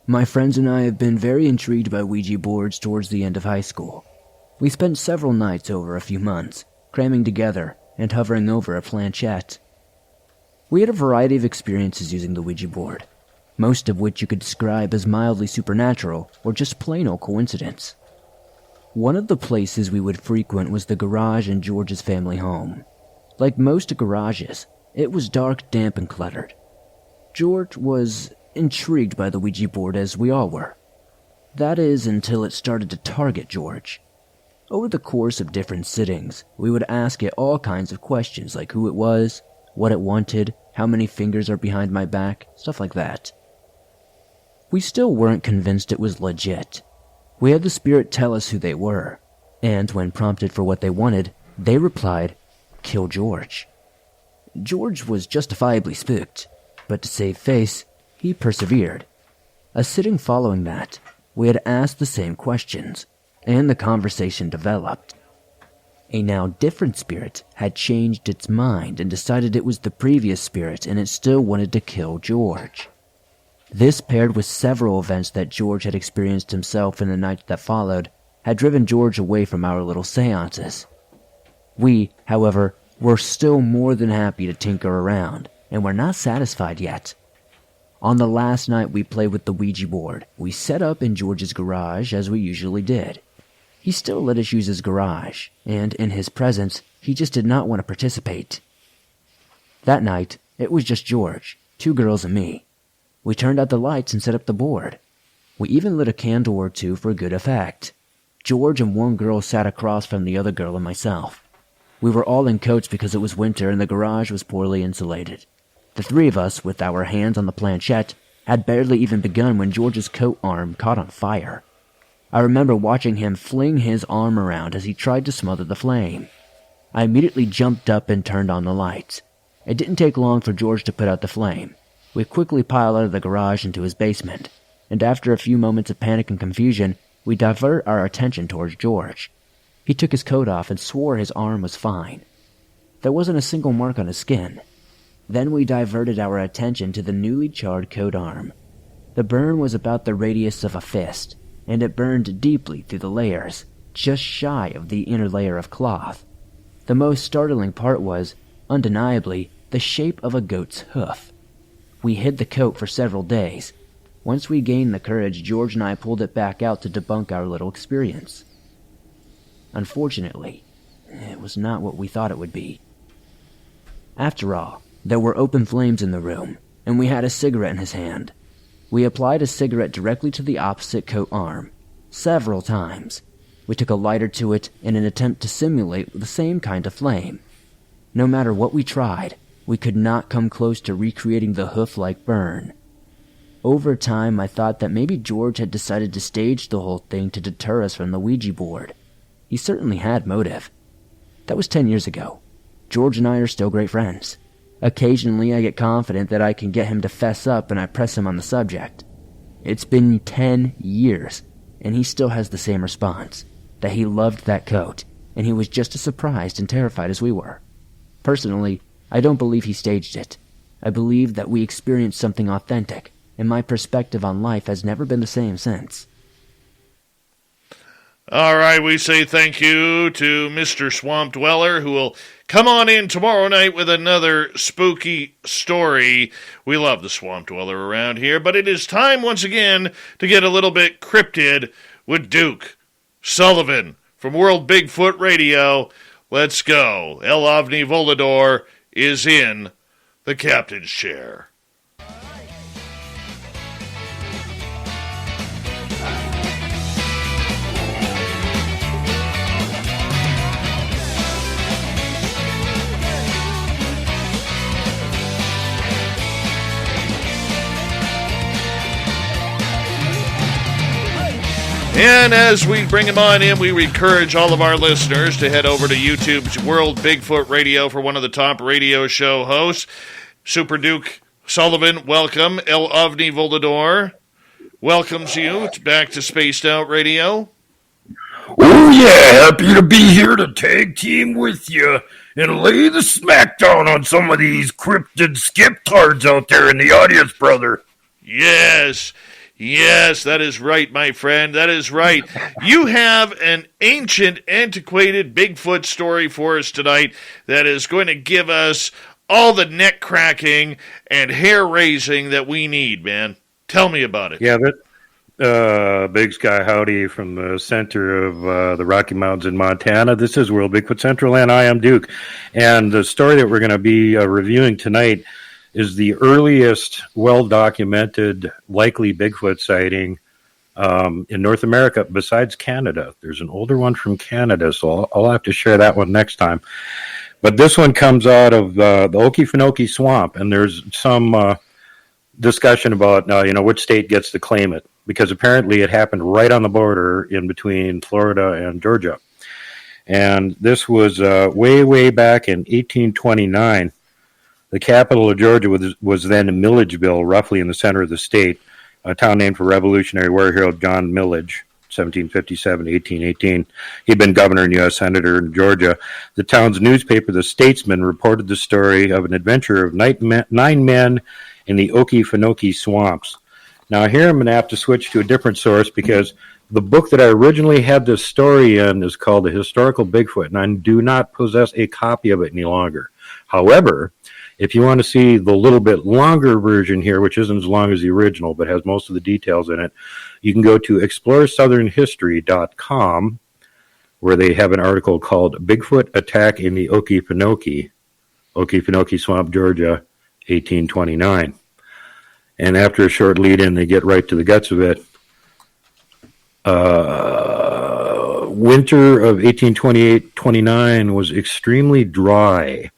My friends and I have been very intrigued by Ouija boards towards the end of high school. We spent several nights over a few months, cramming together and hovering over a planchette. We had a variety of experiences using the Ouija board, most of which you could describe as mildly supernatural or just plain old coincidence. One of the places we would frequent was the garage in George's family home. Like most garages, it was dark, damp, and cluttered. George was intrigued by the Ouija board, as we all were. That is, until it started to target George. Over the course of different sittings, we would ask it all kinds of questions like who it was, what it wanted, how many fingers are behind my back, stuff like that. We still weren't convinced it was legit. We had the spirit tell us who they were, and when prompted for what they wanted, They replied, "Kill George." George was justifiably spooked, but to save face, he persevered. A sitting following that, we had asked the same questions, and the conversation developed. A now different spirit had changed its mind and decided it was the previous spirit and it still wanted to kill George. This, paired with several events that George had experienced himself in the night that followed, had driven George away from our little seances. We, however, were still more than happy to tinker around, and were not satisfied yet. On the last night we played with the Ouija board, we set up in George's garage as we usually did. He still let us use his garage, and in his presence, he just did not want to participate. That night, it was just George, 2 girls and me. We turned out the lights and set up the board. We even lit a candle or 2 for good effect. George and 1 girl sat across from the other girl and myself. We were all in coats because it was winter and the garage was poorly insulated. The 3 of us, with our hands on the planchette, had barely even begun when George's coat arm caught on fire. I remember watching him fling his arm around as he tried to smother the flame. I immediately jumped up and turned on the lights. It didn't take long for George to put out the flame. We quickly piled out of the garage into his basement, and after a few moments of panic and confusion, we divert our attention towards George. He took his coat off and swore his arm was fine. There wasn't a single mark on his skin. Then we diverted our attention to the newly charred coat arm. The burn was about the radius of a fist, and it burned deeply through the layers, just shy of the inner layer of cloth. The most startling part was, undeniably, the shape of a goat's hoof. We hid the coat for several days. Once we gained the courage, George and I pulled it back out to debunk our little experience. Unfortunately, it was not what we thought it would be. After all, there were open flames in the room, and we had a cigarette in his hand. We applied a cigarette directly to the opposite coat arm, several times. We took a lighter to it in an attempt to simulate the same kind of flame. No matter what we tried, we could not come close to recreating the hoof-like burn. Over time, I thought that maybe George had decided to stage the whole thing to deter us from the Ouija board. He certainly had motive. That was 10 years ago. George and I are still great friends. Occasionally, I get confident that I can get him to fess up and I press him on the subject. It's been 10 years, and he still has the same response, that he loved that coat, and he was just as surprised and terrified as we were. Personally, I don't believe he staged it. I believe that we experienced something authentic, and my perspective on life has never been the same since. All right, we say thank you to Mr. Swamp Dweller, who will come on in tomorrow night with another spooky story. We love the Swamp Dweller around here, but it is time once again to get a little bit cryptid with Duke Sullivan from World Bigfoot Radio. Let's go. El Ovni Volador is in the captain's chair. And as we bring him on in, we encourage all of our listeners to head over to YouTube's World Bigfoot Radio for one of the top radio show hosts. Super Duke Sullivan, welcome. El Ovni Volador welcomes you back to Spaced Out Radio. Oh yeah, happy to be here to tag team with you and lay the smackdown on some of these cryptid skip-tards out there in the audience, brother. Yes, that is right, my friend. That is right. You have an ancient, antiquated Bigfoot story for us tonight that is going to give us all the neck-cracking and hair-raising that we need, man. Tell me about it. Yeah, Big Sky Howdy from the center of the Rocky Mountains in Montana. This is World Bigfoot Central, and I am Duke. And the story that we're going to be reviewing tonight is the earliest well-documented likely Bigfoot sighting in North America besides Canada. There's an older one from Canada, so I'll have to share that one next time. But this one comes out of the Okefenokee Swamp, and there's some discussion about which state gets to claim it, because apparently it happened right on the border in between Florida and Georgia. And this was way back in 1829. The capital of Georgia was then Milledgeville, roughly in the center of the state, a town named for Revolutionary War hero John Millage, 1757 to 1818. He'd been governor and U.S. senator in Georgia. The town's newspaper, The Statesman, reported the story of an adventure of 9 men in the Okefenokee swamps. Now, here I'm going to have to switch to a different source because the book that I originally had this story in is called The Historical Bigfoot, and I do not possess a copy of it any longer. However, if you want to see the little bit longer version here, which isn't as long as the original but has most of the details in it, you can go to exploresouthernhistory.com, where they have an article called Bigfoot Attack in the Okefenokee Swamp, Georgia, 1829. And after a short lead-in, they get right to the guts of it. Winter of 1828-29 was extremely dry,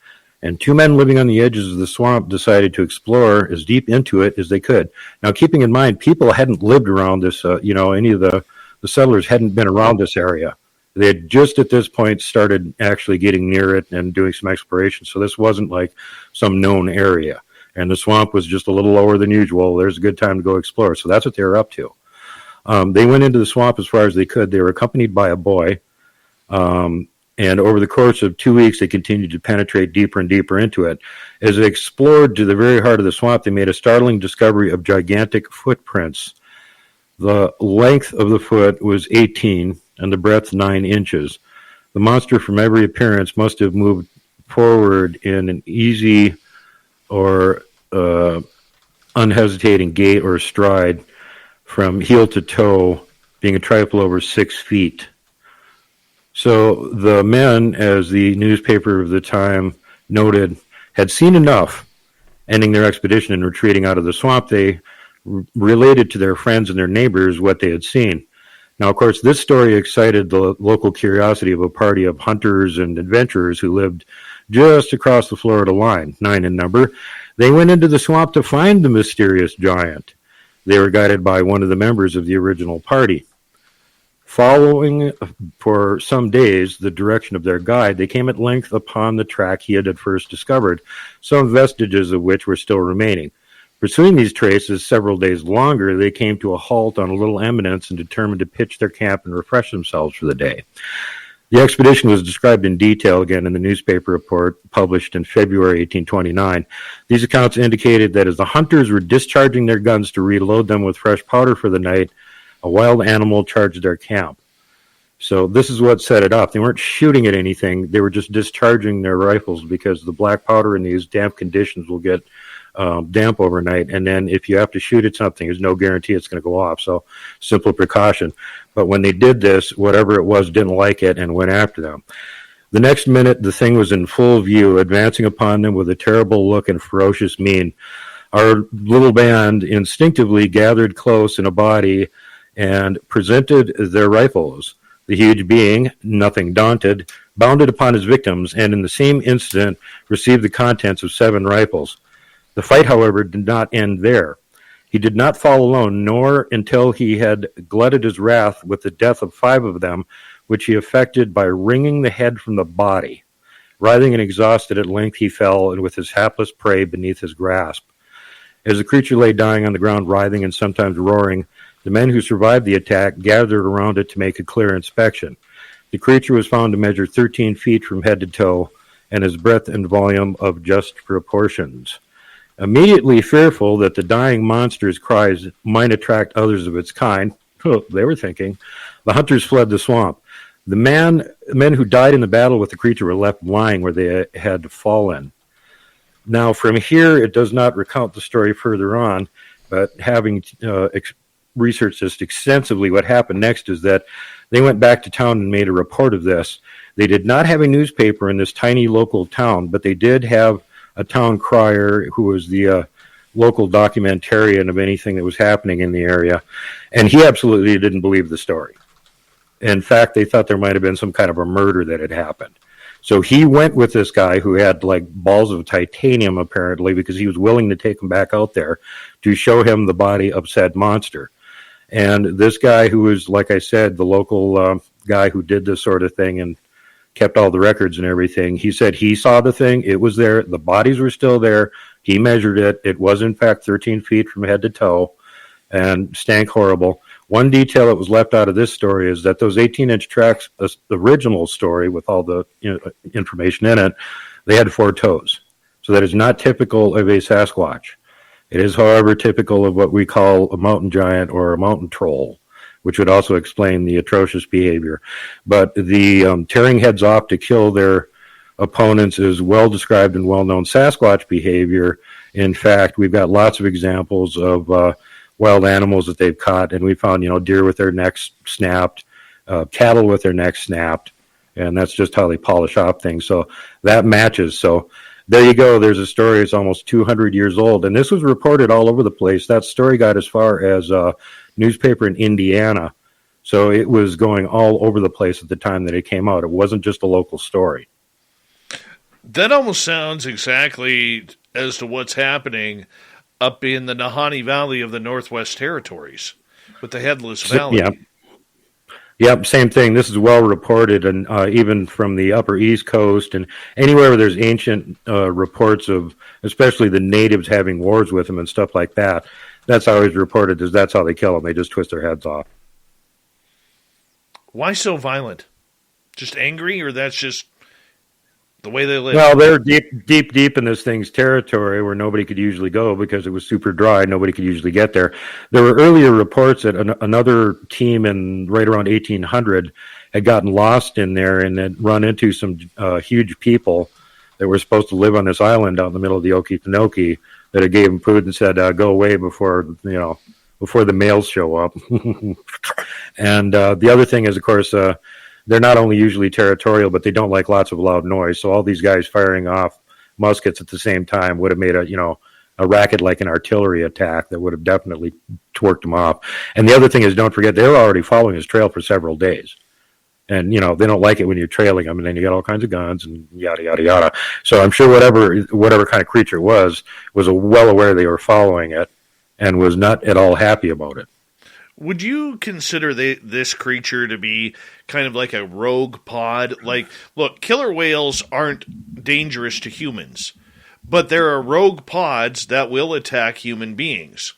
and 2 men living on the edges of the swamp decided to explore as deep into it as they could. Now, keeping in mind, people hadn't lived around this, any of the settlers hadn't been around this area. They had just at this point started actually getting near it and doing some exploration, so this wasn't like some known area. And the swamp was just a little lower than usual. There's a good time to go explore, so that's what they were up to. They went into the swamp as far as they could. They were accompanied by a boy, and over the course of 2 weeks, they continued to penetrate deeper and deeper into it. As they explored to the very heart of the swamp, they made a startling discovery of gigantic footprints. The length of the foot was 18, and the breadth 9 inches. The monster, from every appearance, must have moved forward in an easy or unhesitating gait or stride from heel to toe, being a trifle over 6 feet. So the men, as the newspaper of the time noted, had seen enough, ending their expedition and retreating out of the swamp. They related to their friends and their neighbors what they had seen. Now, of course, this story excited the local curiosity of a party of hunters and adventurers who lived just across the Florida line, 9 in number. They went into the swamp to find the mysterious giant. They were guided by one of the members of the original party. Following for some days the direction of their guide, they came at length upon the track he had at first discovered, some vestiges of which were still remaining. Pursuing these traces several days longer, they came to a halt on a little eminence and determined to pitch their camp and refresh themselves for the day. The expedition was described in detail again in the newspaper report published in February 1829. These accounts indicated that as the hunters were discharging their guns to reload them with fresh powder for the night, a wild animal charged their camp. So this is what set it up. They weren't shooting at anything. They were just discharging their rifles because the black powder in these damp conditions will get damp overnight. And then if you have to shoot at something, there's no guarantee it's going to go off. So simple precaution. But when they did this, whatever it was didn't like it and went after them. The next minute, the thing was in full view, advancing upon them with a terrible look and ferocious mien. Our little band instinctively gathered close in a body and presented their rifles. The huge being, nothing daunted, bounded upon his victims and in the same instant received the contents of 7 rifles. The fight, however, did not end there. He did not fall alone, nor until he had glutted his wrath with the death of 5 of them, which he effected by wringing the head from the body. Writhing and exhausted, at length he fell, and with his hapless prey beneath his grasp. As the creature lay dying on the ground, writhing and sometimes roaring, the men who survived the attack gathered around it to make a clear inspection. The creature was found to measure 13 feet from head to toe, and his breadth and volume of just proportions. Immediately fearful that the dying monster's cries might attract others of its kind, they were thinking, the hunters fled the swamp. The men who died in the battle with the creature were left lying where they had fallen. Now, from here, it does not recount the story further on, but having researched this extensively, what happened next is that they went back to town and made a report of this. They did not have a newspaper in this tiny local town, but they did have a town crier who was the local documentarian of anything that was happening in the area, and he absolutely didn't believe the story. In fact, they thought there might have been some kind of a murder that had happened. So he went with this guy who had like balls of titanium, apparently, because he was willing to take him back out there to show him the body of said monster. And this guy who was, like I said, the local guy who did this sort of thing and kept all the records and everything. He said he saw the thing. It was there. The bodies were still there. He measured it. It was, in fact, 13 feet from head to toe and stank horrible. One detail that was left out of this story is that those 18-inch tracks, the original story with all the information in it, they had 4 toes. So that is not typical of a Sasquatch. It is, however, typical of what we call a mountain giant or a mountain troll, which would also explain the atrocious behavior. But the tearing heads off to kill their opponents is well described and well-known Sasquatch behavior. In fact, we've got lots of examples of wild animals that they've caught, and we found, deer with their necks snapped, cattle with their necks snapped, and that's just how they polish off things. So that matches. So there you go. There's a story. It's almost 200 years old, and this was reported all over the place. That story got as far as a newspaper in Indiana. So it was going all over the place at the time that it came out. It wasn't just a local story. That almost sounds exactly as to what's happening up in the Nahanni Valley of the Northwest Territories with the Headless Valley. Yeah. Yep, same thing. This is well reported, and even from the upper East Coast and anywhere where there's ancient reports of, especially the natives having wars with them and stuff like that. That's always reported as that's how they kill them. They just twist their heads off. Why so violent? Just angry, or that's just the way they live? Well, they're deep in this thing's territory where nobody could usually go because it was super dry. Nobody could usually get there. There were earlier reports that another team in right around 1800 had gotten lost in there and had run into some huge people that were supposed to live on this island out in the middle of the Okefenokee that had gave them food and said, go away before the males show up. And the other thing is, of course, they're not only usually territorial, but they don't like lots of loud noise. So all these guys firing off muskets at the same time would have made a racket like an artillery attack that would have definitely twerked them off. And the other thing is, don't forget, they were already following his trail for several days. And, they don't like it when you're trailing them, and then you got all kinds of guns and yada, yada, yada. So I'm sure whatever kind of creature it was well aware they were following it and was not at all happy about it. Would you consider this creature to be kind of like a rogue pod? Like, look, killer whales aren't dangerous to humans, but there are rogue pods that will attack human beings.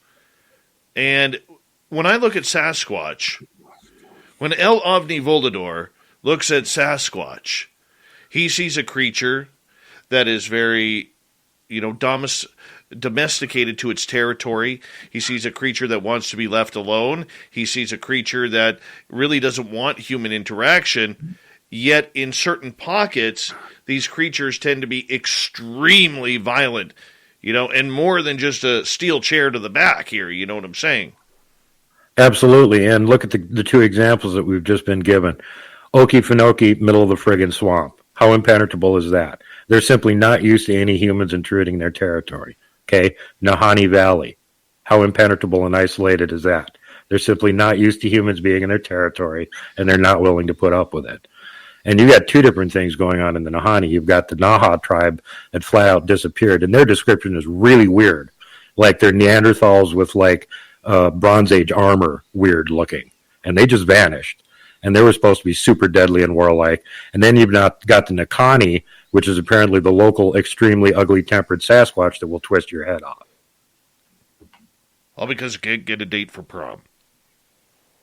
And when I look at Sasquatch, when El Ovni Volador looks at Sasquatch, he sees a creature that is very, domesticated to its territory. He sees a creature that wants to be left alone. He sees a creature that really doesn't want human interaction. Yet in certain pockets, these creatures tend to be extremely violent, and more than just a steel chair to the back here. You know what I'm saying? Absolutely. And look at the two examples that we've just been given. Okefenokee, middle of the friggin' swamp. How impenetrable is that? They're simply not used to any humans intruding their territory. Okay, Nahanni Valley. How impenetrable and isolated is that? They're simply not used to humans being in their territory, and they're not willing to put up with it. And you've got two different things going on in the Nahanni. You've got the Naha tribe that flat out disappeared, and their description is really weird. Like they're Neanderthals with Bronze Age armor, weird looking. And they just vanished. And they were supposed to be super deadly and warlike. And then you've got the Nakani, which is apparently the local extremely ugly-tempered Sasquatch that will twist your head off. All because you can't get a date for prom.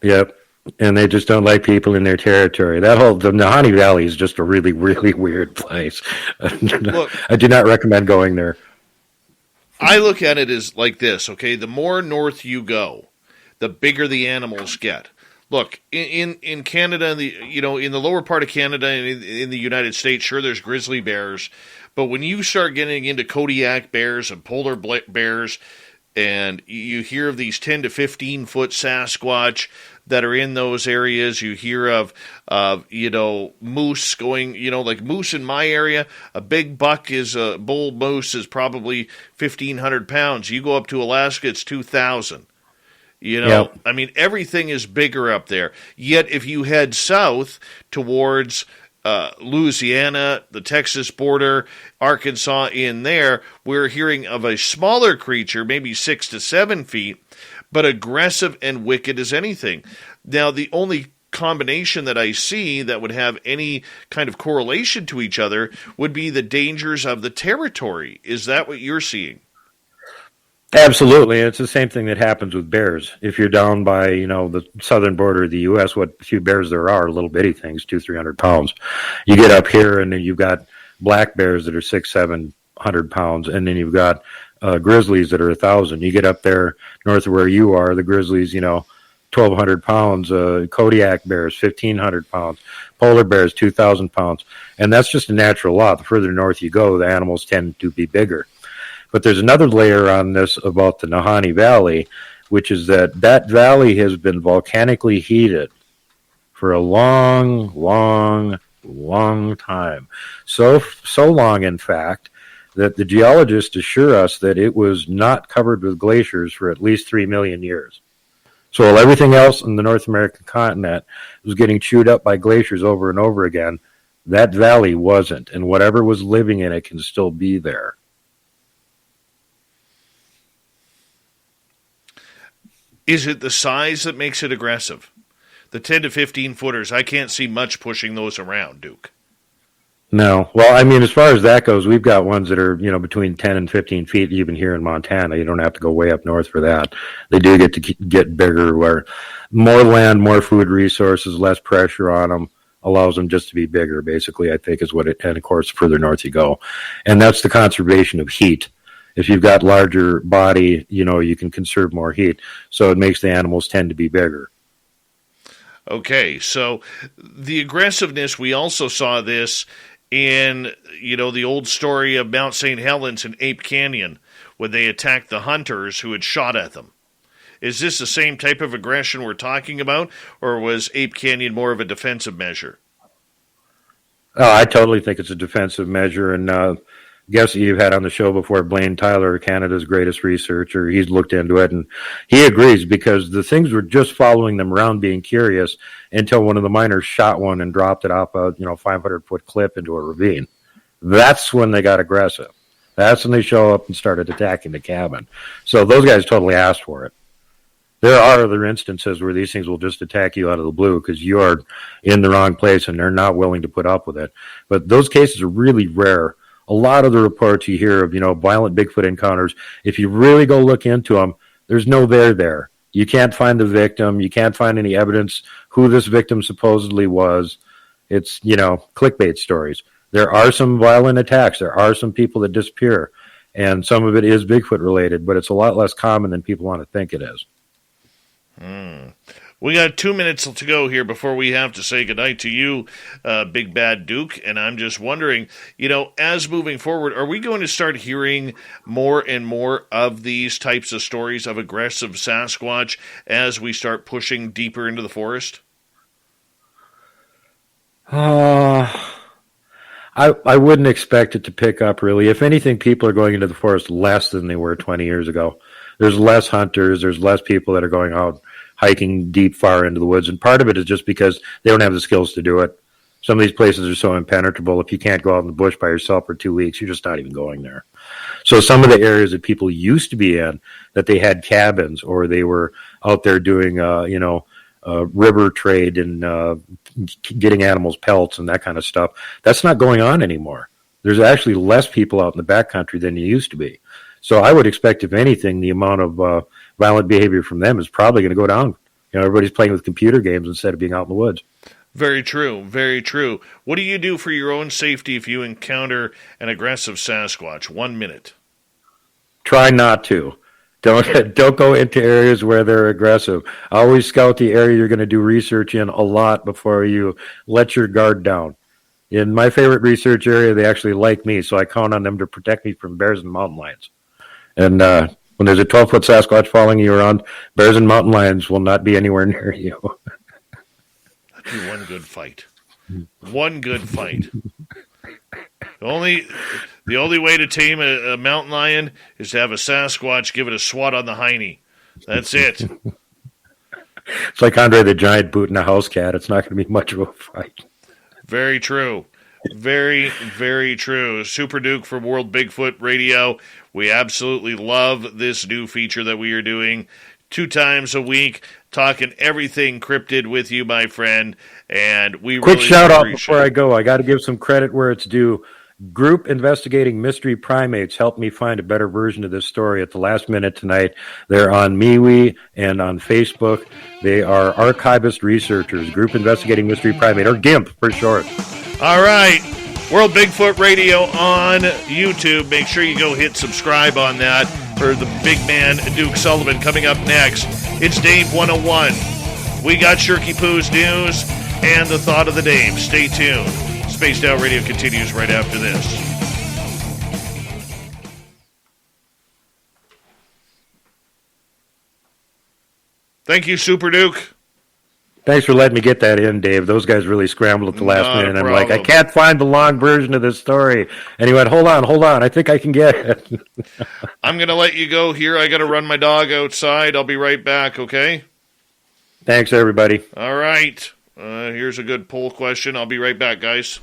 Yep. And they just don't like people in their territory. The Nahanni Valley is just a really, really weird place. Look, I do not recommend going there. I look at it as like this, okay? The more north you go, the bigger the animals get. Look, in Canada, in the lower part of Canada and in the United States, sure, there's grizzly bears. But when you start getting into Kodiak bears and polar bears, and you hear of these 10 to 15 foot Sasquatch that are in those areas, you hear of moose going, like moose in my area, a big buck a bull moose is probably 1,500 pounds. You go up to Alaska, it's 2,000. Yep. I mean, everything is bigger up there. Yet if you head south towards Louisiana, the Texas border, Arkansas in there, we're hearing of a smaller creature, maybe 6 to 7 feet, but aggressive and wicked as anything. Now, the only combination that I see that would have any kind of correlation to each other would be the dangers of the territory. Is that what you're seeing? Absolutely. It's the same thing that happens with bears. If you're down by, the southern border of the U.S., what few bears there are little bitty things, 200-300 pounds. You get up here and then you've got black bears that are 600-700 pounds, and then you've got grizzlies that are 1,000. You get up there north of where you are, the grizzlies, 1,200 pounds, Kodiak bears, 1,500 pounds, polar bears, 2,000 pounds. And that's just a natural law. The further north you go, the animals tend to be bigger. But there's another layer on this about the Nahanni Valley, which is that valley has been volcanically heated for a long, long, long time. So long, in fact, that the geologists assure us that it was not covered with glaciers for at least 3 million years. So while everything else in the North American continent was getting chewed up by glaciers over and over again, that valley wasn't, and whatever was living in it can still be there. Is it the size that makes it aggressive? The 10 to 15 footers, I can't see much pushing those around, Duke. No. Well, I mean, as far as that goes, we've got ones that are, between 10 and 15 feet, even here in Montana. You don't have to go way up north for that. They do get to get bigger, where more land, more food resources, less pressure on them allows them just to be bigger, basically, I think is what it, and of course, further north you go. And that's the conservation of heat. If you've got larger body, you can conserve more heat. So it makes the animals tend to be bigger. Okay, so the aggressiveness, we also saw this in, the old story of Mount St. Helens and Ape Canyon, when they attacked the hunters who had shot at them. Is this the same type of aggression we're talking about, or was Ape Canyon more of a defensive measure? Oh, I totally think it's a defensive measure, and guest that you've had on the show before, Blaine Tyler, Canada's greatest researcher, he's looked into it, and he agrees, because the things were just following them around being curious until one of the miners shot one and dropped it off a 500-foot cliff into a ravine. That's when they got aggressive. That's when they show up and started attacking the cabin. So those guys totally asked for it. There are other instances where these things will just attack you out of the blue because you are in the wrong place and they're not willing to put up with it. But those cases are really rare. A lot of the reports you hear of, violent Bigfoot encounters, if you really go look into them, there's no there. You can't find the victim. You can't find any evidence who this victim supposedly was. It's, clickbait stories. There are some violent attacks. There are some people that disappear. And some of it is Bigfoot related, but it's a lot less common than people want to think it is. We got 2 minutes to go here before we have to say goodnight to you, Big Bad Duke, and I'm just wondering, as moving forward, are we going to start hearing more and more of these types of stories of aggressive Sasquatch as we start pushing deeper into the forest? I wouldn't expect it to pick up, really. If anything, people are going into the forest less than they were 20 years ago. There's less hunters. There's less people that are going out hiking deep, far into the woods. And part of it is just because they don't have the skills to do it. Some of these places are so impenetrable. If you can't go out in the bush by yourself for 2 weeks, you're just not even going there. So some of the areas that people used to be in, that they had cabins or they were out there doing, river trade and getting animals pelts and that kind of stuff, that's not going on anymore. There's actually less people out in the backcountry than there used to be. So I would expect, if anything, the amount of violent behavior from them is probably going to go down. Everybody's playing with computer games instead of being out in the woods. Very true, very true. What do you do for your own safety if you encounter an aggressive Sasquatch? 1 minute. Try not to. Don't go into areas where they're aggressive. Always scout the area you're going to do research in a lot before you let your guard down. In my favorite research area, they actually like me, so I count on them to protect me from bears and mountain lions. And when there's a 12-foot Sasquatch following you around, bears and mountain lions will not be anywhere near you. That'd be one good fight. One good fight. The only way to tame a mountain lion is to have a Sasquatch give it a swat on the hiney. That's it. It's like Andre the Giant booting a house cat. It's not going to be much of a fight. Very true. Very, very true. Super Duke from World Bigfoot Radio. We absolutely love this new feature that we are doing 2 times a week. talking everything cryptid with you, my friend. And we Quick really shout out appreciate before I go. I got to give some credit where it's due. Group investigating mystery primates helped me find a better version of this story at the last minute tonight. They're on MeWe and on Facebook. They are archivist researchers. Group investigating mystery primate, or GIMP for short. All right. World Bigfoot Radio on YouTube. Make sure you go hit subscribe on that for the big man, Duke Sullivan, coming up next. It's Dave 101. We got Shirky Poo's news and the thought of the Dave. Stay tuned. Spaced Out Radio continues right after this. Thank you, Super Duke. Thanks for letting me get that in, Dave. Those guys really scrambled at the last Not a minute. I'm like, I problem. can't find the long version of this story. And he went, hold on. I think I can get it. I'm going to let you go here. I got to run my dog outside. I'll be right back, okay? Thanks, everybody. All right. Here's a good poll question. I'll be right back, guys.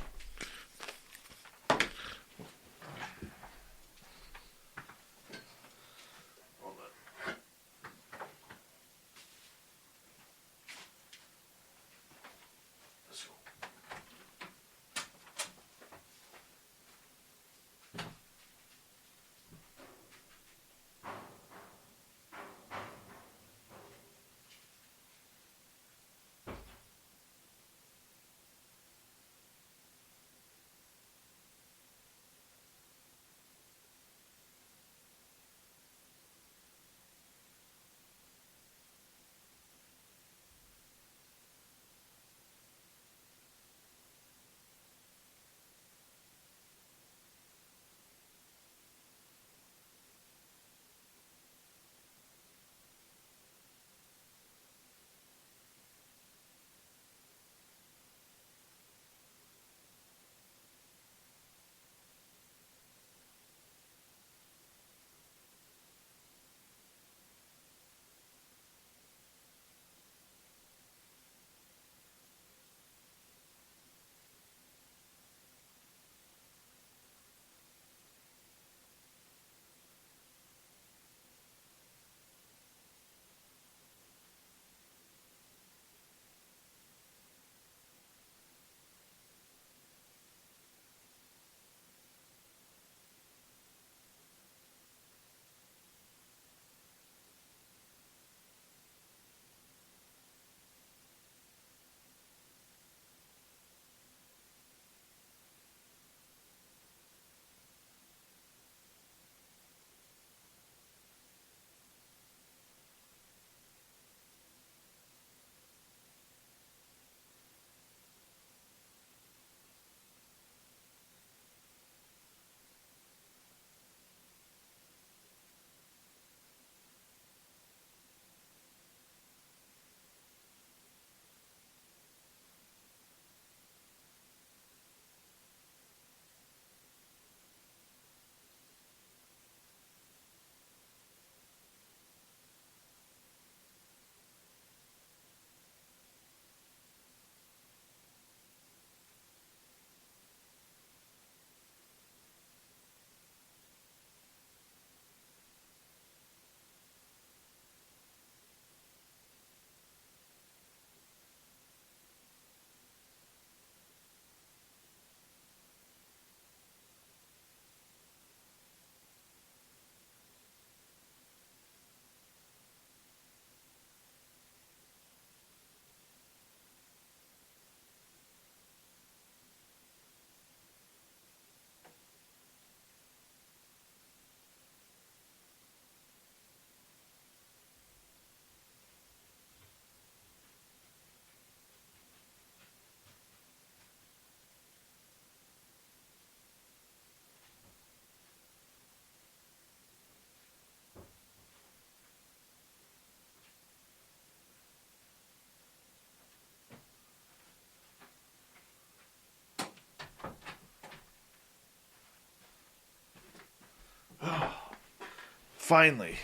Finally,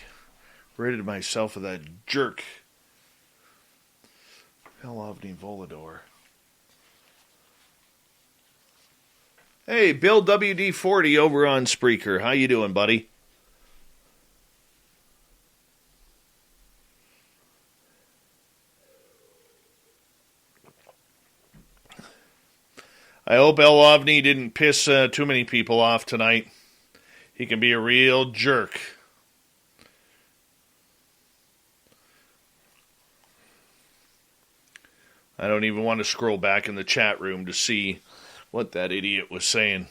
ridded myself of that jerk. Helovny Volador. Hey, Bill WD-40 over on Spreaker. How you doing, buddy? I hope El Ovni didn't piss too many people off tonight. He can be a real jerk. I don't even want to scroll back in the chat room to see what that idiot was saying.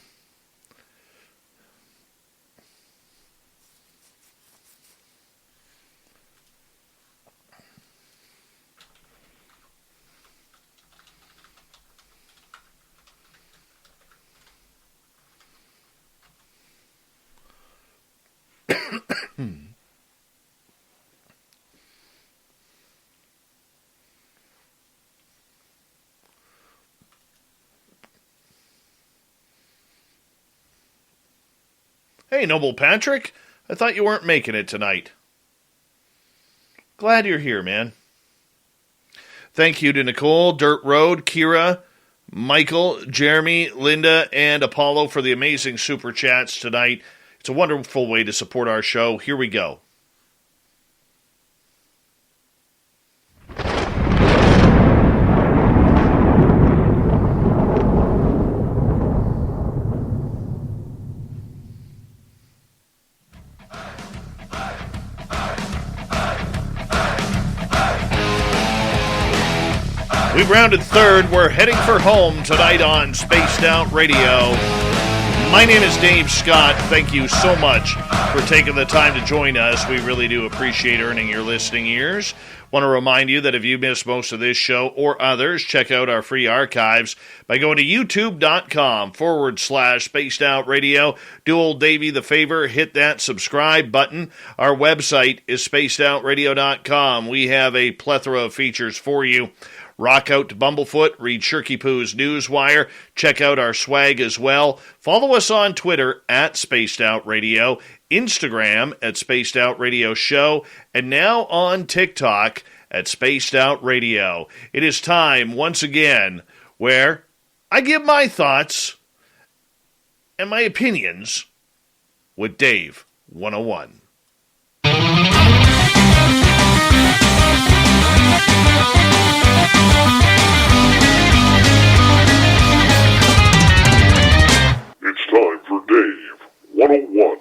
Hey, Noble Patrick, I thought you weren't making it tonight. Glad you're here, man. Thank you to Nicole, Dirt Road, Kira, Michael, Jeremy, Linda, and Apollo for the amazing super chats tonight. It's a wonderful way to support our show. Here we go. We've rounded third. We're heading for home tonight on Spaced Out Radio. My name is Dave Scott. Thank you so much for taking the time to join us. We really do appreciate earning your listening ears. Want to remind you that if you missed most of this show or others, check out our free archives by going to youtube.com/Spaced Out Radio. Do old Davey the favor, hit that subscribe button. Our website is spacedoutradio.com. We have a plethora of features for you. Rock out to Bumblefoot, read Shirky Poo's Newswire, check out our swag as well. Follow us on Twitter at Spaced Out Radio, Instagram at Spaced Out Radio Show, and now on TikTok at Spaced Out Radio. It is time, once again, where I give my thoughts and my opinions with Dave 101. It's time for Dave 101.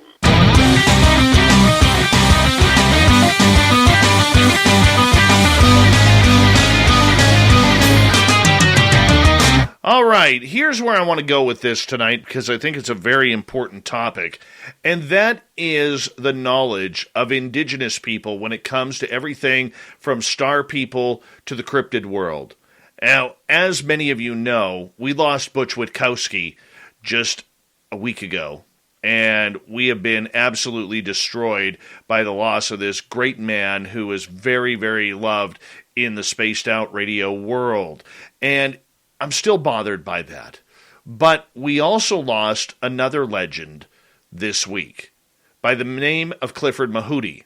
All right, here's where I want to go with this tonight because I think it's a very important topic, and that is the knowledge of indigenous people when it comes to everything from star people to the cryptid world. Now, as many of you know, we lost Butch Witkowski just a week ago, and we have been absolutely destroyed by the loss of this great man who is very, very loved in the Spaced Out Radio world. And I'm still bothered by that. But we also lost another legend this week by the name of Clifford Mahooty.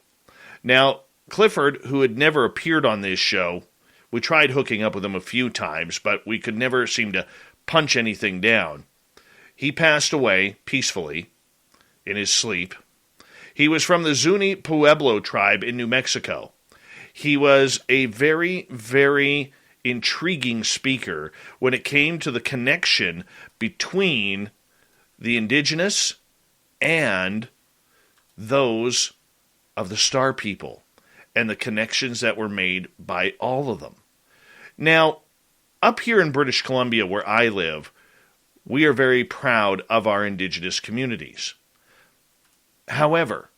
Now, Clifford, who had never appeared on this show, we tried hooking up with him a few times, but we could never seem to punch anything down. He passed away peacefully in his sleep. He was from the Zuni Pueblo tribe in New Mexico. He was a very, very intriguing speaker when it came to the connection between the indigenous and those of the star people and the connections that were made by all of them. Now, up here in British Columbia where I live, we are very proud of our indigenous communities. However,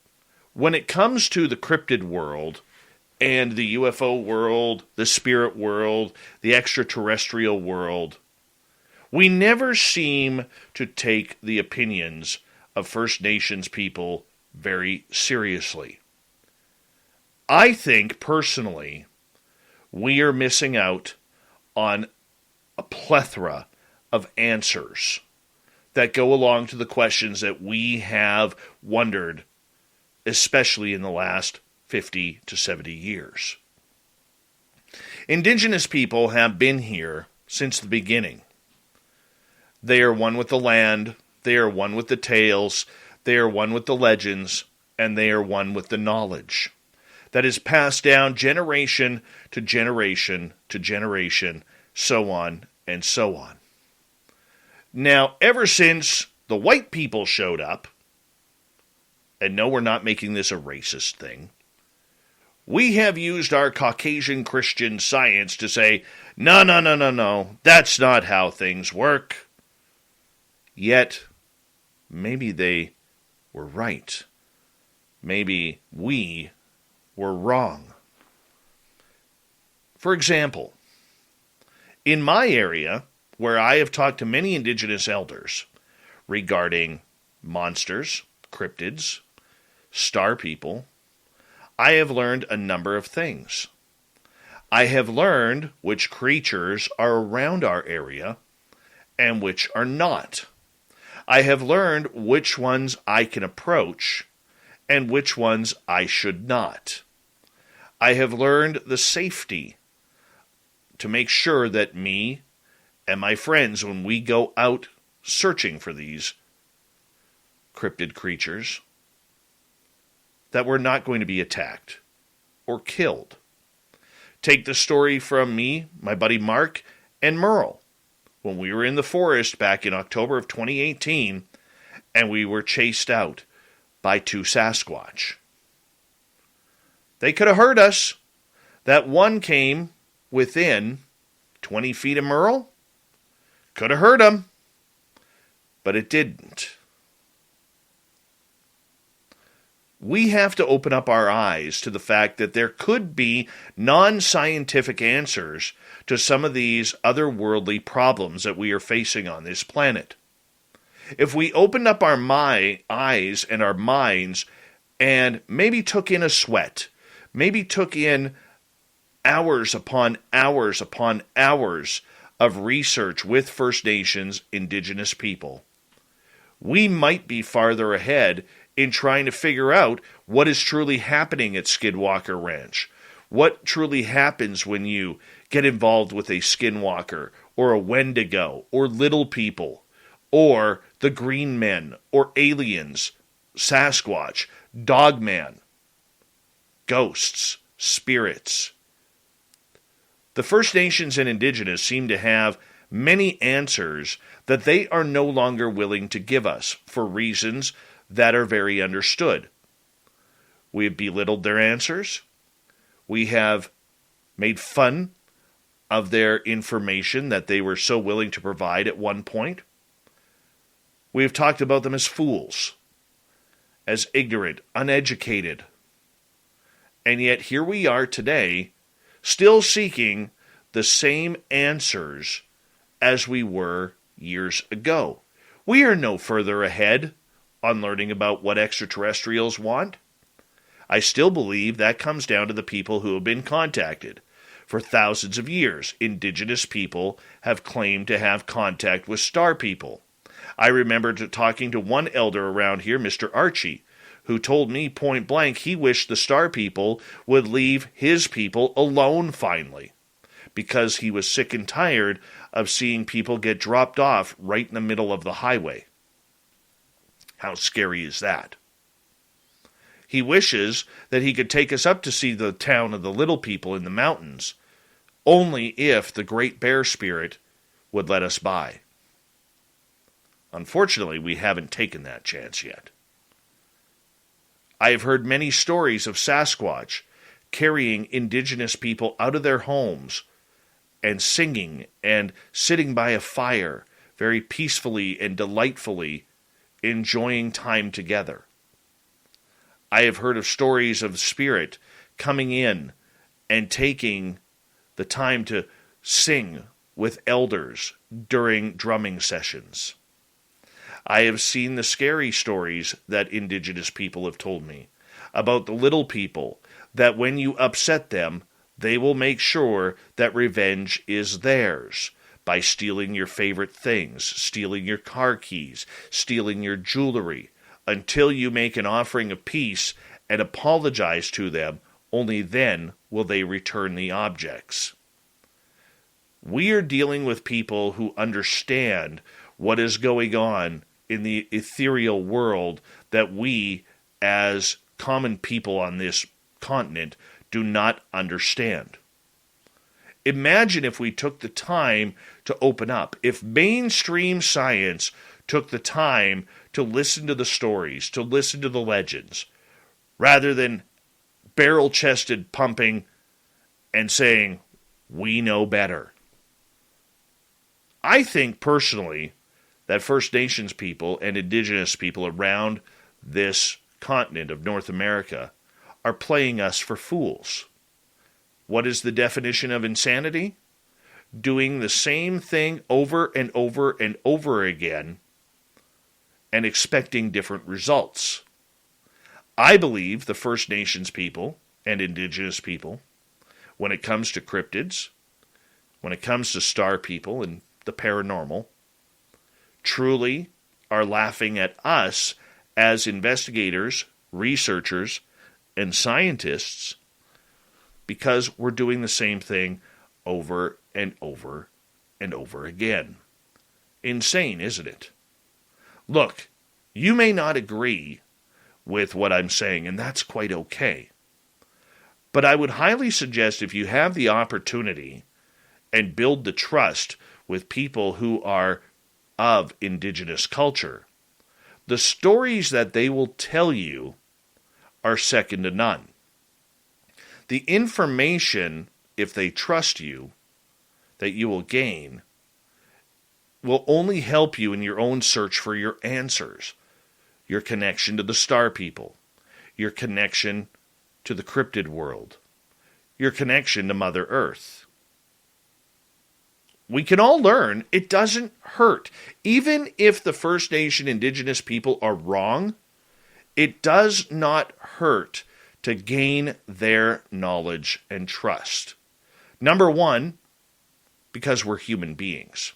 when it comes to the cryptid world and the UFO world, the spirit world, the extraterrestrial world, we never seem to take the opinions of First Nations people very seriously. I think, personally, we are missing out on a plethora of answers that go along to the questions that we have wondered, especially in the last 50 to 70 years. Indigenous people have been here since the beginning. They are one with the land, they are one with the tales, they are one with the legends, and they are one with the knowledge that is passed down generation to generation to generation, so on and so on. Now, ever since the white people showed up, and no, we're not making this a racist thing, we have used our Caucasian Christian science to say, no, that's not how things work. Yet, maybe they were right. Maybe we were wrong. For example, in my area, where I have talked to many indigenous elders regarding monsters, cryptids, star people, I have learned a number of things. I have learned which creatures are around our area and which are not. I have learned which ones I can approach and which ones I should not. I have learned the safety to make sure that me and my friends, when we go out searching for these cryptid creatures, that we're not going to be attacked or killed. Take the story from me, my buddy Mark, and Merle, when we were in the forest back in October of 2018, and we were chased out by 2 Sasquatch. They could have heard us. That one came within 20 feet of Merle. Could have heard him, but it didn't. We have to open up our eyes to the fact that there could be non-scientific answers to some of these otherworldly problems that we are facing on this planet. If we opened up our eyes and our minds and maybe took in a sweat, maybe took in hours upon hours upon hours of research with First Nations indigenous people, we might be farther ahead in trying to figure out what is truly happening at Skinwalker Ranch. What truly happens when you get involved with a Skinwalker or a Wendigo or Little People or the Green Men or aliens, Sasquatch, Dogman, ghosts, spirits. The First Nations and Indigenous seem to have many answers that they are no longer willing to give us for reasons that are very understood. We have belittled their answers. We have made fun of their information that they were so willing to provide at one point. We have talked about them as fools, as ignorant, uneducated. And yet here we are today, still seeking the same answers as we were years ago. We are no further ahead on learning about what extraterrestrials want. I still believe that comes down to the people who have been contacted. For thousands of years, indigenous people have claimed to have contact with star people. I remember talking to one elder around here, Mr. Archie, who told me point blank he wished the star people would leave his people alone finally, because he was sick and tired of seeing people get dropped off right in the middle of the highway. How scary is that? He wishes that he could take us up to see the town of the Little People in the mountains, only if the Great Bear Spirit would let us by. Unfortunately, we haven't taken that chance yet. I have heard many stories of Sasquatch carrying indigenous people out of their homes and singing and sitting by a fire very peacefully and delightfully enjoying time together. I have heard of stories of the spirit coming in and taking the time to sing with elders during drumming sessions. I have seen the scary stories that indigenous people have told me about the Little People, that when you upset them, they will make sure that revenge is theirs by stealing your favorite things, stealing your car keys, stealing your jewelry, until you make an offering of peace and apologize to them. Only then will they return the objects. We are dealing with people who understand what is going on in the ethereal world that we, as common people on this continent, do not understand. Imagine if we took the time to open up. If mainstream science took the time to listen to the stories, to listen to the legends, rather than barrel-chested pumping and saying, we know better. I think personally that First Nations people and Indigenous people around this continent of North America are playing us for fools. What is the definition of insanity? Doing the same thing over and over and over again and expecting different results. I believe the First Nations people and Indigenous people, when it comes to cryptids, when it comes to star people and the paranormal, truly are laughing at us as investigators, researchers, and scientists because we're doing the same thing over and over and over again. Insane, isn't it? Look, you may not agree with what I'm saying, and that's quite okay. But I would highly suggest if you have the opportunity and build the trust with people who are of Indigenous culture, the stories that they will tell you are second to none. The information, if they trust you, that you will gain will only help you in your own search for your answers, your connection to the star people, your connection to the cryptid world, your connection to Mother Earth. We can all learn. It doesn't hurt. Even if the First Nation Indigenous people are wrong, it does not hurt to gain their knowledge and trust. Number one, because we're human beings.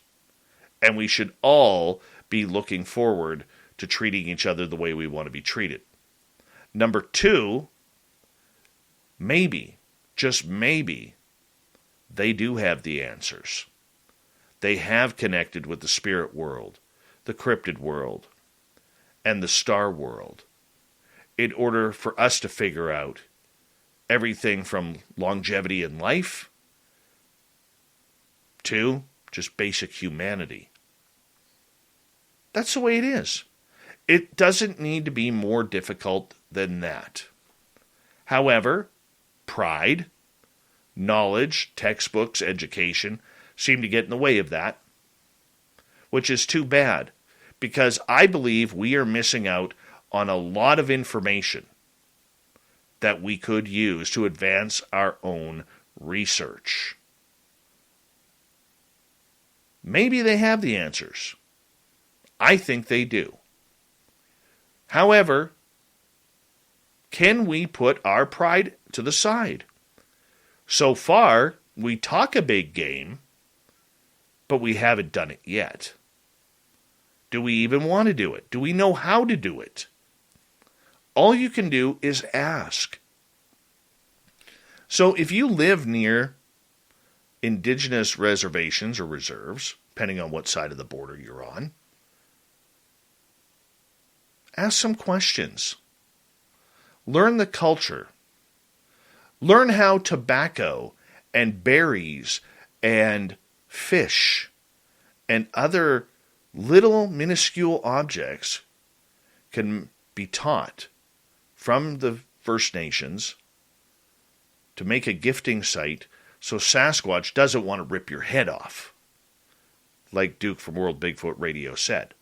And we should all be looking forward to treating each other the way we want to be treated. Number two, maybe, just maybe, they do have the answers. They have connected with the spirit world, the cryptid world, and the star world in order for us to figure out everything from longevity in life to just basic humanity. That's the way it is. It doesn't need to be more difficult than that. However, pride, knowledge, textbooks, education seem to get in the way of that, which is too bad, because I believe we are missing out on a lot of information that we could use to advance our own research. Maybe they have the answers. I think they do. However, can we put our pride to the side? So far, we talk a big game, but we haven't done it yet. Do we even want to do it? Do we know how to do it? All you can do is ask. So if you live near Indigenous reservations or reserves, depending on what side of the border you're on, ask some questions. Learn the culture. Learn how tobacco and berries and fish and other little minuscule objects can be taught from the First Nations to make a gifting site so Sasquatch doesn't want to rip your head off, like Duke from World Bigfoot Radio said.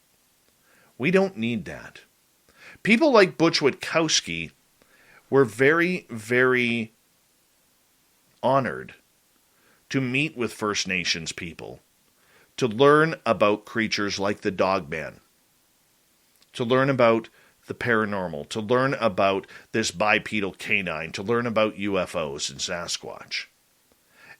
We don't need that. People like Butch Witkowski were very, very honored to meet with First Nations people, to learn about creatures like the Dogman, to learn about the paranormal, to learn about this bipedal canine, to learn about UFOs and Sasquatch.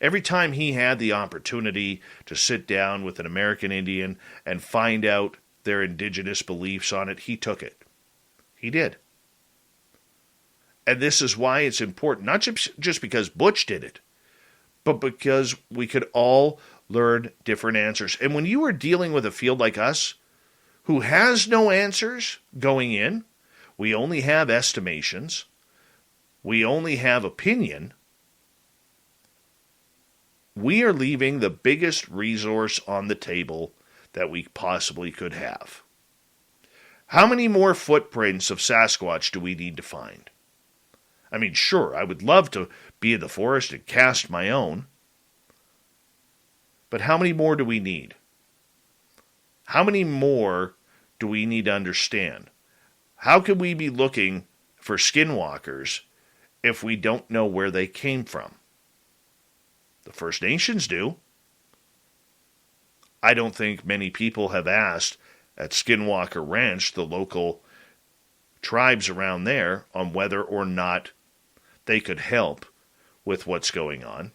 Every time he had the opportunity to sit down with an American Indian and find out their indigenous beliefs on it, he took it. He did. And this is why it's important, not just because Butch did it, but because we could all learn different answers. And when you are dealing with a field like us, who has no answers going in, we only have estimations, we only have opinion, we are leaving the biggest resource on the table that we possibly could have. How many more footprints of Sasquatch do we need to find? I mean, sure, I would love to be in the forest and cast my own. But how many more do we need? How many more do we need to understand? How can we be looking for skinwalkers if we don't know where they came from? The First Nations do. I don't think many people have asked at Skinwalker Ranch, the local tribes around there, on whether or not they could help with what's going on.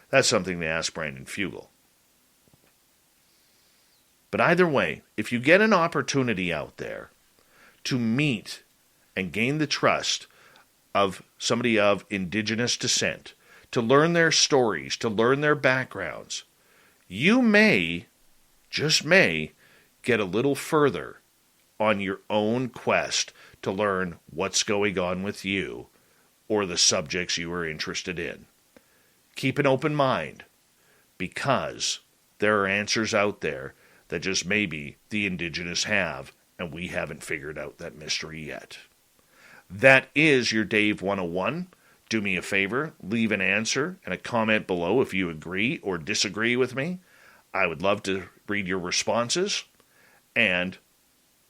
That's something to ask Brandon Fugel. But either way, if you get an opportunity out there to meet and gain the trust of somebody of indigenous descent, to learn their stories, to learn their backgrounds, you may, just may, get a little further on your own quest to learn what's going on with you or the subjects you are interested in. Keep an open mind, because there are answers out there that just maybe the indigenous have, and we haven't figured out that mystery yet. That is your Dave 101. Do me a favor, leave an answer and a comment below if you agree or disagree with me. I would love to read your responses, and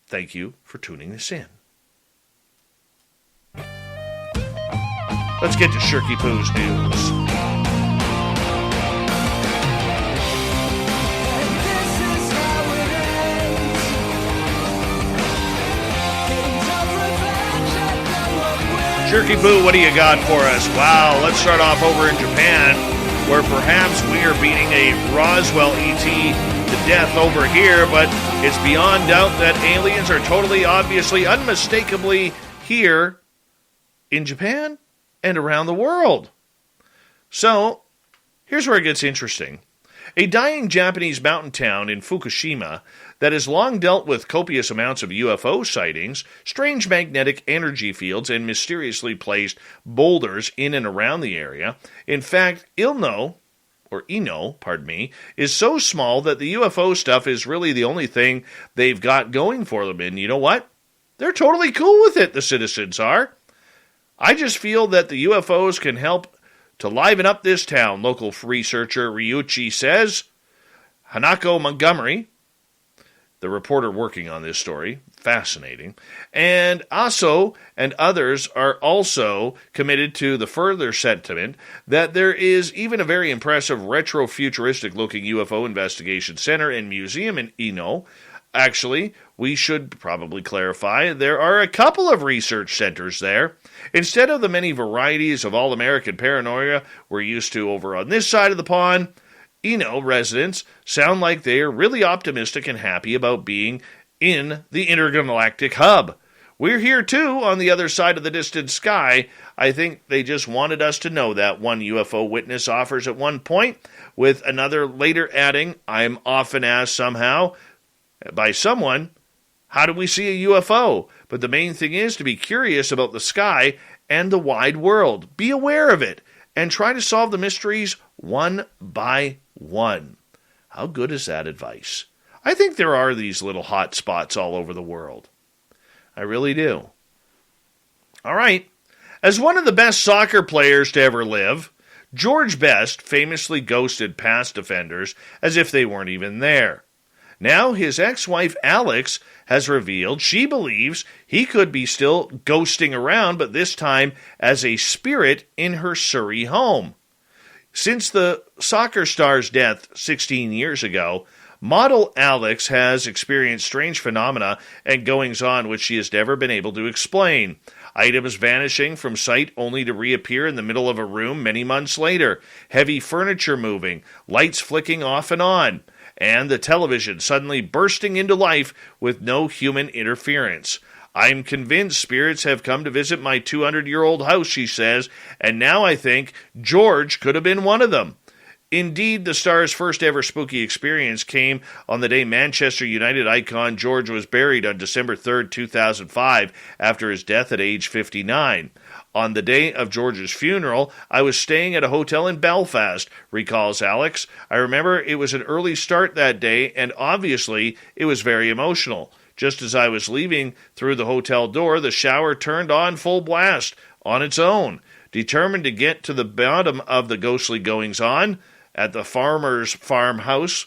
thank you for tuning this in. Let's get to Shirky Poo's news. Shirky Poo, what do you got for us? Wow, let's start off over in Japan, where perhaps we are beating a Roswell ET to death over here, but it's beyond doubt that aliens are totally, obviously, unmistakably here in Japan and around the world. So, here's where it gets interesting. A dying Japanese mountain town in Fukushima that has long dealt with copious amounts of UFO sightings, strange magnetic energy fields, and mysteriously placed boulders in and around the area. In fact, Ino, is so small that the UFO stuff is really the only thing they've got going for them. And you know what? They're totally cool with it, the citizens are. I just feel that the UFOs can help to liven up this town, local researcher Ryuichi says. Hanako Montgomery, the reporter working on this story, fascinating, and Aso and others are also committed to the further sentiment that there is even a very impressive retro-futuristic-looking UFO investigation center and museum in Ino. Actually, we should probably clarify, there are a couple of research centers there. Instead of the many varieties of all-American paranoia we're used to over on this side of the pond, Ino residents sound like they are really optimistic and happy about being in the intergalactic hub. We're here too, on the other side of the distant sky. I think they just wanted us to know that, one UFO witness offers at one point, with another later adding, I'm often asked somehow by someone, how do we see a UFO? But the main thing is to be curious about the sky and the wide world. Be aware of it and try to solve the mysteries one by one. How good is that advice? I think there are these little hot spots all over the world. I really do. All right. As one of the best soccer players to ever live, George Best famously ghosted past offenders as if they weren't even there. Now his ex-wife Alex has revealed she believes he could be still ghosting around, but this time as a spirit in her Surrey home. Since the soccer star's death 16 years ago, model Alex has experienced strange phenomena and goings-on which she has never been able to explain. Items vanishing from sight only to reappear in the middle of a room many months later, heavy furniture moving, lights flicking off and on, and the television suddenly bursting into life with no human interference. I'm convinced spirits have come to visit my 200-year-old house, she says, and now I think George could have been one of them. Indeed, the star's first ever spooky experience came on the day Manchester United icon George was buried on December 3rd, 2005, after his death at age 59. On the day of George's funeral, I was staying at a hotel in Belfast, recalls Alex. I remember it was an early start that day, and obviously it was very emotional. Just as I was leaving through the hotel door, the shower turned on full blast on its own. Determined to get to the bottom of the ghostly goings-on, at the farmer's farmhouse,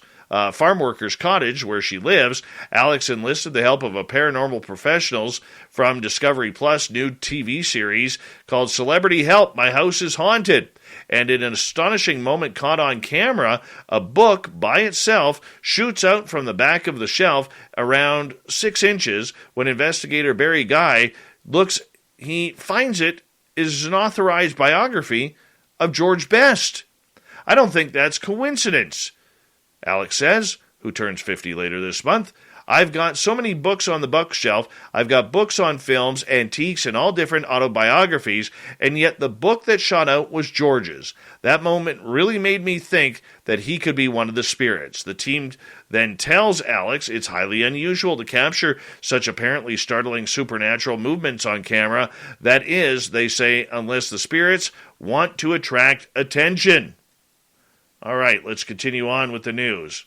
farm worker's cottage where she lives, Alex enlisted the help of a paranormal professionals from Discovery Plus' new TV series called Celebrity Help, My House is Haunted. And in an astonishing moment caught on camera, a book by itself shoots out from the back of the shelf around 6 inches. When investigator Barry Guy looks, he finds it is an authorized biography of George Best. I don't think that's coincidence. Alex says, who turns 50 later this month, I've got so many books on the bookshelf. I've got books on films, antiques, and all different autobiographies, and yet the book that shot out was George's. That moment really made me think that he could be one of the spirits. The team then tells Alex it's highly unusual to capture such apparently startling supernatural movements on camera. That is, they say, unless the spirits want to attract attention. All right, let's continue on with the news.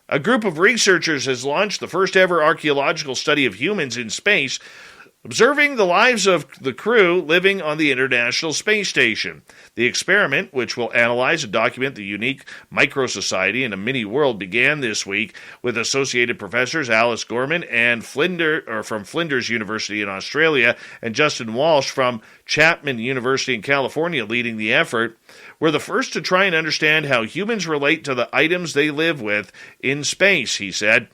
A group of researchers has launched the first ever archaeological study of humans in space, observing the lives of the crew living on the International Space Station. The experiment, which will analyze and document the unique microsociety in a mini-world, began this week with Associated Professors Alice Gorman and from Flinders University in Australia and Justin Walsh from Chapman University in California leading the effort. We're the first to try and understand how humans relate to the items they live with in space, he said.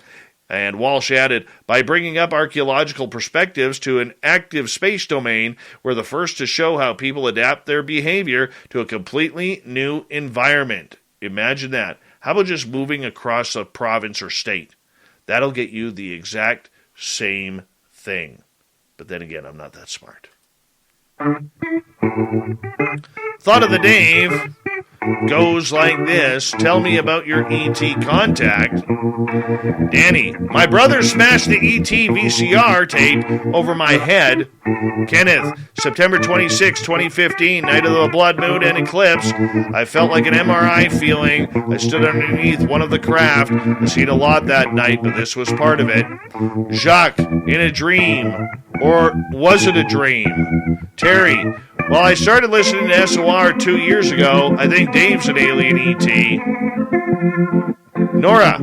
And Walsh added, by bringing up archaeological perspectives to an active space domain, we're the first to show how people adapt their behavior to a completely new environment. Imagine that. How about just moving across a province or state? That'll get you the exact same thing. But then again, I'm not that smart. Thought of the Dave goes like this. Tell me about your ET contact. Danny, my brother smashed the ET VCR tape over my head. Kenneth, September 26, 2015, night of the blood moon and eclipse. I felt like an MRI feeling. I stood underneath one of the craft. I seen a lot that night, but this was part of it. Jacques, in a dream. Or was it a dream? Terry, well, I started listening to SOR 2 years ago. I think Dave's an alien ET. Nora,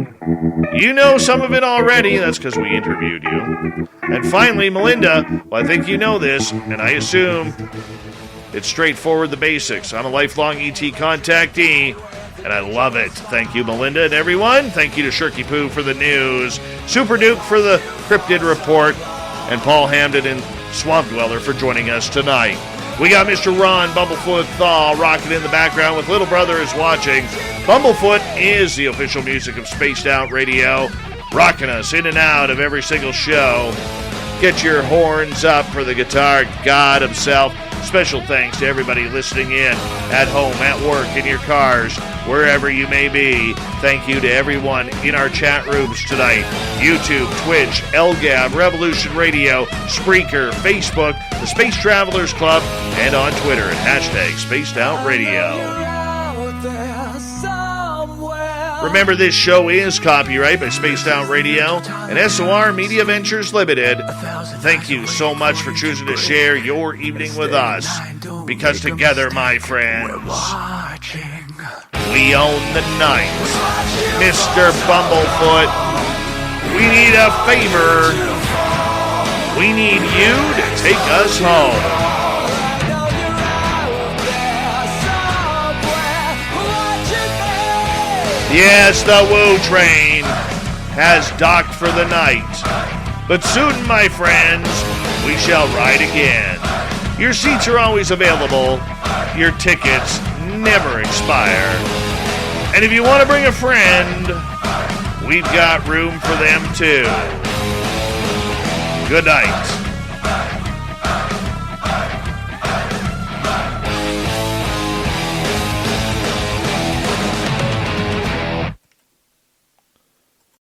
you know some of it already. That's because we interviewed you. And finally, Melinda, well, I think you know this, and I assume it's straightforward, the basics. I'm a lifelong ET contactee, and I love it. Thank you, Melinda, and everyone. Thank you to Shirky Poo for the news, Super Duke for the Cryptid Report, and Paul Hamden and Swamp Dweller for joining us tonight. We got Mr. Ron Bumblefoot Thaw rocking in the background with Little Brother is Watching. Bumblefoot is the official music of Spaced Out Radio, rocking us in and out of every single show. Get your horns up for the guitar god himself. Special thanks to everybody listening in at home, at work, in your cars, wherever you may be. Thank you to everyone in our chat rooms tonight. YouTube, Twitch, LGAB, Revolution Radio, Spreaker, Facebook, the Space Travelers Club, and on Twitter at #SpacedOutRadio. Remember, this show is copyright by Spaced Out Radio and SOR Media Ventures Limited. Thank you so much for choosing to share your evening with us. Because together, my friends, we own the night. Mr. Bumblefoot, we need a favor. We need you to take us home. Yes, the Woo train has docked for the night. But soon, my friends, we shall ride again. Your seats are always available. Your tickets never expire. And if you want to bring a friend, we've got room for them too. Good night.